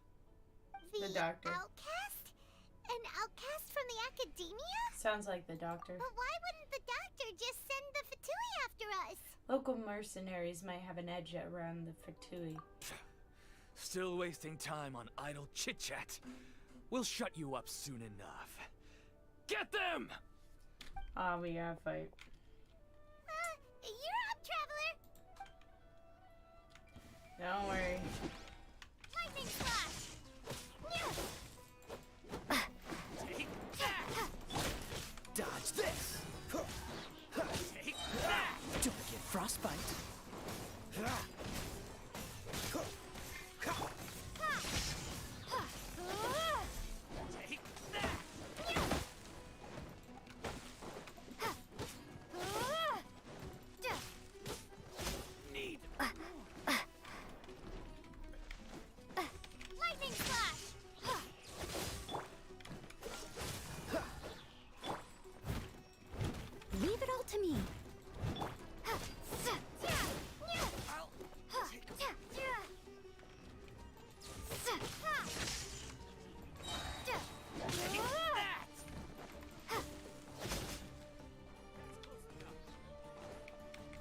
The doctor. Outcast? An outcast from the academia? Sounds like the doctor. But why wouldn't the doctor just send the Fatui after us? Local mercenaries might have an edge around the Fatui. Still wasting time on idle chit-chat. We'll shut you up soon enough. Get them! Ah, we gotta fight. You're up, traveler! Don't worry. Lightning slash! Take that! Dodge this! Take that! Don't get frostbite. Take that! Need Lightning slash! Leave it all to me.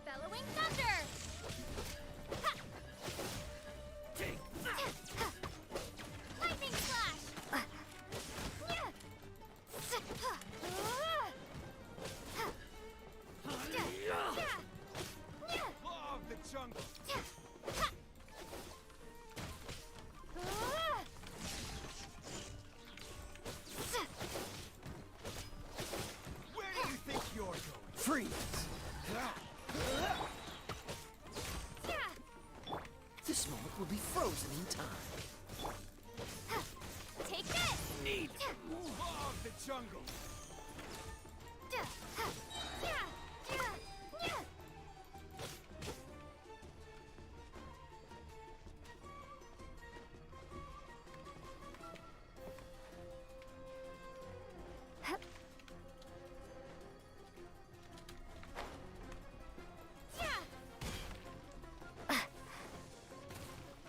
Bellowing thunder! take that! Lightning slash! Law of the jungle. Where do you think you're going? Freeze! This moment will be frozen in time. Take this! Need Law of the jungle.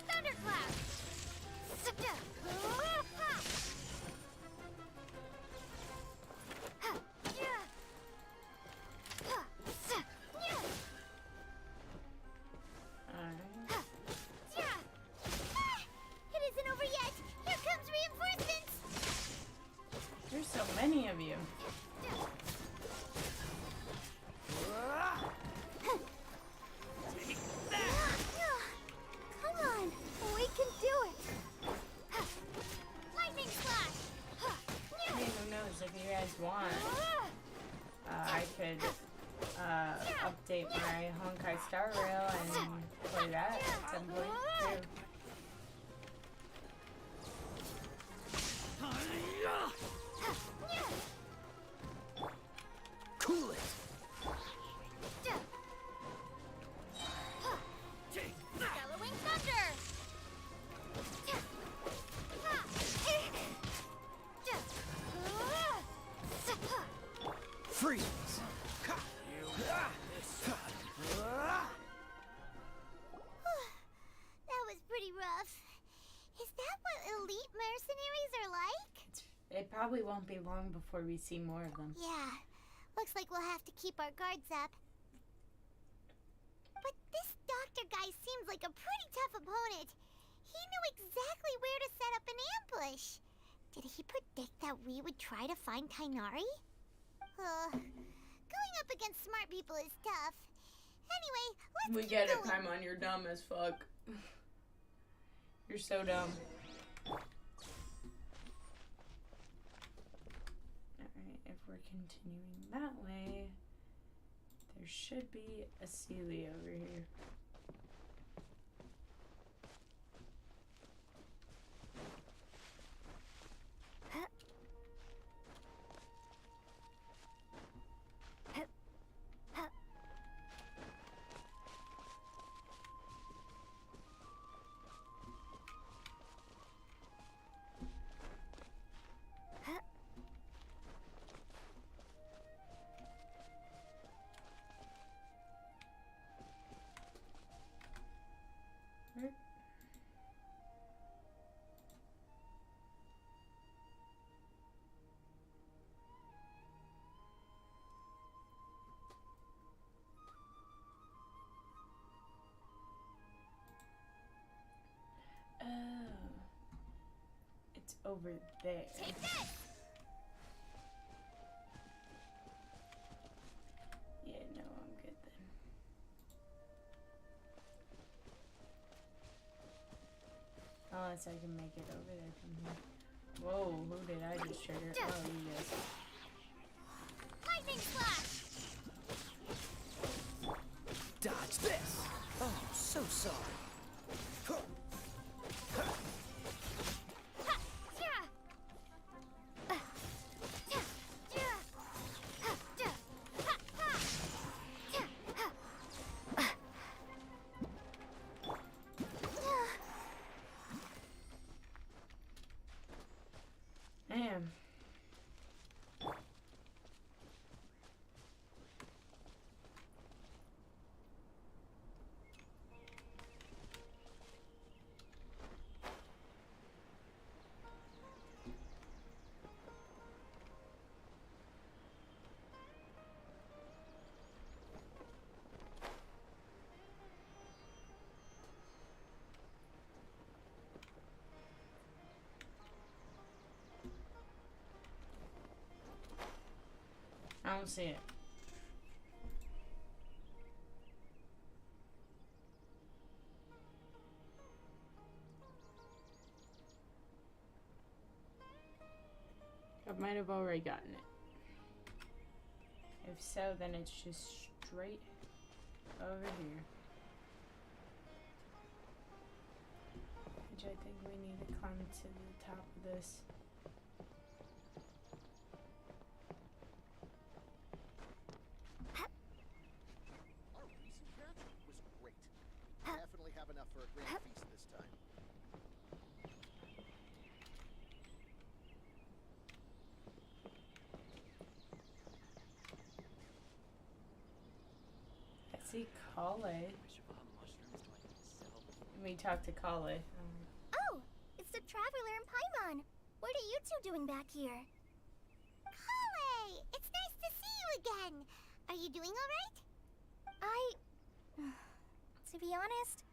Thunderclap! Alright. It isn't over yet! Here comes reinforcements! There's so many of you. take that! Come on! We can do it! Lightning slash! Hey, who knows? If you guys want, I could update my Honkai Star Rail and play that at some point too. Cool it! Take that! Bellowing thunder! It probably won't be long before we see more of them. Yeah, looks like we'll have to keep our guards up. But this doctor guy seems like a pretty tough opponent. He knew exactly where to set up an ambush. Did he predict that we would try to find Tainari? Going up against smart people is tough. Anyway, let's We keep get going. it, Paimon. You're dumb as fuck. You're so dumb. Alright, if we're continuing that way, there should be a Sealy over here. Oh. It's over there. Take this! Yeah, no, I'm good then. Unless I can make it over there from here. Whoa, who did I just trigger? Oh, you guys. Lightning slash! Dodge this! Oh, so sorry. Damn. I don't see it. I might have already gotten it. If so, then it's just straight over here. Which I think we need to climb to the top of this. Our recent catch was great. Definitely have enough for a grand feast this time. I see Kale. We talked to Kale. Oh, it's the Traveler and Paimon. What are you two doing back here? Kale! It's nice to see you again. Are you doing alright? To be honest,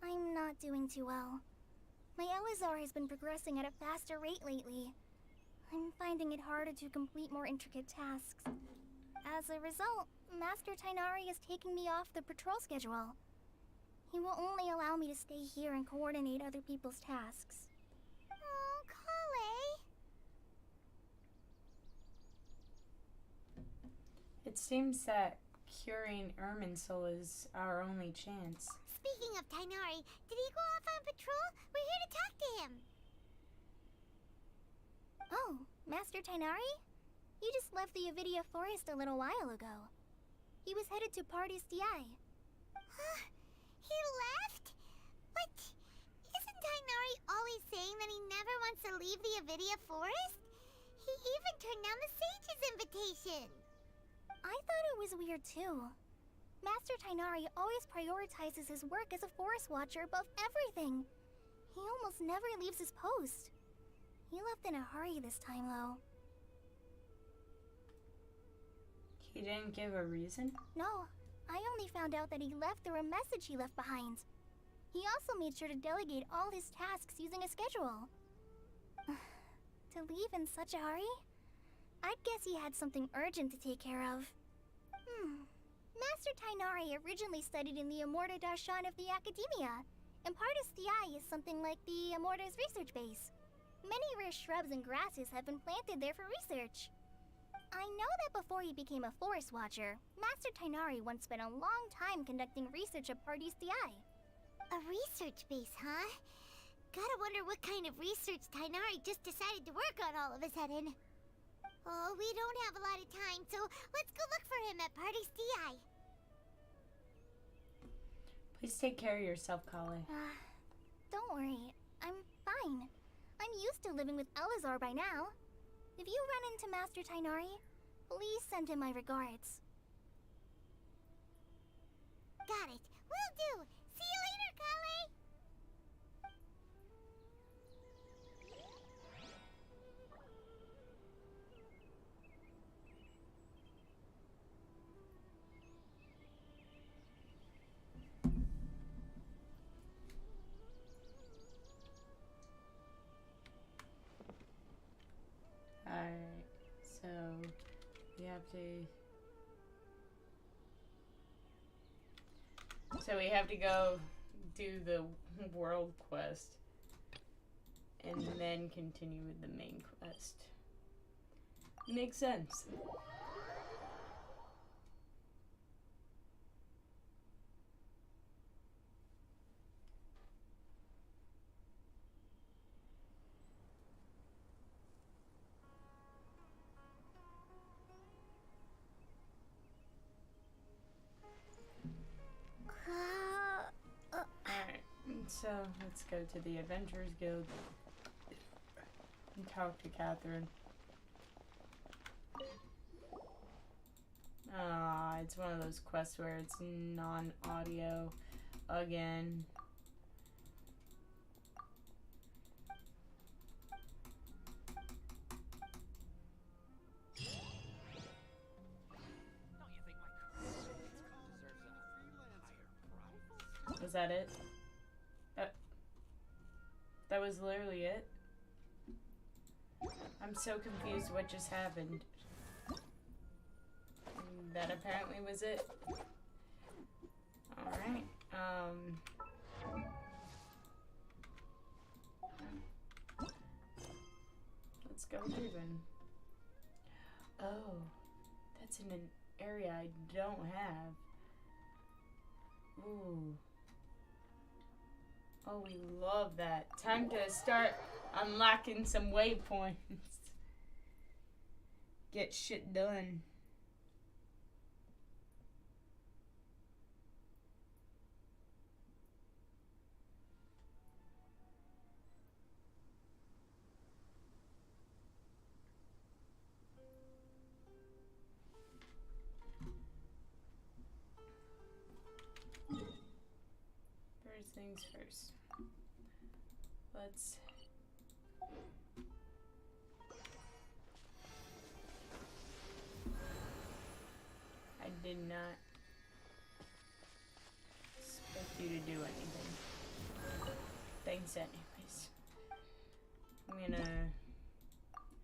I'm not doing too well. My Elazar has been progressing at a faster rate lately. I'm finding it harder to complete more intricate tasks. As a result, Master Tainari is taking me off the patrol schedule. He will only allow me to stay here and coordinate other people's tasks. Oh, Kale! It seems that curing Irminsul is our only chance. Speaking of Tainari, did he go off on patrol? We're here to talk to him. Oh, Master Tainari? You just left the Avidia Forest a little while ago. He was headed to Party's DI. He left? But isn't Tainari always saying that he never wants to leave the Avidia Forest? He even turned down the Sage's invitation. I thought it was weird too. Master Tainari always prioritizes his work as a forest watcher above everything. He almost never leaves his post. He left in a hurry this time, though. He didn't give a reason? No, I only found out that he left through a message he left behind. He also made sure to delegate all his tasks using a schedule. To leave in such a hurry? I'd guess he had something urgent to take care of. Master Tainari originally studied in the Amorta Darshan of the Academia, and Pardis Thai is something like the Amorta's research base. Many rare shrubs and grasses have been planted there for research. I know that before he became a forest watcher, Master Tainari once spent a long time conducting research at Pardis Thai. A research base, huh? Gotta wonder what kind of research Tainari just decided to work on all of a sudden. Oh, we don't have a lot of time, so let's go look for him at Party's DI. Please take care of yourself, Kale. Don't worry. I'm fine. I'm used to living with Elazar by now. If you run into Master Tainari, please send him my regards. Got it. Will do. See you later, Kale. Alright, so we have to... So we have to go do the world quest and then continue with the main quest. Makes sense. Alright, so let's go to the Adventurers Guild and talk to Catherine. It's one of those quests where it's non-audio again. Was that it? That was literally it? I'm so confused what just happened. That apparently was it. Alright, let's go moving. Oh, that's in an area I don't have. Ooh. Oh, we love that. Time to start unlocking some waypoints. Get shit done. First things first. Let's... I did not expect you to do anything. Thanks anyways. I'm gonna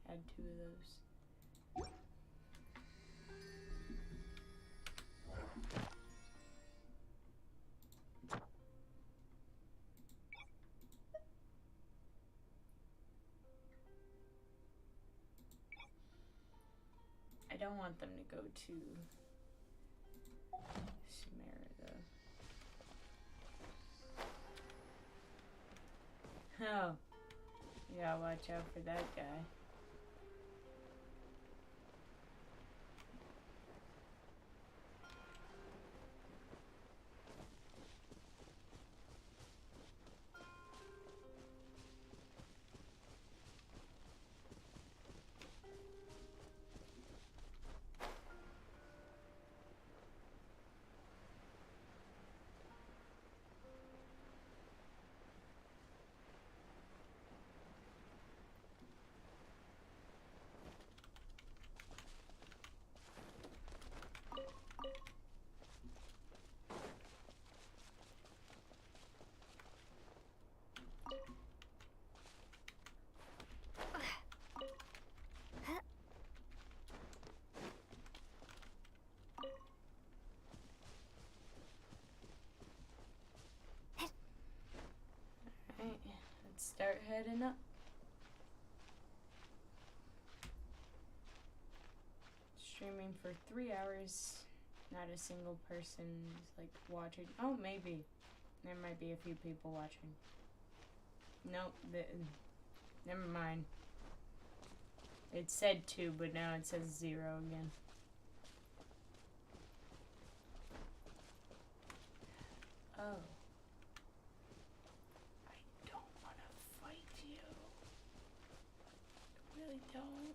add 2 of those. I don't want them to go to Sumeria though. Oh, you gotta watch out for that guy. start heading up. Streaming for 3 hours. Not a single person is like watching. Oh, maybe. There might be a few people watching. Nope. Never mind. It said 2, but now it says 0 again. Oh. I don't want to fight you. I really don't.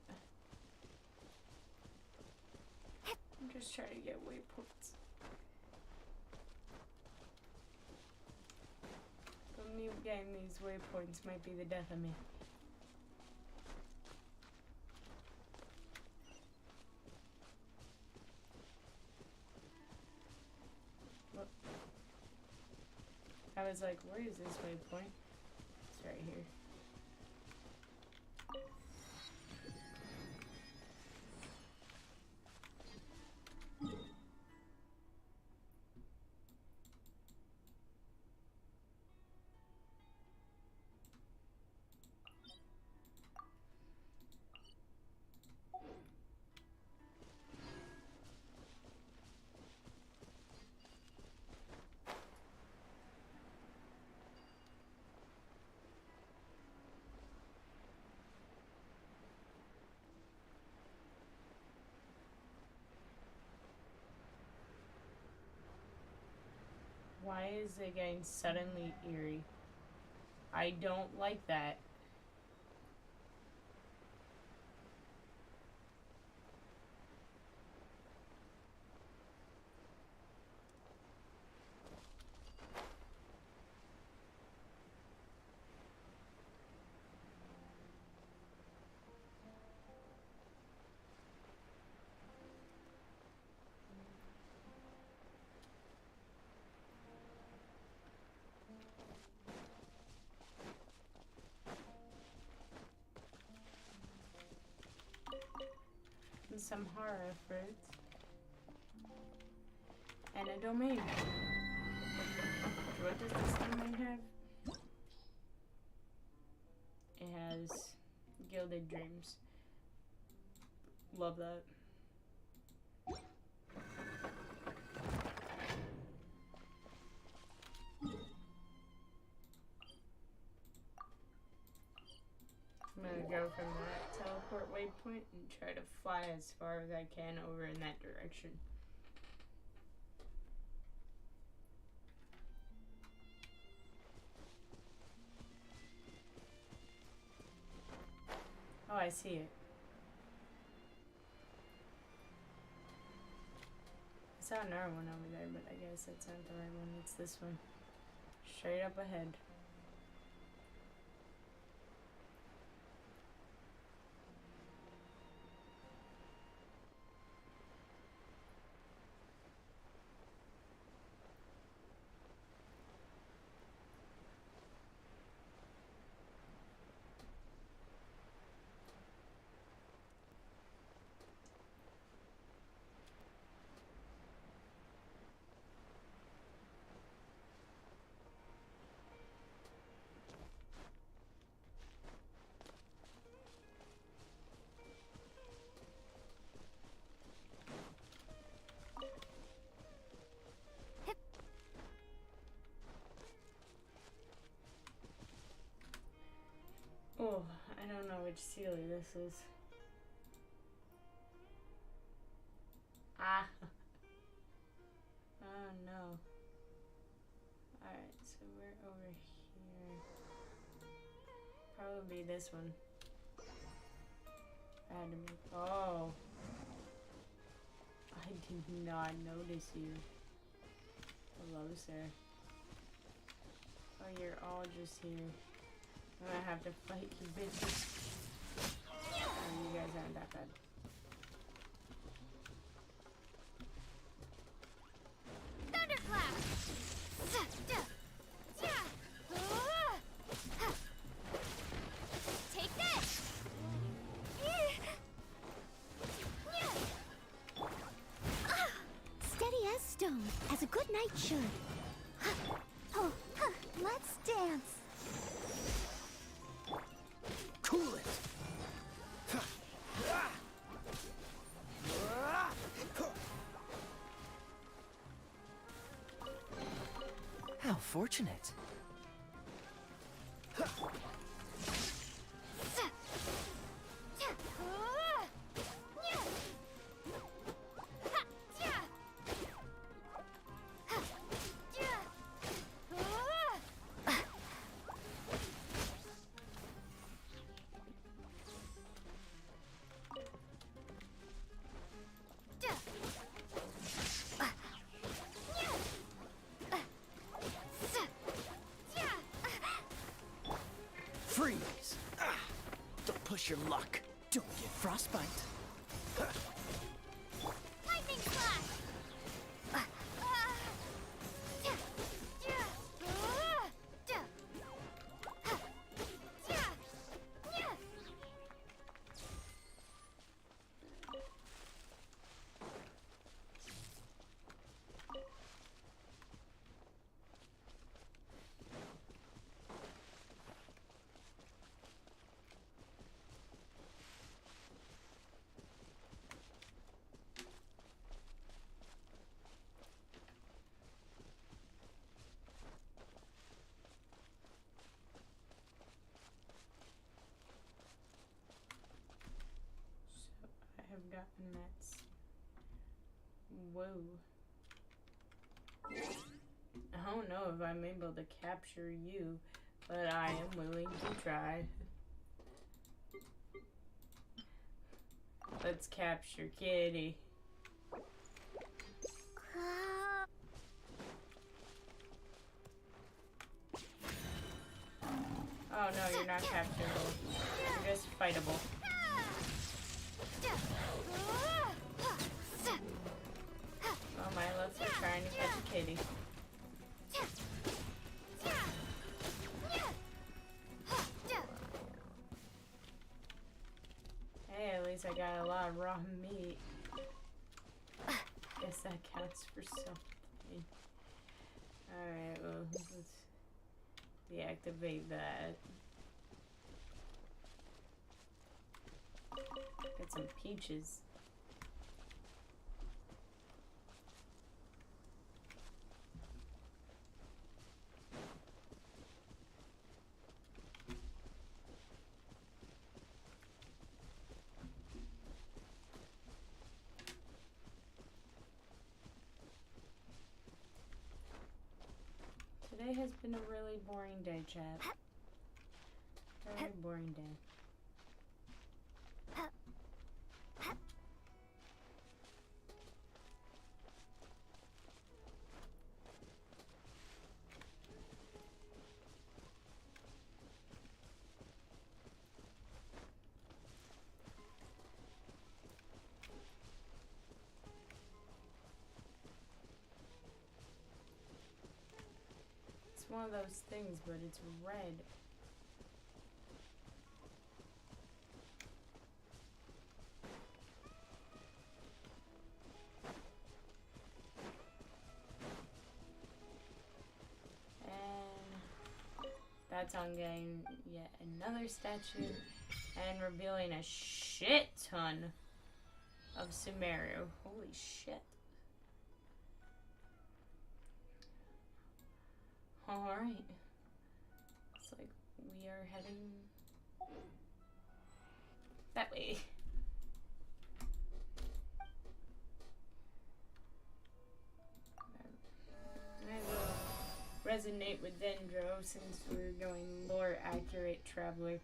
I'm just trying to get waypoints. But me getting these waypoints might be the death of me. Look. I was like, where is this waypoint? It's right here. Why is it getting suddenly eerie? I don't like that. Some horror fruits and a domain. What does this domain have? It has Gilded Dreams. Love that. I'm gonna go from that teleport waypoint and try to fly as far as I can over in that direction. Oh, I see it. I saw another one over there, but I guess that's not the right one. It's this one. Straight up ahead. Oh, I don't know which Sealy this is. Ah. Oh no. Alright, so we're over here. Probably this one. I had to make. Oh. I did not notice you. Hello, sir. Oh, you're all just here. I'm gonna have to fight you bitches. Oh, you guys aren't that bad. Thunderclap! Take this! Steady as stone, as a good knight should. Oh, let's dance. How fortunate. Freeze! Don't push your luck. Don't get frostbite. Lightning slash! I have gotten that. Whoa. I don't know if I'm able to capture you, but I am willing to try. Let's capture Kitty. Oh no, you're not capturable. You're just fightable. Oh, my love for trying to catch a kitty. Hey, at least I got a lot of raw meat. Guess that counts for something. Alright, well, let's deactivate that. Get some peaches. Today has been a really boring day, chat. Very boring day. It's one of those things, but it's red. And that's on getting yet another statue and revealing a shit ton of Sumeru. Holy shit. Alright. It's like we are heading that way. I will resonate with Dendro since we're going lore accurate traveler.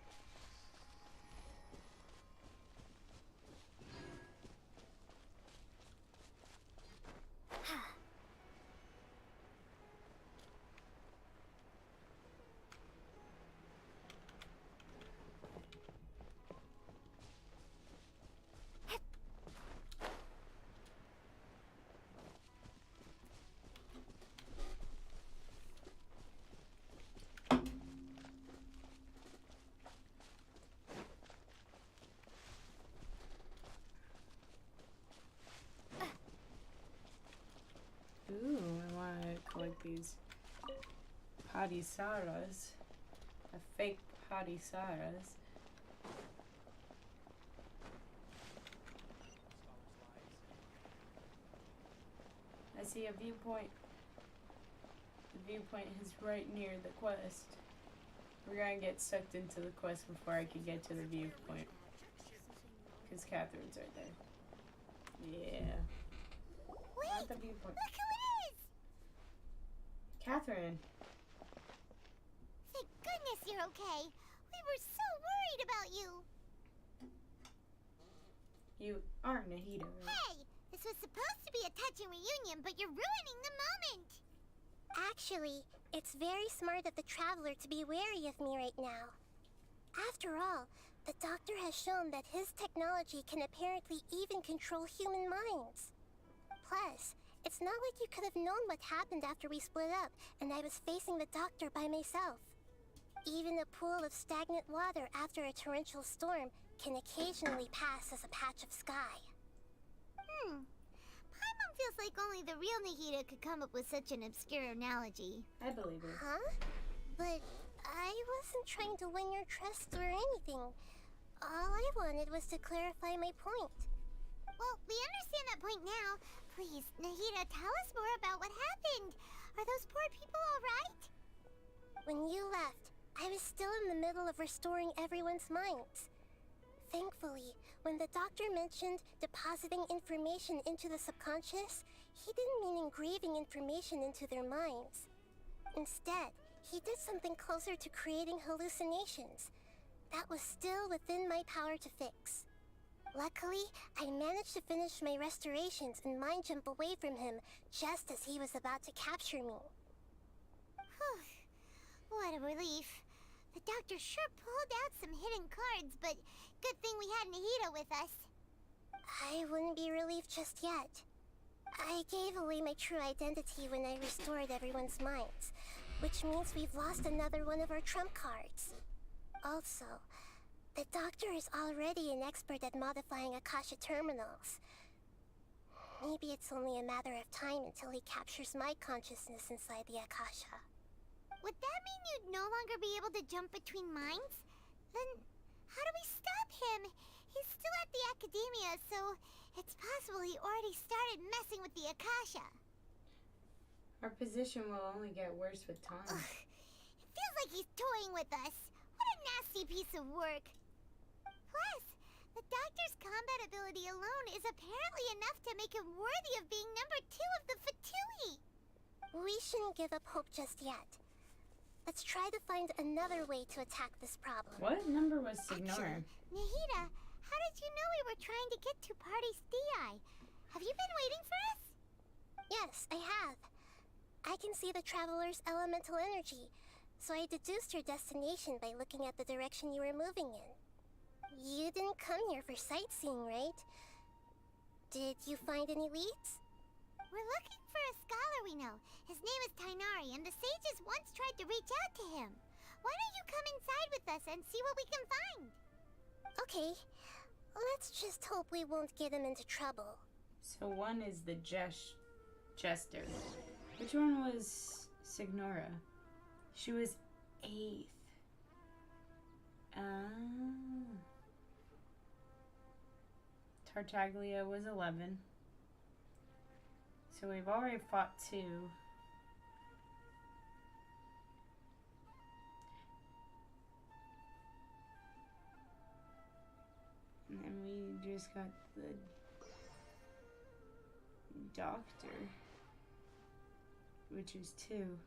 Ooh, I want to collect these Padisaras. The fake Padisaras. I see a viewpoint. The viewpoint is right near the quest. We're gonna get sucked into the quest before I can get to the viewpoint. Because Catherine's right there. Yeah. Wait! The viewpoint. Look who it is! Catherine. Thank goodness you're okay. We were so worried about you. You are Nahida, right? Hey! This was supposed to be a touching reunion, but you're ruining the moment! Actually, it's very smart of the traveler to be wary of me right now. After all, the doctor has shown that his technology can apparently even control human minds. Plus, it's not like you could have known what happened after we split up and I was facing the doctor by myself. Even a pool of stagnant water after a torrential storm can occasionally pass as a patch of sky. Paimon feels like only the real Nahida could come up with such an obscure analogy. I believe it. Huh? But I wasn't trying to win your trust or anything. All I wanted was to clarify my point. Well, we understand that point now. Please, Nahida, tell us more about what happened. Are those poor people all right? When you left, I was still in the middle of restoring everyone's minds. Thankfully, when the doctor mentioned depositing information into the subconscious, he didn't mean engraving information into their minds. Instead, he did something closer to creating hallucinations. That was still within my power to fix. Luckily, I managed to finish my restorations and mind jump away from him just as he was about to capture me. Whew. What a relief. The doctor sure pulled out some hidden cards, but good thing we had Nahida with us. I wouldn't be relieved just yet. I gave away my true identity when I restored everyone's minds, which means we've lost another one of our trump cards. Also, the doctor is already an expert at modifying Akasha terminals. Maybe it's only a matter of time until he captures my consciousness inside the Akasha. Would that mean you'd no longer be able to jump between minds? Then how do we stop him? He's still at the Academia, so it's possible he already started messing with the Akasha. Our position will only get worse with time. Ugh. It feels like he's toying with us. What a nasty piece of work. Plus, the doctor's combat ability alone is apparently enough to make him worthy of being number 2 of the Fatui. We shouldn't give up hope just yet. Let's try to find another way to attack this problem. What number was Signora? Nahida, how did you know we were trying to get to Party's DI? Have you been waiting for us? Yes, I have. I can see the traveler's elemental energy, so I deduced your destination by looking at the direction you were moving in. You didn't come here for sightseeing, right? Did you find any leads? We're looking for a scholar we know. His name is Tainari, and the sages once tried to reach out to him. Why don't you come inside with us and see what we can find? Okay. Let's just hope we won't get him into trouble. So one is the Jester. Which one was Signora? She was 8th. Tartaglia was 11. So we've already fought 2. And then we just got the doctor, which is 2.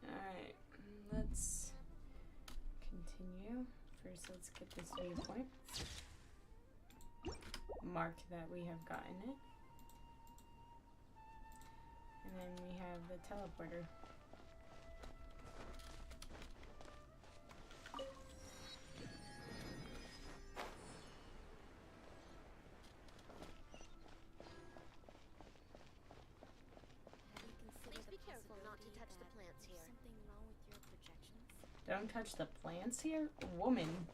Alright, let's continue. First, let's get this viewpoint. Mark that we have gotten it. And then we have the teleporter. Please be careful not to touch the plants here. Something wrong with your projections? Don't touch the plants here? Woman.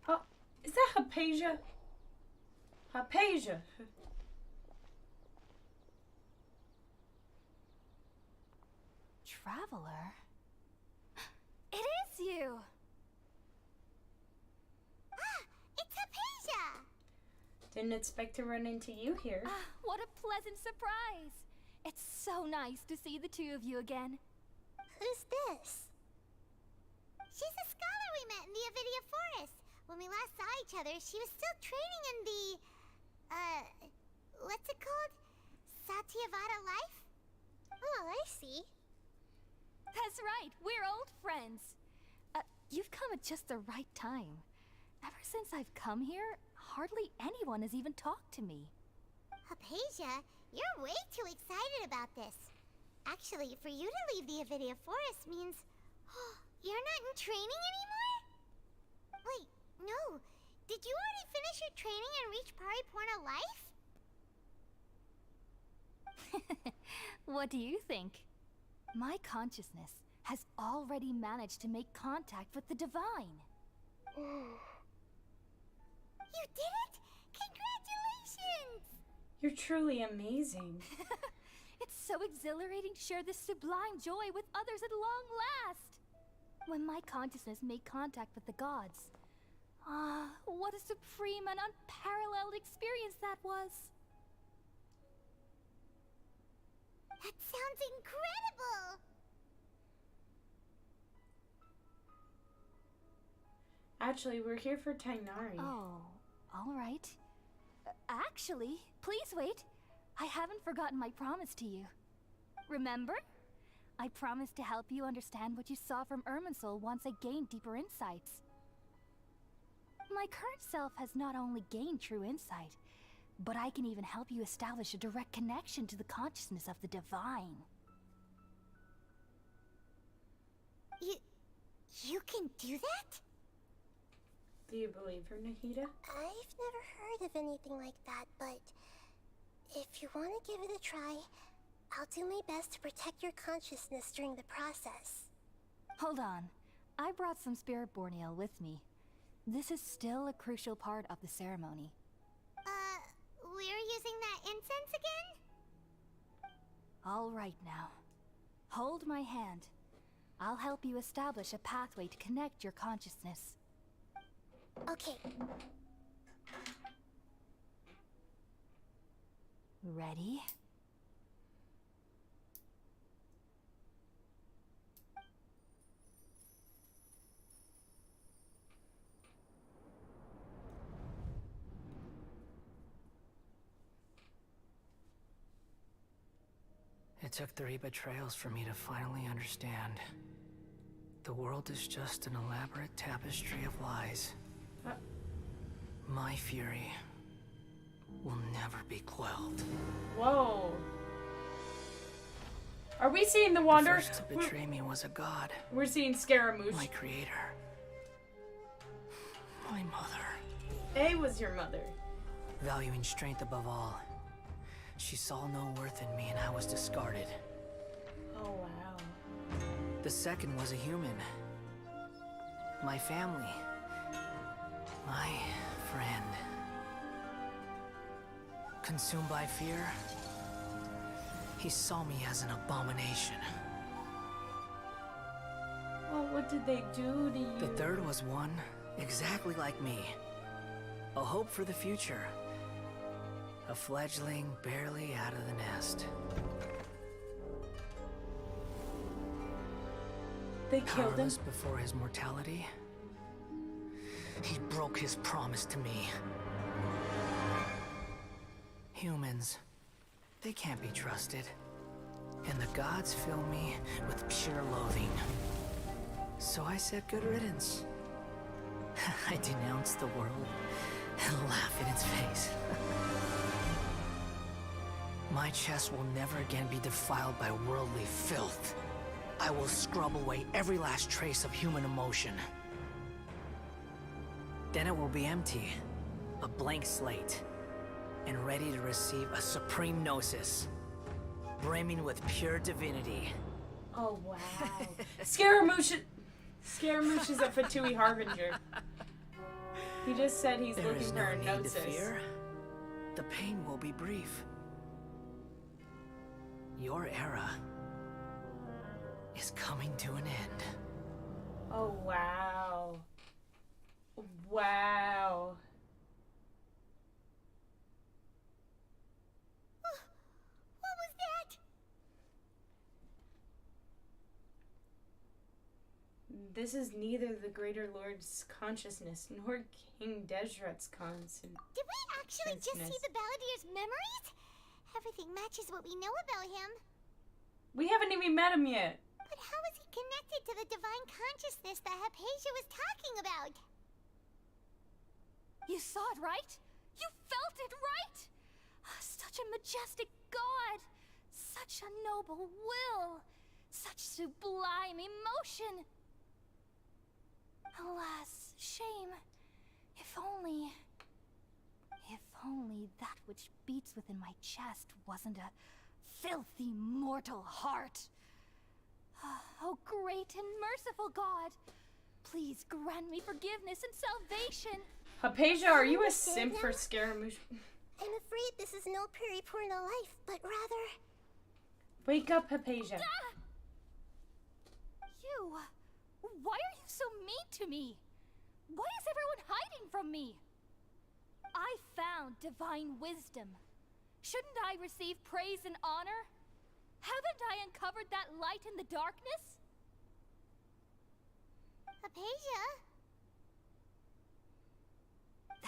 Oh, Hypatia? Hypatia. Traveler? It is you! Ah, it's Hypatia! Didn't expect to run into you here. What a pleasant surprise! It's so nice to see the two of you again. Who's this? She's a scholar we met in the Avidia Forest. When we last saw each other, she was still training in the... what's it called? Satyavada life? Oh, I see. That's right, we're old friends. You've come at just the right time. Ever since I've come here, hardly anyone has even talked to me. Hypatia, you're way too excited about this. Actually, for you to leave the Avidia Forest means... you're not in training anymore? Wait, no. Did you already finish your training and reach Pariporna life? What do you think? My consciousness has already managed to make contact with the divine. You did it! Congratulations! You're truly amazing. It's so exhilarating to share this sublime joy with others at long last. When my consciousness made contact with the gods. What a supreme and unparalleled experience that was. That sounds incredible! Actually, we're here for Tainari. Oh, all right. Actually, please wait. I haven't forgotten my promise to you. Remember? I promised to help you understand what you saw from Irminsul once I gained deeper insights. My current self has not only gained true insight, but I can even help you establish a direct connection to the consciousness of the divine. You can do that? Do you believe her, Nahida? I've never heard of anything like that, but if you want to give it a try, I'll do my best to protect your consciousness during the process. Hold on. I brought some spirit borneal with me. This is still a crucial part of the ceremony. We're using that incense again? All right now. Hold my hand. I'll help you establish a pathway to connect your consciousness. Okay. Ready? It took 3 betrayals for me to finally understand. The world is just an elaborate tapestry of lies. My fury will never be quelled. Whoa. Are we seeing the Wanderer? The first to betray me was a god. We're seeing Scaramouche. My creator. My mother. A was your mother. Valuing strength above all. She saw no worth in me and I was discarded. Oh, wow. The second was a human. My family. My friend. Consumed by fear, he saw me as an abomination. Well, what did they do to you? The third was one exactly like me. A hope for the future. A fledgling barely out of the nest. They killed him? Powerless before his mortality, he broke his promise to me. Humans, they can't be trusted. And the gods fill me with pure loathing. So I said good riddance. I denounced the world and laugh in its face. My chest will never again be defiled by worldly filth. I will scrub away every last trace of human emotion. Then it will be empty, a blank slate, and ready to receive a supreme gnosis, brimming with pure divinity. Oh, wow. Scaramouche is a Fatui Harbinger. He just said he's There looking is for no a need to gnosis. fear. The pain will be brief. Your era is coming to an end. Oh, wow. Wow. What was that? This is neither the Greater Lord's consciousness nor King Desret's consciousness. Did we actually just see the Balladier's memories? Everything matches what we know about him. We haven't even met him yet. But how is he connected to the divine consciousness that Hypatia was talking about? You saw it, right? You felt it, right? Such a majestic god! Such a noble will! Such sublime emotion! Alas, shame. If only that which beats within my chest wasn't a filthy mortal heart. Oh, great and merciful God, please grant me forgiveness and salvation. Hypatia, are you a simp for Scaramouche? I'm afraid this is no Purna life, but rather... Wake up, Hypatia. You! Why are you so mean to me? Why is everyone hiding from me? I found divine wisdom. Shouldn't I receive praise and honor? Haven't I uncovered that light in the darkness? Hypatia?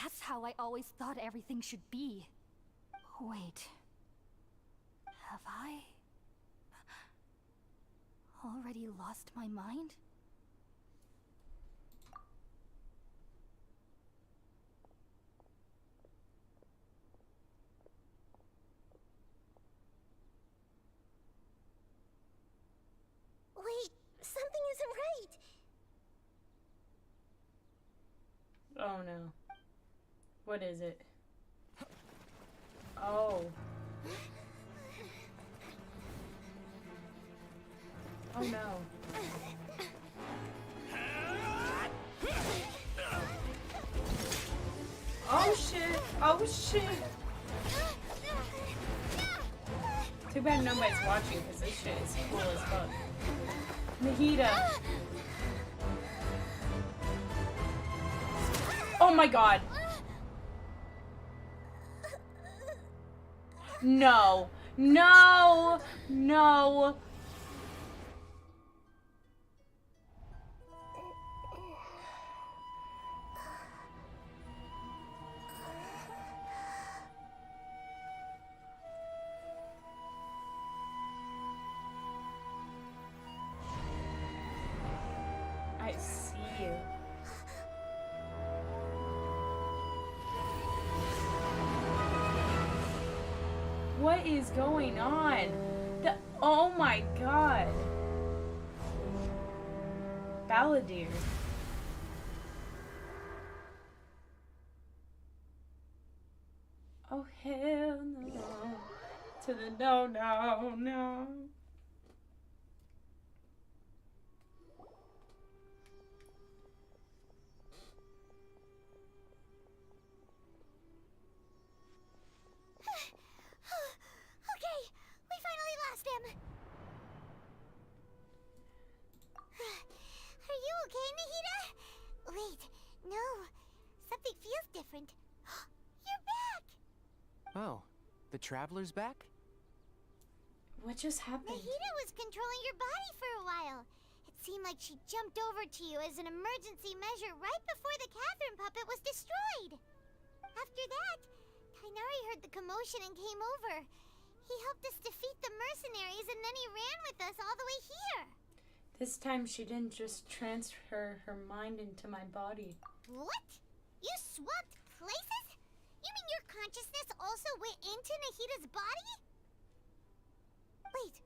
That's how I always thought everything should be. Wait. Have I already lost my mind? Wait, something isn't right. Oh no. What is it? Oh. Oh no. Oh shit. Oh shit. Too bad nobody's watching because this shit is cool as fuck. Nahida. Oh my god. No. No. No. I see you. What is going on? Oh my god. Balladeer. Oh hell no. To the no, no, no. Okay, we finally lost him. Are you okay, Nahida? Wait, no. Something feels different. You're back! Oh, the Traveler's back? What just happened? Nahida was controlling your body for a while. It seemed like she jumped over to you as an emergency measure right before the Catherine puppet was destroyed. After that, Tainari heard the commotion and came over. He helped us defeat the mercenaries and then he ran with us all the way here. This time she didn't just transfer her mind into my body. What? You swapped places? You mean your consciousness also went into Nahida's body? Wait,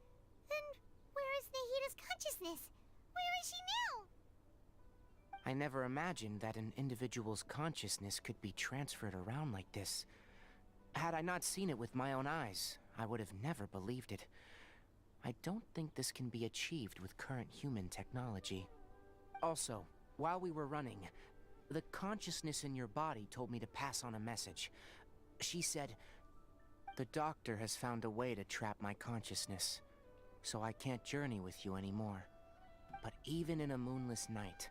then where is Nahida's consciousness? Where is she now? I never imagined that an individual's consciousness could be transferred around like this. Had I not seen it with my own eyes, I would have never believed it. I don't think this can be achieved with current human technology. Also, while we were running, The consciousness in your body told me to pass on a message. She said, "The doctor has found a way to trap my consciousness, so I can't journey with you anymore. But even in a moonless night,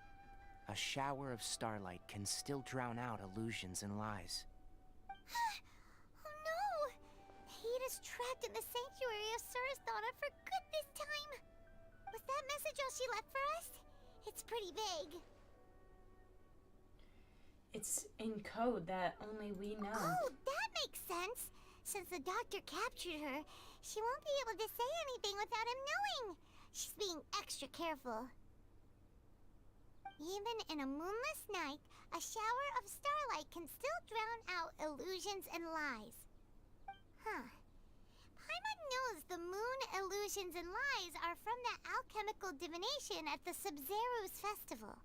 a shower of starlight can still drown out illusions and lies." Oh no! Nahida's trapped in the sanctuary of Surasthana for good this time. Was that message all she left for us? It's pretty vague. It's in code that only we know. Oh, that makes sense. Since the doctor captured her, she won't be able to say anything without him knowing. She's being extra careful. Even in a moonless night, a shower of starlight can still drown out illusions and lies. Huh. Paimon knows the moon illusions and lies are from the alchemical divination at the Sub-Zero's festival.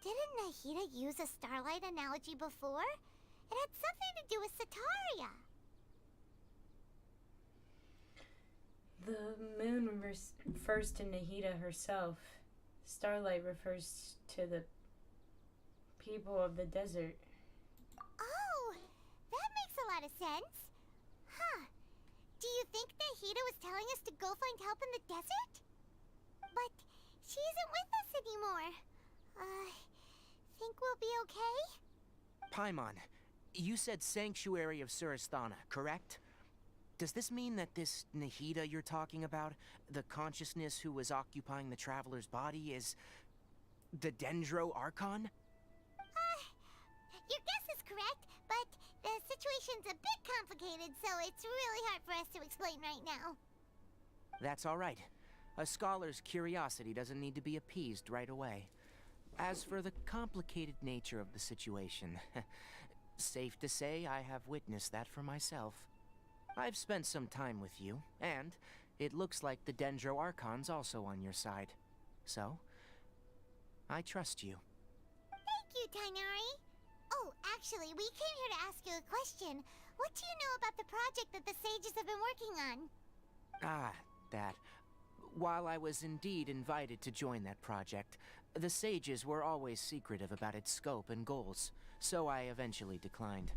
Didn't Nahida use a starlight analogy before? It had something to do with Sataria. The moon refers to Nahida herself. Starlight refers to the people of the desert. Oh, that makes a lot of sense. Huh. Do you think Nahida was telling us to go find help in the desert? But she isn't with us anymore. Think we'll be okay? Paimon, you said Sanctuary of Surasthana, correct? Does this mean that this Nahida you're talking about, the consciousness who was occupying the traveler's body, is the Dendro Archon? Your guess is correct, but the situation's a bit complicated, so it's really hard for us to explain right now. That's all right. A scholar's curiosity doesn't need to be appeased right away. As for the complicated nature of the situation, safe to say I have witnessed that for myself. I've spent some time with you, and it looks like the Dendro Archon's also on your side. So, I trust you. Thank you, Tainari. Oh, actually, we came here to ask you a question. What do you know about the project that the sages have been working on? Ah, that. While I was indeed invited to join that project, the sages were always secretive about its scope and goals, so I eventually declined.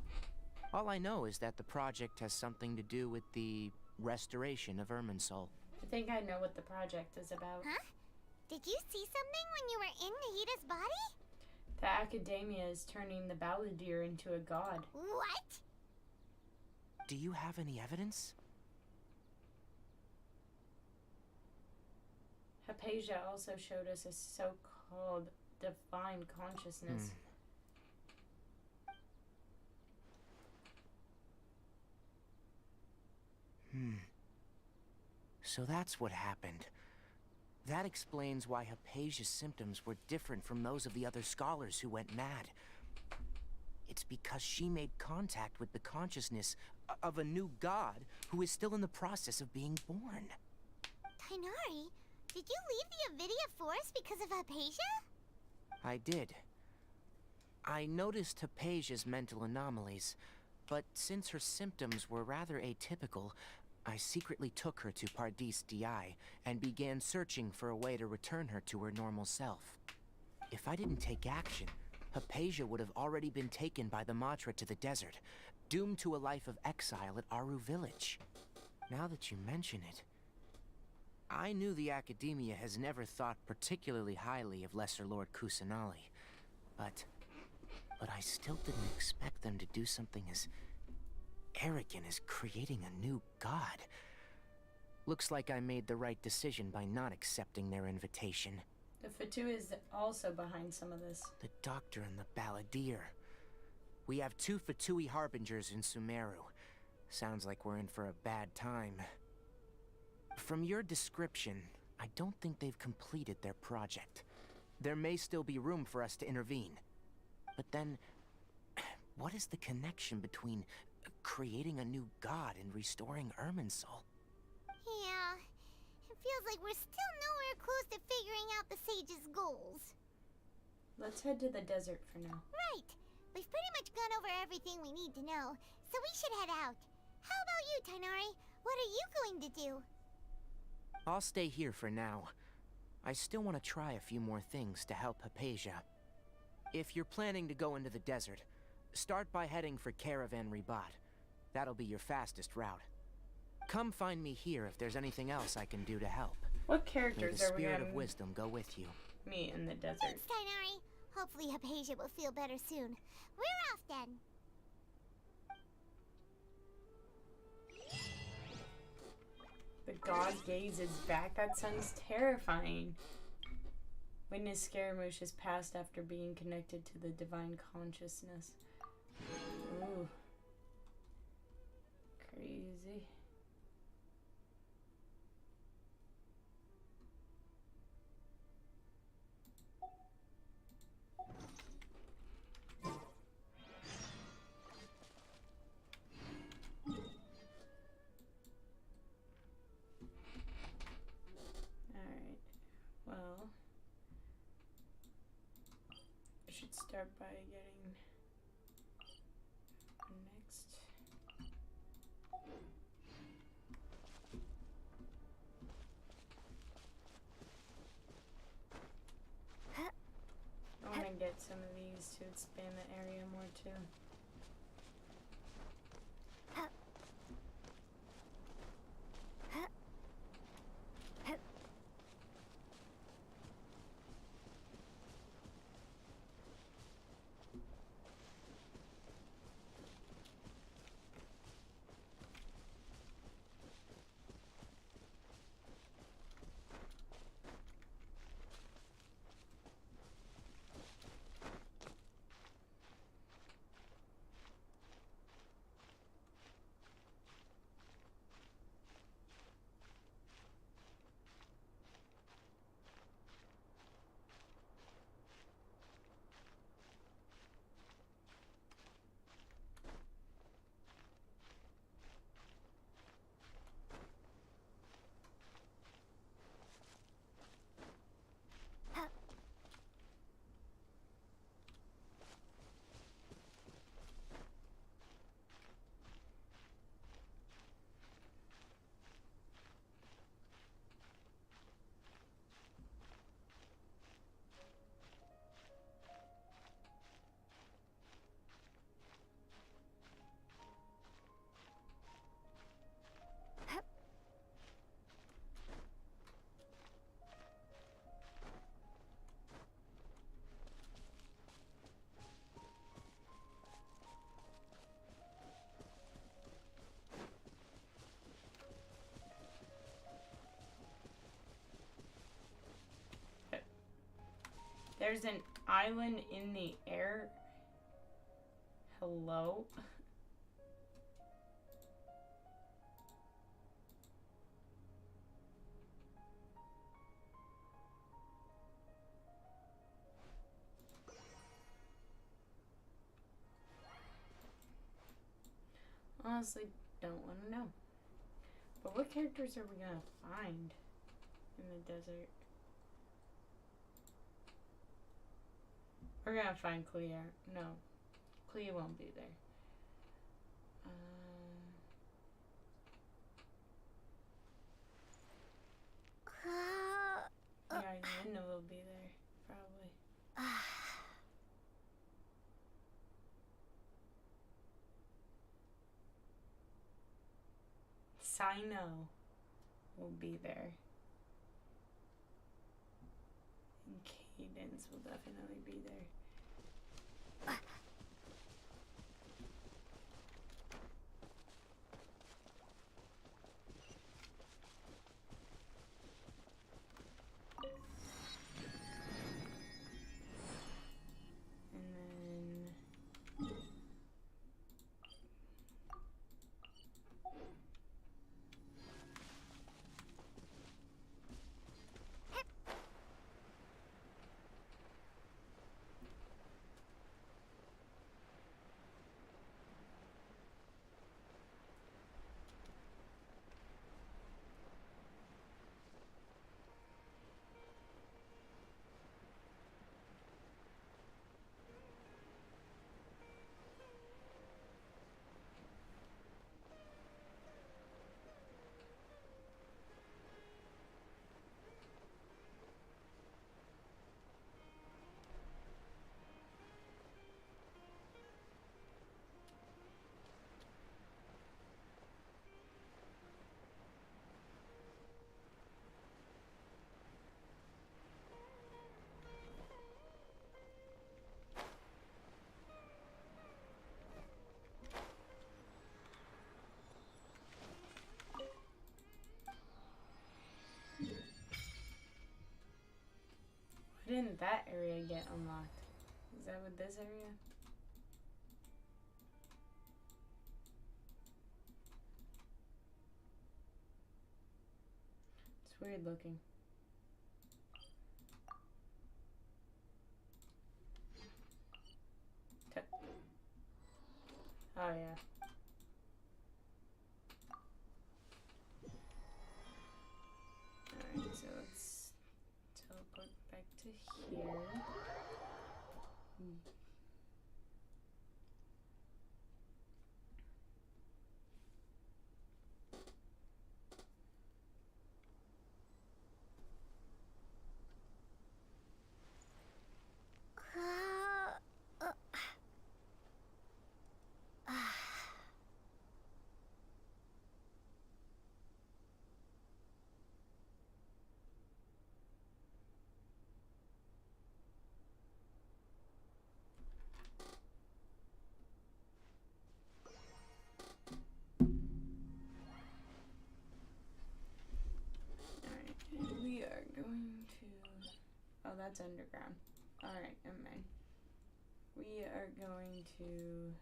All I know is that the project has something to do with the restoration of Irminsul. I think I know what the project is about. Huh? Did you see something when you were in Nahida's body? The Academia is turning the Balladeer into a god. What? Do you have any evidence? Hypatia also showed us a so-called divine consciousness. So that's what happened. That explains why Hypatia's symptoms were different from those of the other scholars who went mad. It's because she made contact with the consciousness of a new god who is still in the process of being born. Tainari, did you leave the Avidia Forest because of Hypatia? I did. I noticed Hypatia's mental anomalies, but since her symptoms were rather atypical, I secretly took her to Pardis Di and began searching for a way to return her to her normal self. If I didn't take action, Hypatia would have already been taken by the Matra to the desert, doomed to a life of exile at Aru Village. Now that you mention it, I knew the Academia has never thought particularly highly of Lesser Lord Kusanali, but I still didn't expect them to do something as arrogant as creating a new god. Looks like I made the right decision by not accepting their invitation. The Fatui is also behind some of this. The Doctor and the Balladeer. We have 2 Fatui Harbingers in Sumeru. Sounds like we're in for a bad time. From your description, I don't think they've completed their project. There may still be room for us to intervene. But then, what is the connection between creating a new god and restoring Irminsul? Yeah, it feels like we're still nowhere close to figuring out the sage's goals. Let's head to the desert for now. Right. We've pretty much gone over everything we need to know, so we should head out. How about you, Tainari? What are you going to do? I'll stay here for now. I still want to try a few more things to help Hypatia. If you're planning to go into the desert, start by heading for Caravan Ribat. That'll be your fastest route. Come find me here if there's anything else I can do to help. What characters May the are we spirit gonna of wisdom go with you. meet in the desert? Thanks, Tainari. Hopefully Hypatia will feel better soon. We're off then. The god gaze is back. That sounds terrifying. Witness Scaramouche's past after being connected to the divine consciousness. Ooh. Crazy. Alright. Well, I should start by getting next. I want to get some of these to expand the area more too. There's an island in the air. Hello? Honestly, don't want to know. But what characters are we gonna find in the desert? We're gonna find Clea. No, Clea won't be there. Yeah, Yena will be there, probably. Sino will be there. And Cadence will definitely be there. that area get unlocked? Is that with this area? It's weird looking. Oh yeah. Alright, so let's teleport back to here. We are going to... Oh, that's underground. Alright, never mind. We are going to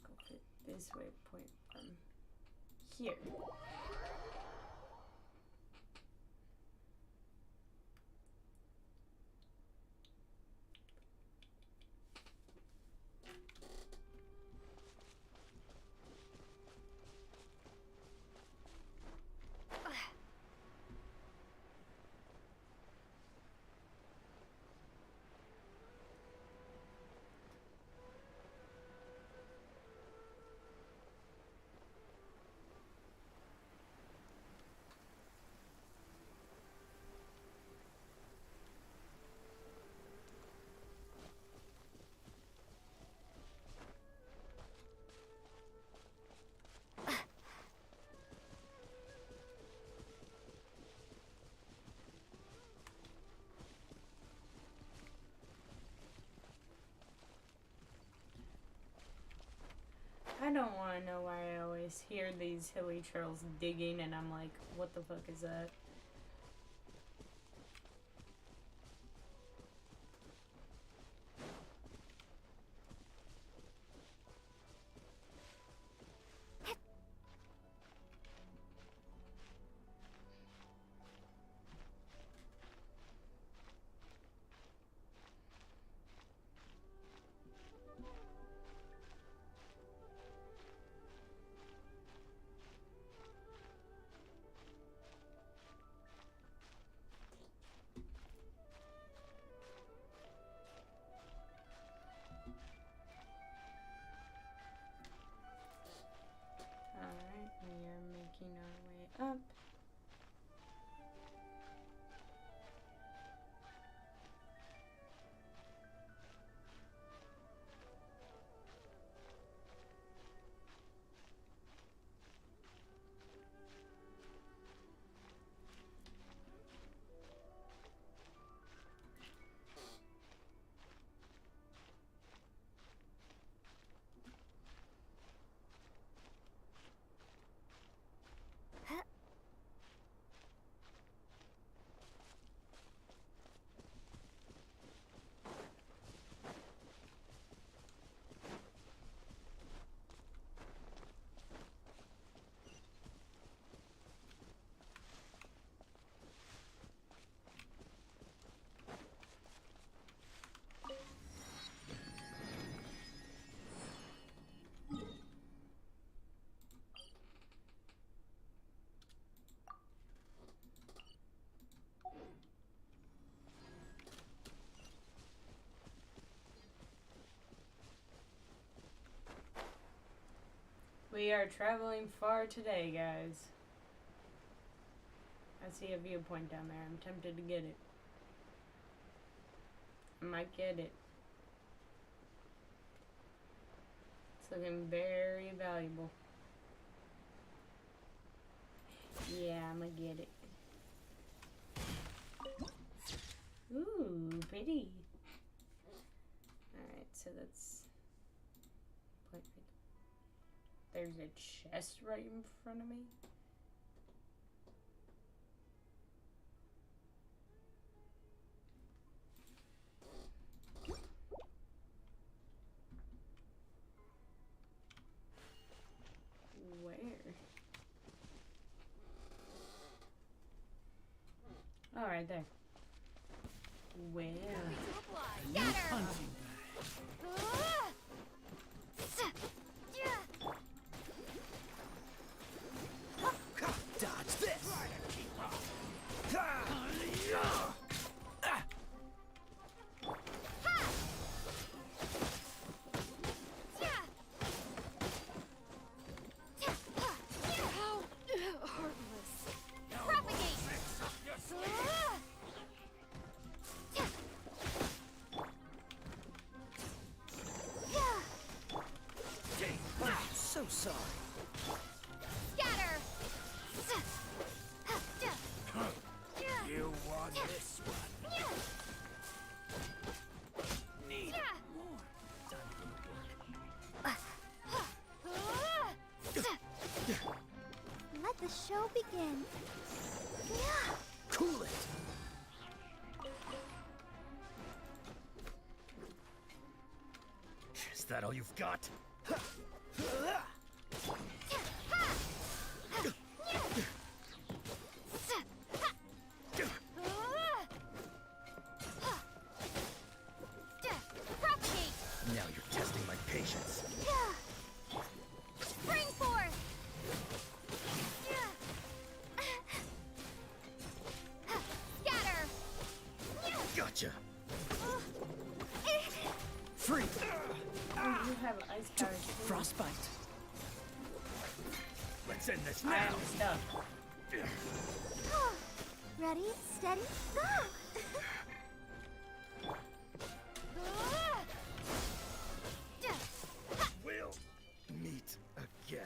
go fit this waypoint from here. I don't want to know why I always hear these hilly trails digging and I'm like, what the fuck is that? Up. We are traveling far today, guys. I see a viewpoint down there. I'm tempted to get it. I might get it. It's looking very valuable. Yeah, I'm gonna get it. Ooh, pretty. Alright, so that's... point right there. There's a chest right in front of me. right there. Well. Dodge this! So sorry. Scatter! You want this one? Need Let the show begin. Cool it. Is that all you've got? Now you're testing my patience. Spring forth! Scatter! Gotcha. Free. Oh, you have ice powers too. Frostbite. Let's end this I now. am stuck. Ready, steady, go! We'll meet again.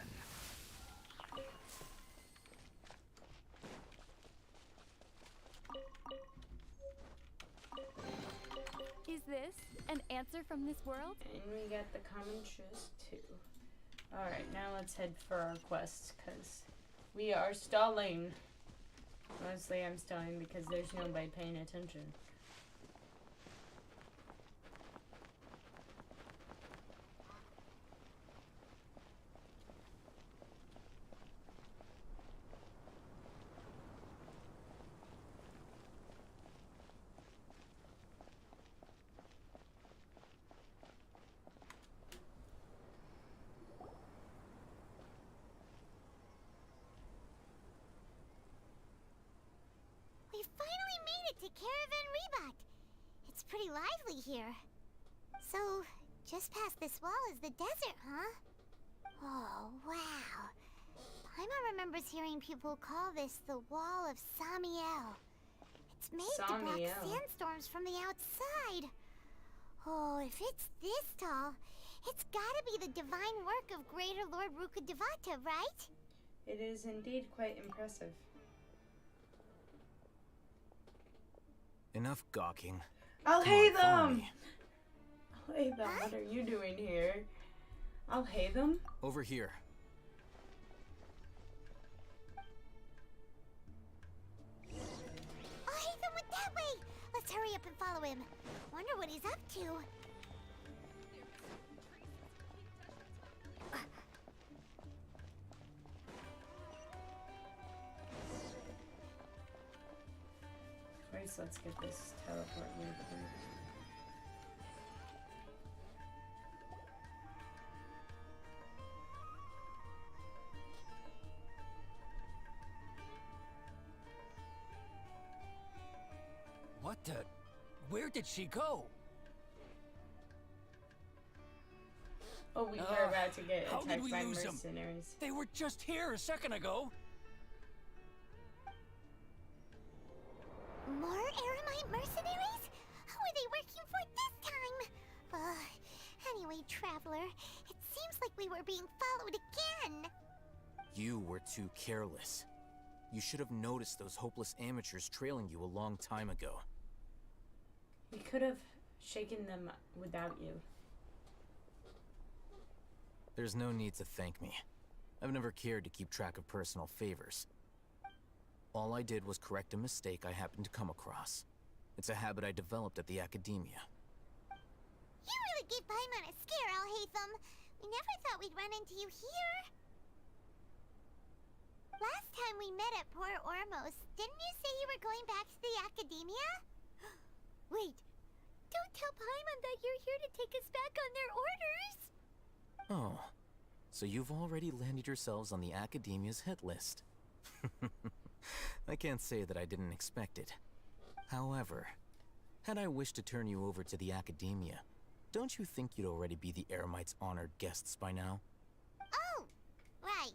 Is this an answer from this world? And we got the common shoes too. Alright, now let's head for our quest, because we are stalling. Mostly I'm stalling because there's nobody paying attention. We finally made it to Caravan Rebot. It's pretty lively here. So, just past this wall is the desert, huh? Oh, wow. Paimon remembers hearing people call this the Wall of Samiel. It's made to block Samiel. sandstorms from the outside. Oh, if it's this tall, it's gotta be the divine work of Greater Lord Rukkhadevata, right? It is indeed quite impressive. Enough gawking. I'll Come hay on, follow them! me. I'll hay them. What are you doing here? I'll hay them? Over here. I'll hate them with that way! Let's hurry up and follow him. Wonder what he's up to. First, let's get this teleport moving. What the? Where did she go? Oh, we are about to get How did attacked we by lose 'em? mercenaries. They were just here a second ago. More Aramite mercenaries? Who are they working for this time? Anyway, Traveler, it seems like we were being followed again. You were too careless. You should have noticed those hopeless amateurs trailing you a long time ago. We could have shaken them without you. There's no need to thank me. I've never cared to keep track of personal favors. All I did was correct a mistake I happened to come across. It's a habit I developed at the academia. You really gave Paimon a scare, Alhaitham. We never thought we'd run into you here. Last time we met at Port Ormos, didn't you say you were going back to the Academia? Wait, don't tell Paimon that you're here to take us back on their orders! Oh, so you've already landed yourselves on the Academia's hit list. I can't say that I didn't expect it. However, had I wished to turn you over to the Academia, don't you think you'd already be the Eremites' honored guests by now? Oh, right.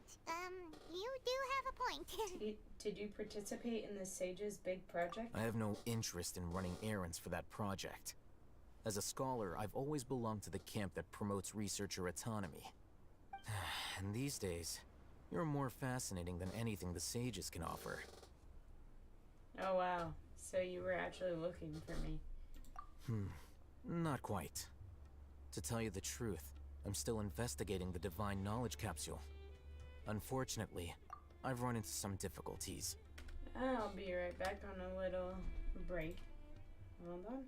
You do have a point. Did you participate in the Sage's big project? I have no interest in running errands for that project. As a scholar, I've always belonged to the camp that promotes researcher autonomy. And these days, you're more fascinating than anything the Sages can offer. Oh wow, so you were actually looking for me. Not quite. To tell you the truth, I'm still investigating the Divine Knowledge Capsule. Unfortunately, I've run into some difficulties. I'll be right back on a little break. Hold on.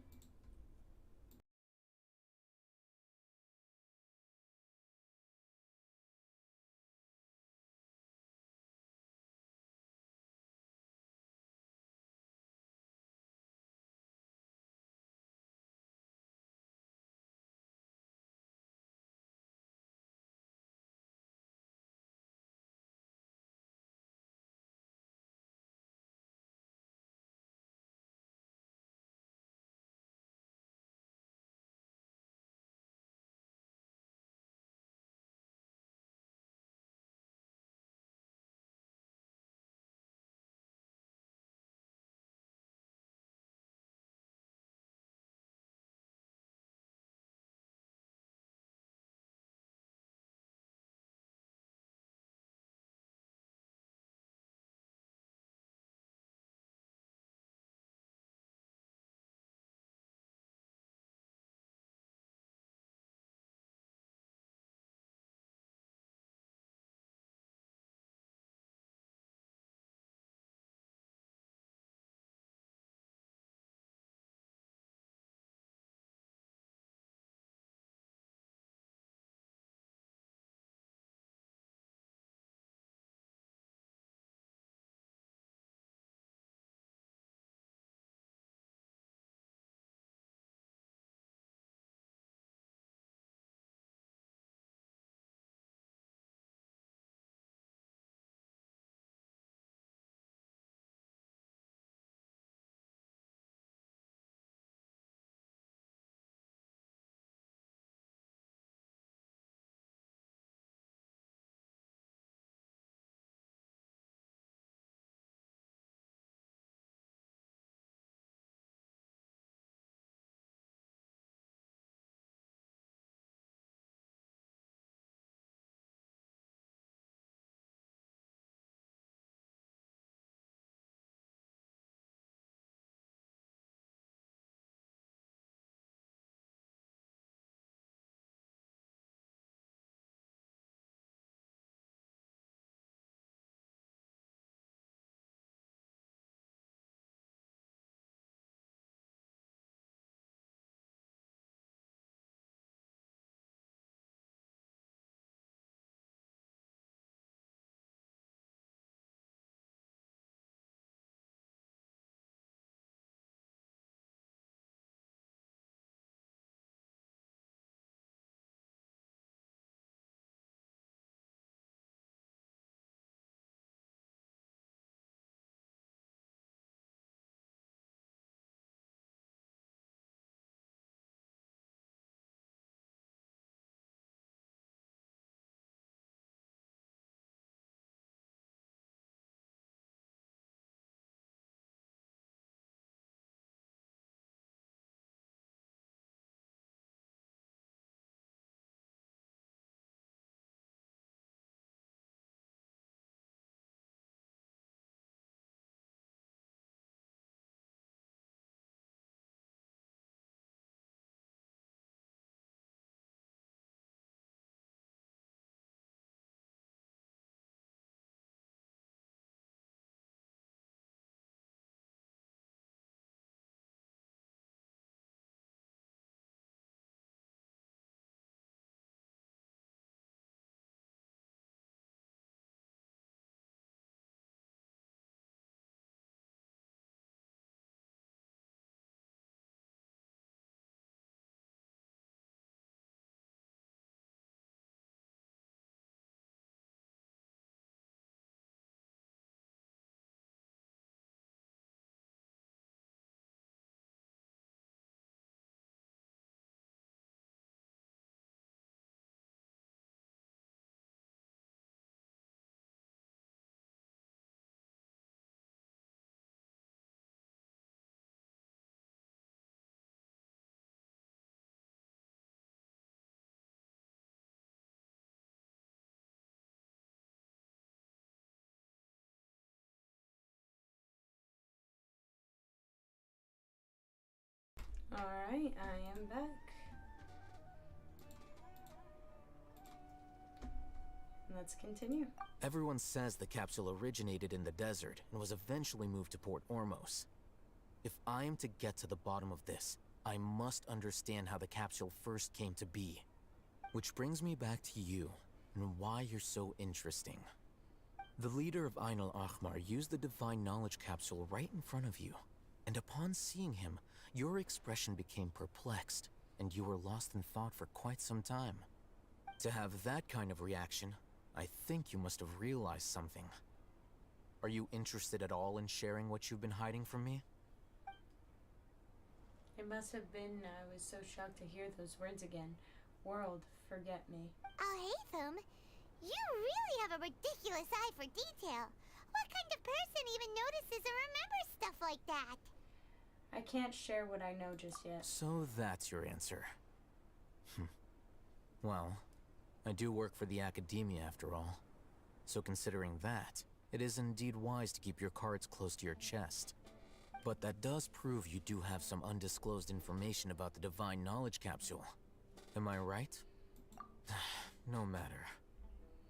Alright, I am back. Let's continue. Everyone says the capsule originated in the desert and was eventually moved to Port Ormos. If I am to get to the bottom of this, I must understand how the capsule first came to be. Which brings me back to you, and why you're so interesting. The leader of Ain al-Ahmar used the Divine Knowledge Capsule right in front of you, and upon seeing him, your expression became perplexed, and you were lost in thought for quite some time. To have that kind of reaction, I think you must have realized something. Are you interested at all in sharing what you've been hiding from me? It must have been, I was so shocked to hear those words again. World, forget me. Oh, Hatham, you really have a ridiculous eye for detail. What kind of person even notices or remembers stuff like that? I can't share what I know just yet. So that's your answer. Well, I do work for the academia after all. So considering that, it is indeed wise to keep your cards close to your chest. But that does prove you do have some undisclosed information about the Divine Knowledge Capsule. Am I right? No matter.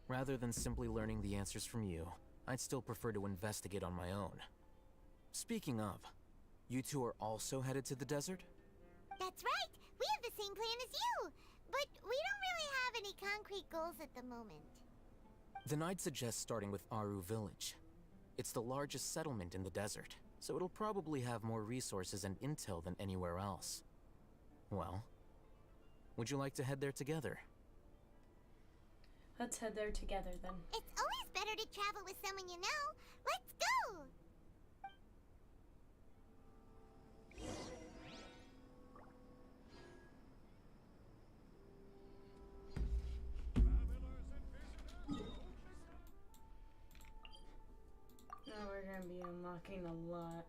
Rather than simply learning the answers from you, I'd still prefer to investigate on my own. Speaking of, you two are also headed to the desert? That's right! We have the same plan as you! But we don't really have any concrete goals at the moment. Then I'd suggest starting with Aru Village. It's the largest settlement in the desert, so it'll probably have more resources and intel than anywhere else. Well, would you like to head there together? Let's head there together then. It's always better to travel with someone you know. Let's go! Oh, we're gonna be unlocking a lot.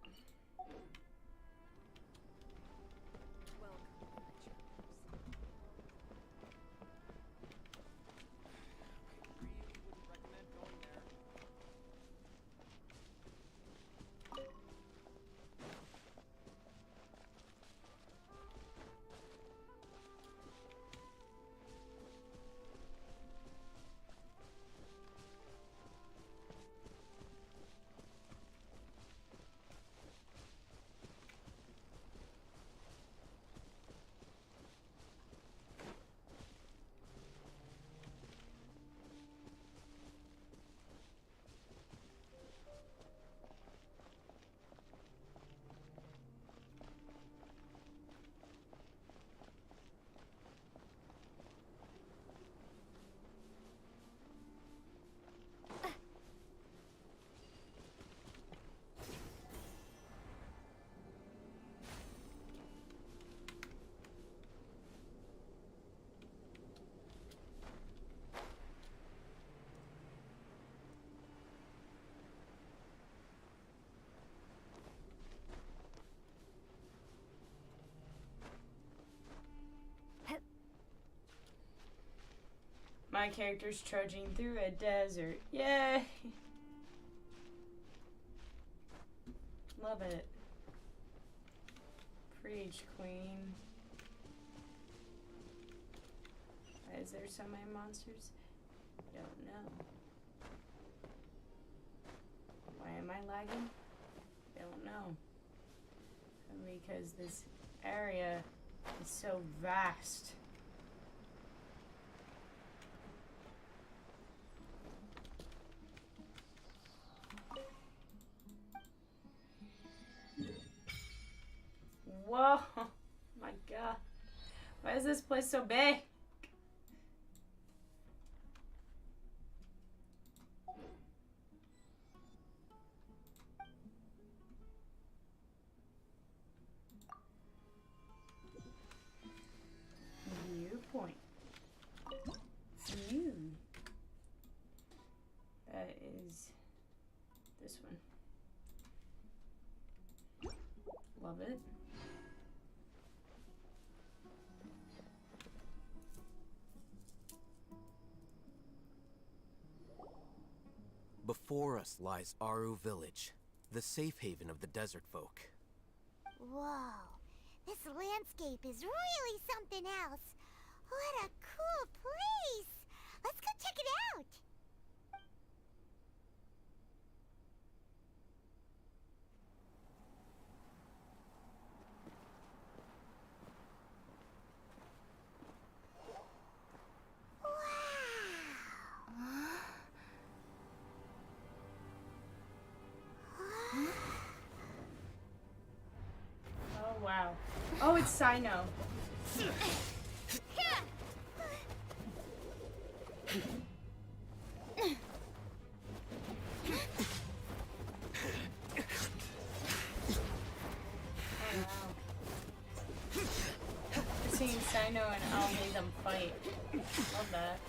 My character's trudging through a desert. Yay! Love it. Preach, queen. Why is there so many monsters? I don't know. Why am I lagging? Don't know. Because this area is so vast. Whoa, my god. Why is this place so big? Viewpoint. View. That is this one. Love it. Before us lies Aru Village, the safe haven of the desert folk. Whoa. This landscape is really something else. What a cool place! Let's go check it out! Oh, wow. Oh, it's Sino. Seeing Sino and I'll make them fight. Love that.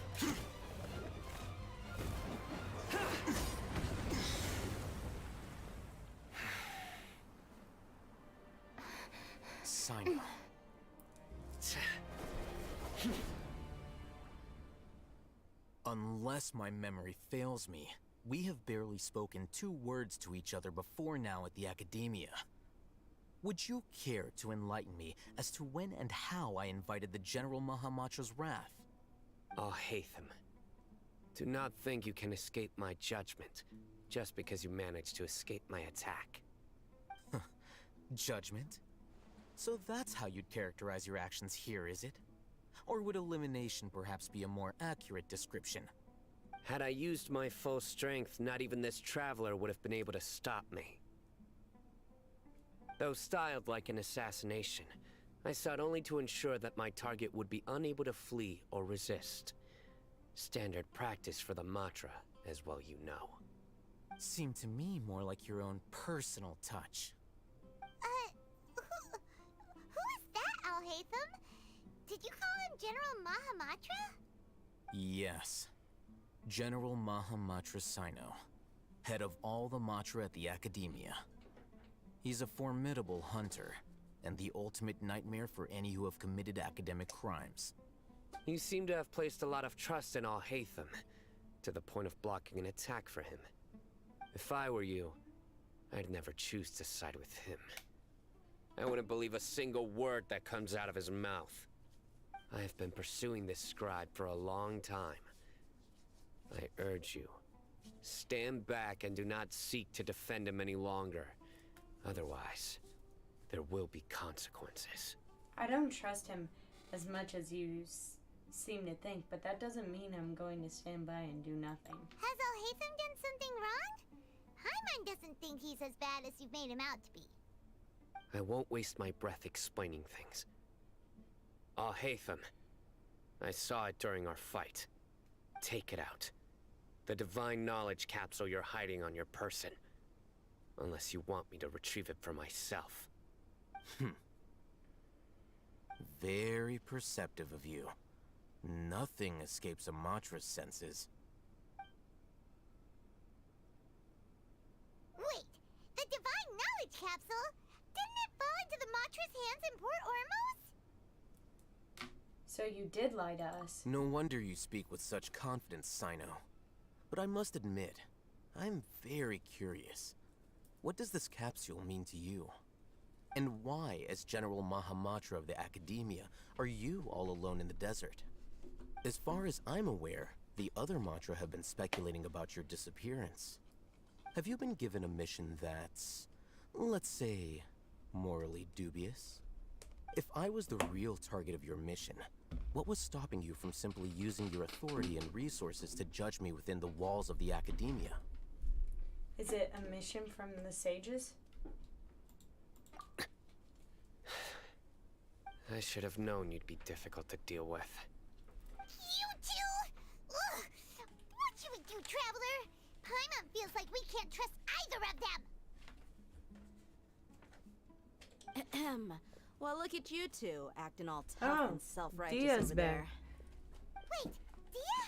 Sino. Unless my memory fails me, we have barely spoken 2 words to each other before now at the Academia. Would you care to enlighten me as to when and how I invited the General Mahamatra's wrath? Alhaitham, do not think you can escape my judgment just because you managed to escape my attack. Judgment? So that's how you'd characterize your actions here, is it? Or would elimination perhaps be a more accurate description? Had I used my full strength, not even this traveler would have been able to stop me. Though styled like an assassination, I sought only to ensure that my target would be unable to flee or resist. Standard practice for the Matra, as well you know. Seemed to me more like your own personal touch. Who is that, Alhaitham? Did you call him General Mahamatra? Yes. General Mahamatra Sino, head of all the Matra at the Academia. He's a formidable hunter, and the ultimate nightmare for any who have committed academic crimes. You seem to have placed a lot of trust in Alhaitham, to the point of blocking an attack for him. If I were you, I'd never choose to side with him. I wouldn't believe a single word that comes out of his mouth. I have been pursuing this scribe for a long time. I urge you, stand back and do not seek to defend him any longer. Otherwise, there will be consequences. I don't trust him as much as you seem to think, but that doesn't mean I'm going to stand by and do nothing. Has Alhaitham done something wrong? Paimon doesn't think he's as bad as you've made him out to be. I won't waste my breath explaining things. Alhaitham, I saw it during our fight. Take it out. The divine knowledge capsule you're hiding on your person. Unless you want me to retrieve it for myself. Very perceptive of you. Nothing escapes a Matra's senses. Wait, the divine knowledge capsule? Didn't it fall into the Matra's hands in Port Ormos? So you did lie to us. No wonder you speak with such confidence, Sino. But I must admit, I'm very curious. What does this capsule mean to you? And why, as General Mahamatra of the Academia, are you all alone in the desert? As far as I'm aware, the other Matra have been speculating about your disappearance. Have you been given a mission that's, let's say, morally dubious? If I was the real target of your mission, what was stopping you from simply using your authority and resources to judge me within the walls of the Academia? Is it a mission from the sages? I should have known you'd be difficult to deal with. You two? Ugh. What should we do, Traveler? Paimon feels like we can't trust either of them. Ahem. Well, look at you two, acting all tough and self-righteous Dia's over back. there. Wait, Dia?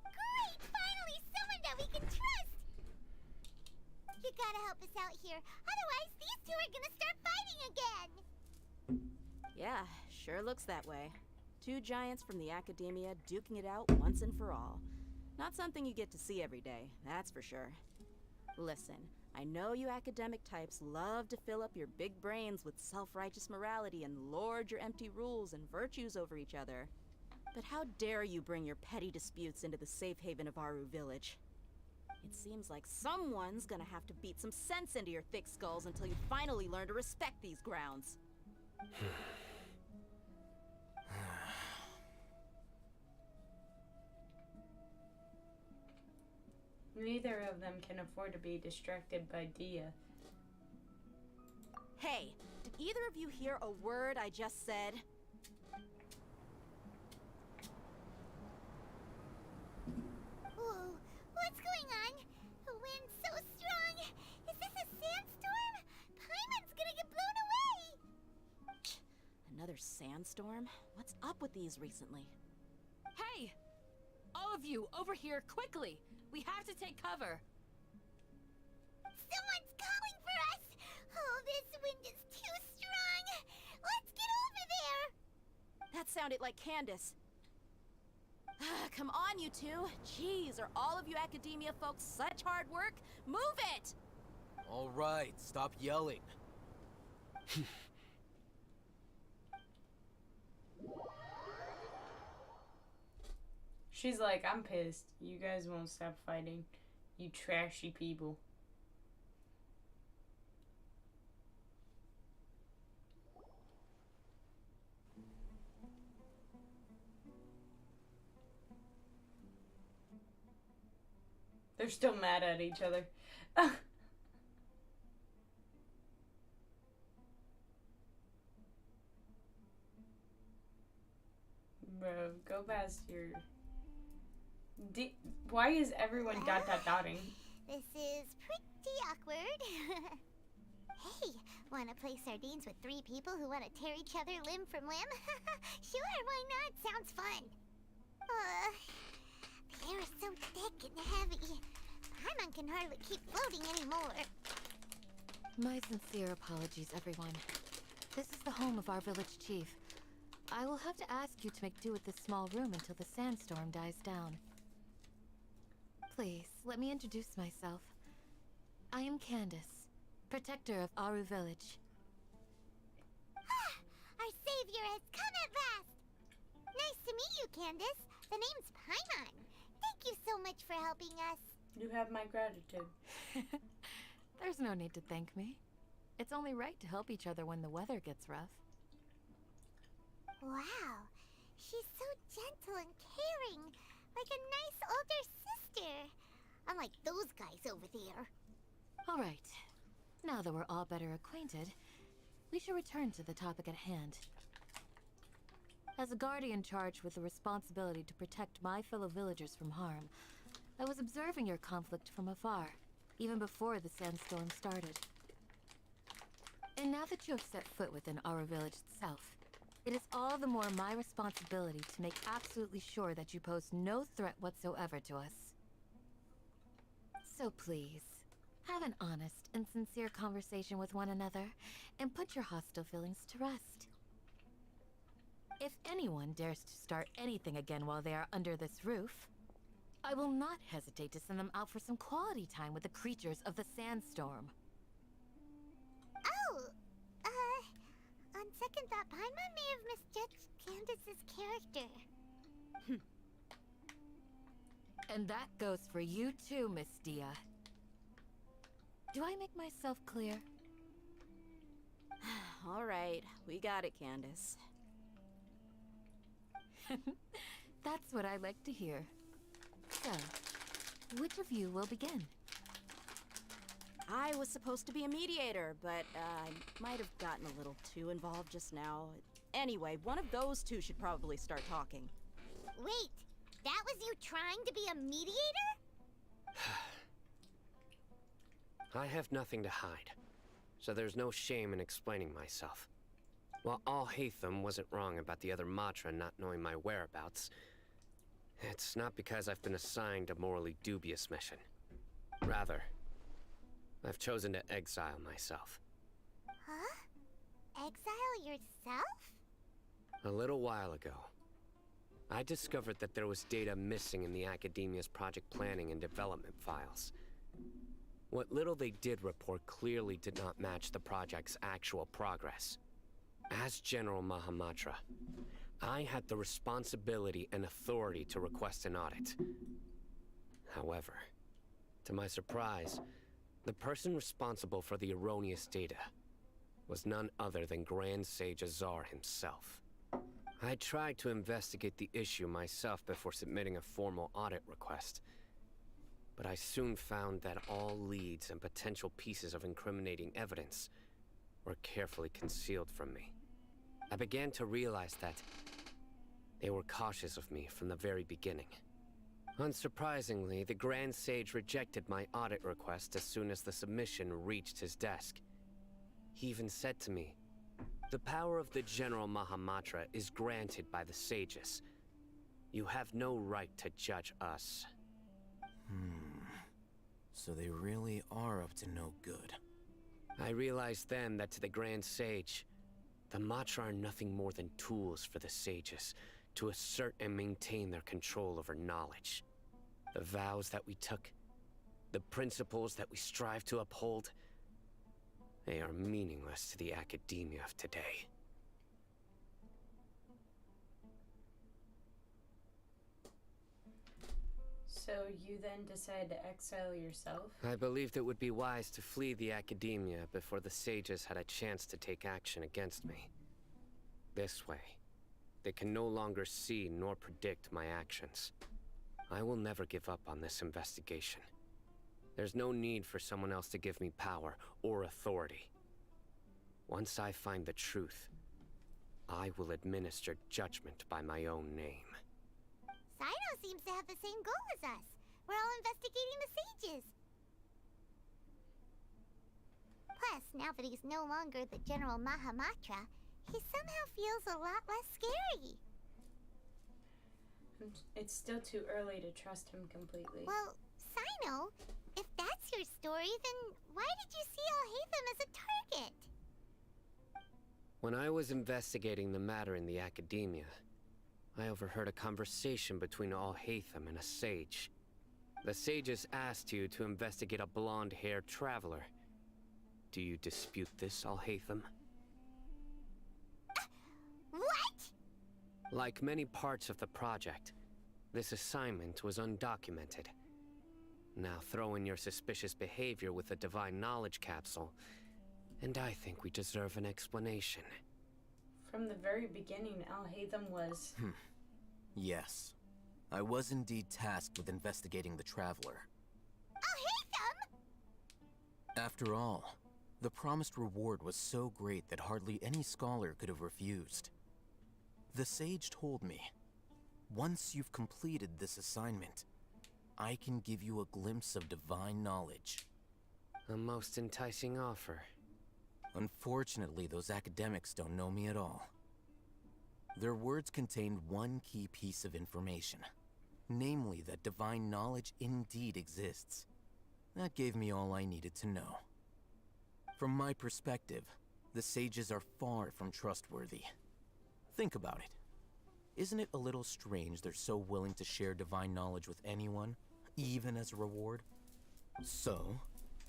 Great! Finally, someone that we can trust! You gotta help us out here. Otherwise, these two are gonna start fighting again! Yeah, sure looks that way. 2 giants from the Academia duking it out once and for all. Not something you get to see every day, that's for sure. Listen, I know you academic types love to fill up your big brains with self-righteous morality and lord your empty rules and virtues over each other. But how dare you bring your petty disputes into the safe haven of Aru Village? It seems like someone's gonna have to beat some sense into your thick skulls until you finally learn to respect these grounds. Neither of them can afford to be distracted by Dia. Hey, did either of you hear a word I just said? Whoa, what's going on? The wind's so strong. Is this a sandstorm? Paimon's gonna get blown away. Another sandstorm? What's up with these recently? Hey! All of you, over here, quickly! We have to take cover! Someone's calling for us! Oh, this wind is too strong! Let's get over there! That sounded like Candace. Come on, you two. Jeez, are all of you academia folks such hard work? Move it! All right, stop yelling. She's like, I'm pissed. You guys won't stop fighting. You trashy people. They're still mad at each other. Bro, go past your... Why is everyone dotting? This is pretty awkward. Hey, wanna play sardines with 3 people who wanna tear each other limb from limb? Sure, why not? Sounds fun. The air is so thick and heavy. Paimon can hardly keep floating anymore. My sincere apologies, everyone. This is the home of our village chief. I will have to ask you to make do with this small room until the sandstorm dies down. Please, let me introduce myself. I am Candace, protector of Aru Village. Our savior has come at last! Nice to meet you, Candace. The name's Paimon. Thank you so much for helping us. You have my gratitude. There's no need to thank me. It's only right to help each other when the weather gets rough. Wow, she's so gentle and caring, like a nice older sister. Unlike those guys over there. All right. Now that we're all better acquainted, we should return to the topic at hand. As a guardian charged with the responsibility to protect my fellow villagers from harm, I was observing your conflict from afar, even before the sandstorm started. And now that you have set foot within our village itself, it is all the more my responsibility to make absolutely sure that you pose no threat whatsoever to us. So please, have an honest and sincere conversation with one another, and put your hostile feelings to rest. If anyone dares to start anything again while they are under this roof, I will not hesitate to send them out for some quality time with the creatures of the sandstorm. Oh, on second thought, Paimon may have misjudged Candace's character. And that goes for you too, Miss Dia. Do I make myself clear? All right, we got it, Candace. That's what I like to hear. So, which of you will begin? I was supposed to be a mediator, but I might have gotten a little too involved just now. Anyway, one of those two should probably start talking. Wait, that was you trying to be a mediator? I have nothing to hide, so there's no shame in explaining myself. While Al-Haytham wasn't wrong about the other Matra not knowing my whereabouts, it's not because I've been assigned a morally dubious mission. Rather, I've chosen to exile myself. Huh? Exile yourself? A little while ago, I discovered that there was data missing in the Academia's project planning and development files. What little they did report clearly did not match the project's actual progress. As General Mahamatra, I had the responsibility and authority to request an audit. However, to my surprise, the person responsible for the erroneous data was none other than Grand Sage Azar himself. I tried to investigate the issue myself before submitting a formal audit request, but I soon found that all leads and potential pieces of incriminating evidence were carefully concealed from me. I began to realize that they were cautious of me from the very beginning. Unsurprisingly, the Grand Sage rejected my audit request as soon as the submission reached his desk. He even said to me, "The power of the General Mahamatra is granted by the sages. You have no right to judge us." So they really are up to no good. I realized then that to the Grand Sage, the Matra are nothing more than tools for the sages to assert and maintain their control over knowledge. The vows that we took, the principles that we strive to uphold, they are meaningless to the academia of today. So you then decide to exile yourself? I believed it would be wise to flee the academia before the sages had a chance to take action against me. This way, they can no longer see nor predict my actions. I will never give up on this investigation. There's no need for someone else to give me power or authority. Once I find the truth, I will administer judgment by my own name. Sino seems to have the same goal as us. We're all investigating the sages. Plus, now that he's no longer the General Mahamatra, he somehow feels a lot less scary. It's still too early to trust him completely. Well, Sino, if that's your story, then why did you see Alhaitham as a target? When I was investigating the matter in the academia, I overheard a conversation between Alhaitham and a sage. The sages asked you to investigate a blonde-haired traveler. Do you dispute this, Alhaitham? What? Like many parts of the project, this assignment was undocumented. Now throw in your suspicious behavior with the Divine Knowledge Capsule, and I think we deserve an explanation. From the very beginning, Alhaitham was... Yes. I was indeed tasked with investigating the Traveler. Alhaitham! After all, the promised reward was so great that hardly any scholar could have refused. The sage told me, once you've completed this assignment, I can give you a glimpse of divine knowledge. A most enticing offer. Unfortunately, those academics don't know me at all. Their words contained one key piece of information, namely that divine knowledge indeed exists. That gave me all I needed to know. From my perspective, the sages are far from trustworthy. Think about it. Isn't it a little strange they're so willing to share divine knowledge with anyone, even as a reward? So,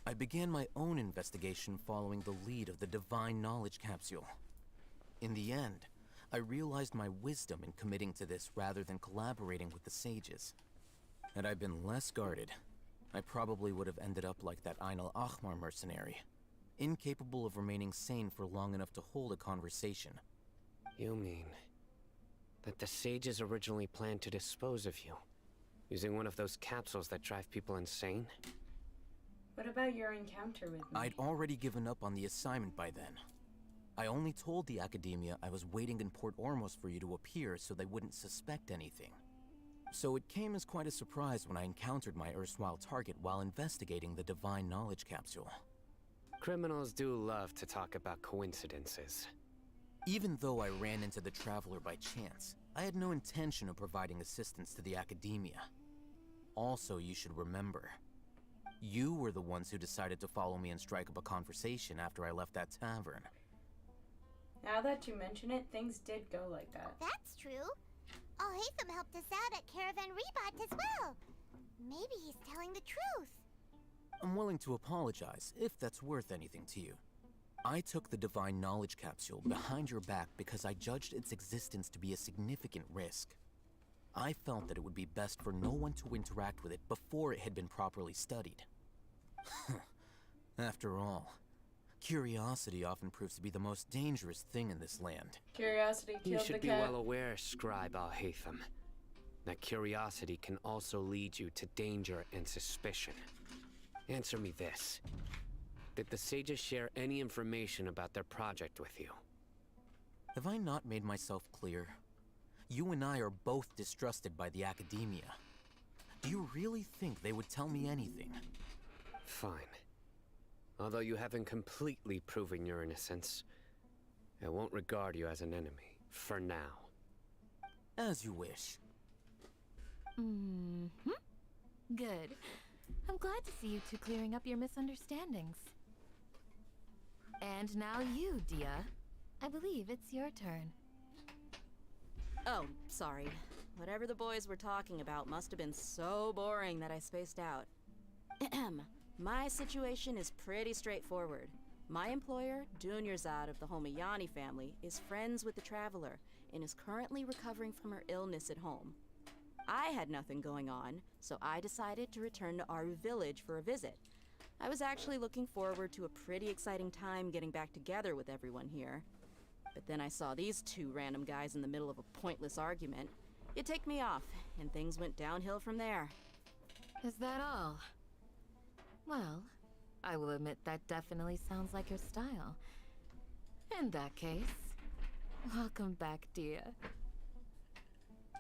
I began my own investigation following the lead of the Divine Knowledge Capsule. In the end, I realized my wisdom in committing to this rather than collaborating with the sages. Had I been less guarded, I probably would have ended up like that Ain al-Ahmar mercenary, incapable of remaining sane for long enough to hold a conversation. You mean that the sages originally planned to dispose of you, using one of those capsules that drive people insane? What about your encounter with me? I'd already given up on the assignment by then. I only told the academia I was waiting in Port Ormos for you to appear so they wouldn't suspect anything. So it came as quite a surprise when I encountered my erstwhile target while investigating the Divine Knowledge Capsule. Criminals do love to talk about coincidences. Even though I ran into the Traveler by chance, I had no intention of providing assistance to the academia. Also, you should remember, you were the ones who decided to follow me and strike up a conversation after I left that tavern. Now that you mention it, things did go like that. That's true. Alhaitham helped us out at Caravan Rebat as well. Maybe he's telling the truth. I'm willing to apologize, if that's worth anything to you. I took the Divine Knowledge Capsule behind your back because I judged its existence to be a significant risk. I felt that it would be best for no one to interact with it before it had been properly studied. After all, curiosity often proves to be the most dangerous thing in this land. Curiosity killed the cat. You should be well aware, Scribe Al-Haytham, that curiosity can also lead you to danger and suspicion. Answer me this. Did the sages share any information about their project with you? Have I not made myself clear? You and I are both distrusted by the academia. Do you really think they would tell me anything? Fine. Although you haven't completely proven your innocence, I won't regard you as an enemy, for now. As you wish. Good. I'm glad to see you two clearing up your misunderstandings. And now you, Dia. I believe it's your turn. Oh, sorry. Whatever the boys were talking about must have been so boring that I spaced out. My situation is pretty straightforward. My employer, Dunyarzad of the Homayani family, is friends with the Traveler and is currently recovering from her illness at home. I had nothing going on, so I decided to return to Aru Village for a visit. I was actually looking forward to a pretty exciting time getting back together with everyone here. But then I saw these two random guys in the middle of a pointless argument. It ticked me off, and things went downhill from there. Is that all? Well, I will admit that definitely sounds like your style. In that case, welcome back, Dia.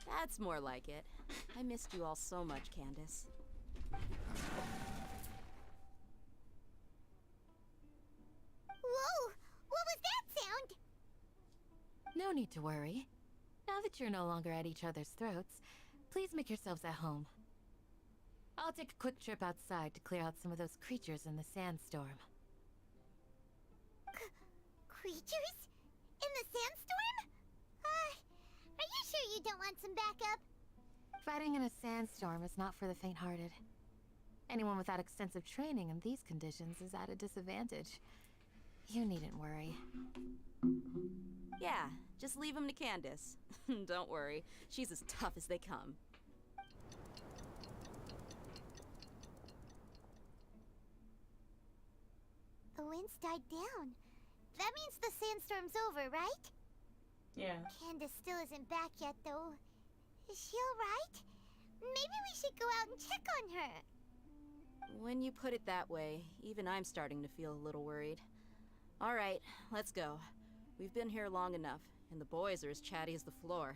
That's more like it. I missed you all so much, Candace. Whoa! What was that sound? No need to worry. Now that you're no longer at each other's throats, please make yourselves at home. I'll take a quick trip outside to clear out some of those creatures in the sandstorm. Creatures? In the sandstorm? Are you sure you don't want some backup? Fighting in a sandstorm is not for the faint-hearted. Anyone without extensive training in these conditions is at a disadvantage. You needn't worry. Yeah, just leave him to Candace. Don't worry, she's as tough as they come. The winds died down. That means the sandstorm's over, right? Yeah. Candace still isn't back yet, though. Is she alright? Maybe we should go out and check on her. When you put it that way, even I'm starting to feel a little worried. All right, let's go. We've been here long enough, and the boys are as chatty as the floor.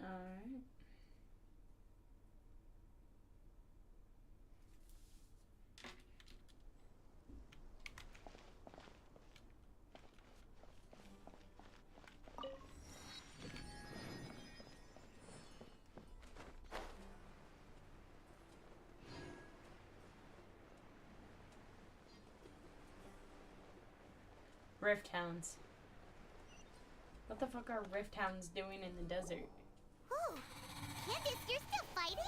Alright. Rift Hounds. What the fuck are Rift Hounds doing in the desert? Whew. Candace, you're still fighting?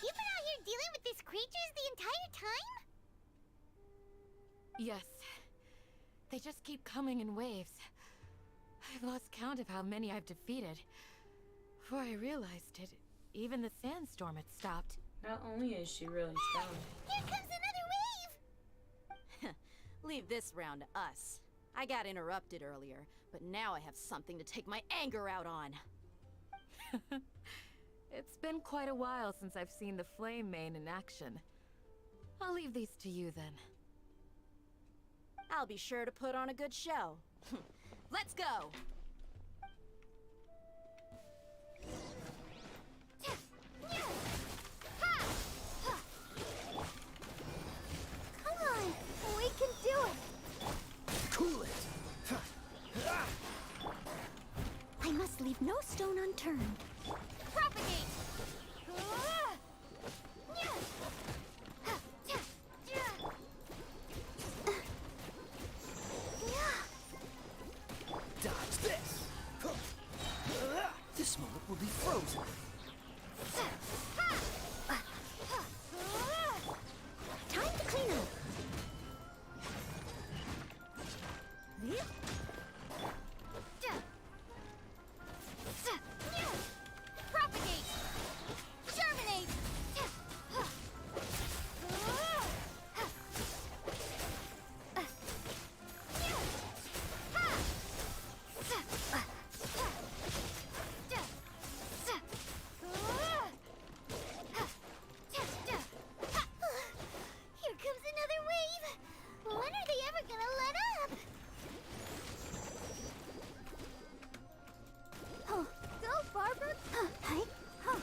You've been out here dealing with these creatures the entire time? Yes. They just keep coming in waves. I've lost count of how many I've defeated. Before I realized it, even the sandstorm had stopped. Not only is she really strong. Here comes another wave! Leave this round to us. I got interrupted earlier, but now I have something to take my anger out on. It's been quite a while since I've seen the Flame Mane in action. I'll leave these to you then. I'll be sure to put on a good show. Let's go! Come on! We can do it! Cool it! stone unturned. Propagate! Dodge this! This moment will be frozen. Time to clean up. Propagate! Germinate! Here comes another wave! When are they ever gonna let up? Oh, go, Barber! Hi. Huh.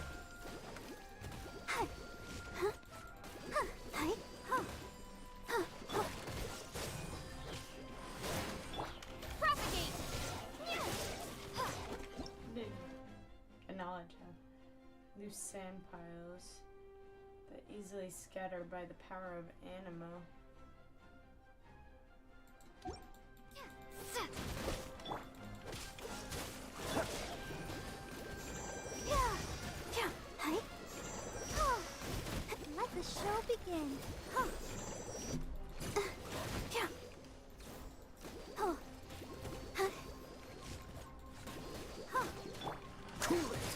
Hi. Huh. Huh. Hi. Huh. Huh. Huh. Propagate! Did acknowledge how loose sand piles that easily scatter by the power of animo. Hi. Let the show begin. Huh. Yeah. Oh. Huh. Huh. Cool it!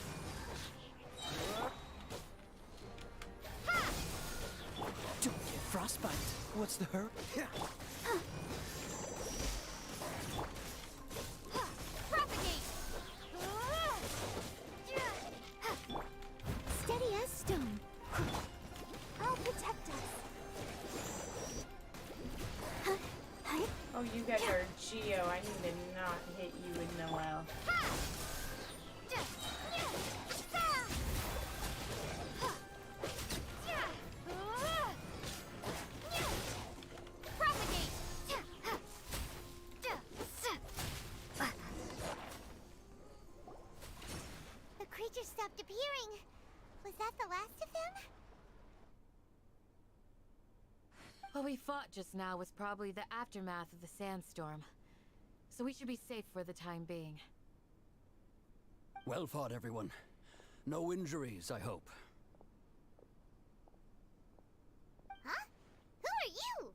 Don't get frostbite. What's the hurry? Yeah. Propagate! Steady as stone. I'll protect us. Huh. Hi. Oh, you guys are Geo. I need to not hit you with Noel. Propagate! The creature stopped appearing. Was that the last of them? What we fought just now was probably the aftermath of the sandstorm. So we should be safe for the time being. Well fought, everyone. No injuries, I hope. Huh? Who are you?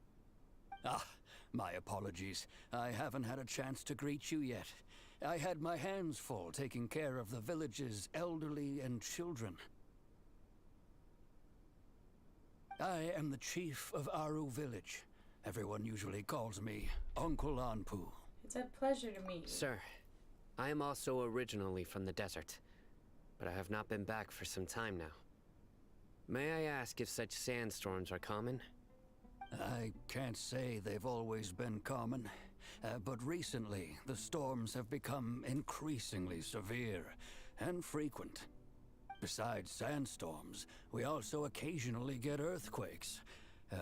Ah, my apologies. I haven't had a chance to greet you yet. I had my hands full taking care of the village's elderly and children. I am the chief of Aru Village. Everyone usually calls me Uncle Anpu. It's a pleasure to meet you. Sir, I am also originally from the desert, but I have not been back for some time now. May I ask if such sandstorms are common? I can't say they've always been common, but recently the storms have become increasingly severe and frequent. Besides sandstorms, we also occasionally get earthquakes.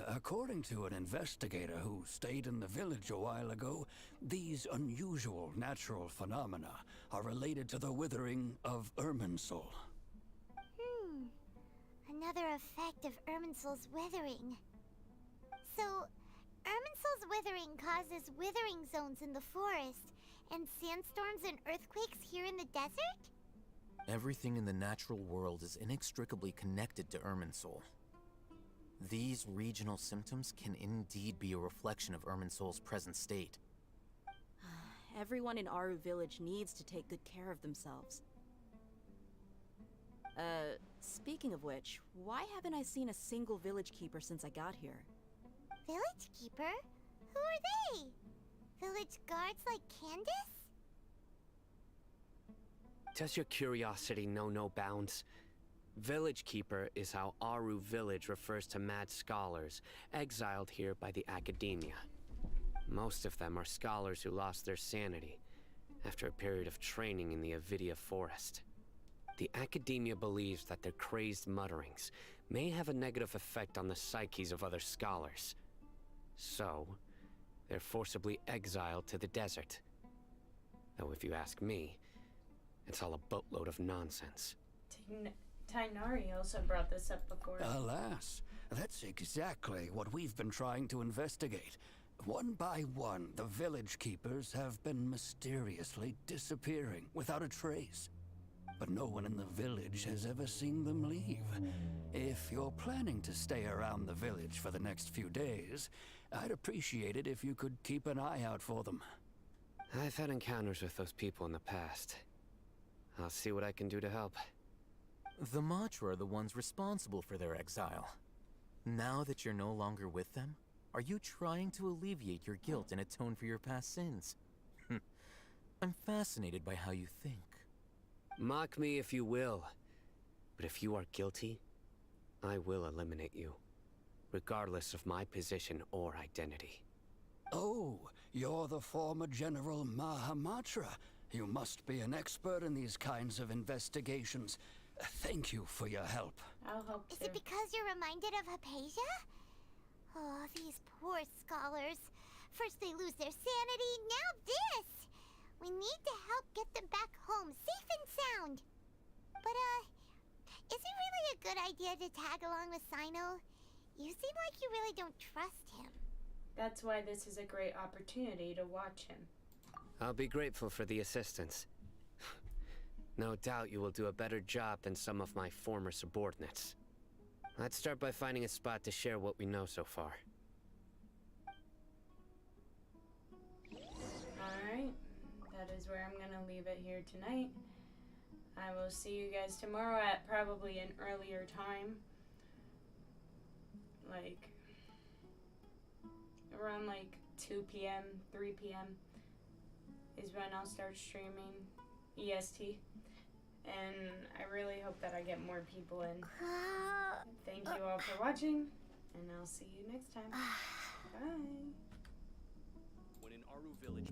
According to an investigator who stayed in the village a while ago, these unusual natural phenomena are related to the withering of Irminsul. Another effect of Irminsul's withering. So, Irminsul's withering causes withering zones in the forest, and sandstorms and earthquakes here in the desert? Everything in the natural world is inextricably connected to Irminsul. These regional symptoms can indeed be a reflection of Irminsul's present state. Everyone in Aru Village needs to take good care of themselves. Speaking of which, why haven't I seen a single village keeper since I got here? Village keeper? Who are they? Village guards like Candace? Does your curiosity know no bounds? Village Keeper is how Aru Village refers to mad scholars exiled here by the academia. Most of them are scholars who lost their sanity after a period of training in the Avidia forest. The academia believes that their crazed mutterings may have a negative effect on the psyches of other scholars. So, they're forcibly exiled to the desert. Though if you ask me, It's all a boatload of nonsense. Tainari also brought this up before. Alas, that's exactly what we've been trying to investigate. One by one, the village keepers have been mysteriously disappearing without a trace. But no one in the village has ever seen them leave. If you're planning to stay around the village for the next few days, I'd appreciate it if you could keep an eye out for them. I've had encounters with those people in the past. I'll see what I can do to help. The Matra are the ones responsible for their exile. Now that you're no longer with them, are you trying to alleviate your guilt and atone for your past sins? I'm fascinated by how you think. Mock me if you will, but if you are guilty, I will eliminate you, regardless of my position or identity. Oh, you're the former General Mahamatra. You must be an expert in these kinds of investigations. Thank you for your help. I'll help Is too. it because you're reminded of Hypatia? Oh, these poor scholars. First they lose their sanity, now this! We need to help get them back home, safe and sound. But, is it really a good idea to tag along with Sino? You seem like you really don't trust him. That's why this is a great opportunity to watch him. I'll be grateful for the assistance. No doubt you will do a better job than some of my former subordinates. Let's start by finding a spot to share what we know so far. Alright, that is where I'm gonna leave it here tonight. I will see you guys tomorrow at probably an earlier time. Like, around like 2 p.m., 3 p.m. is when I'll start streaming EST. And I really hope that I get more people in. Thank you all for watching, and I'll see you next time. Bye. When in Aru Village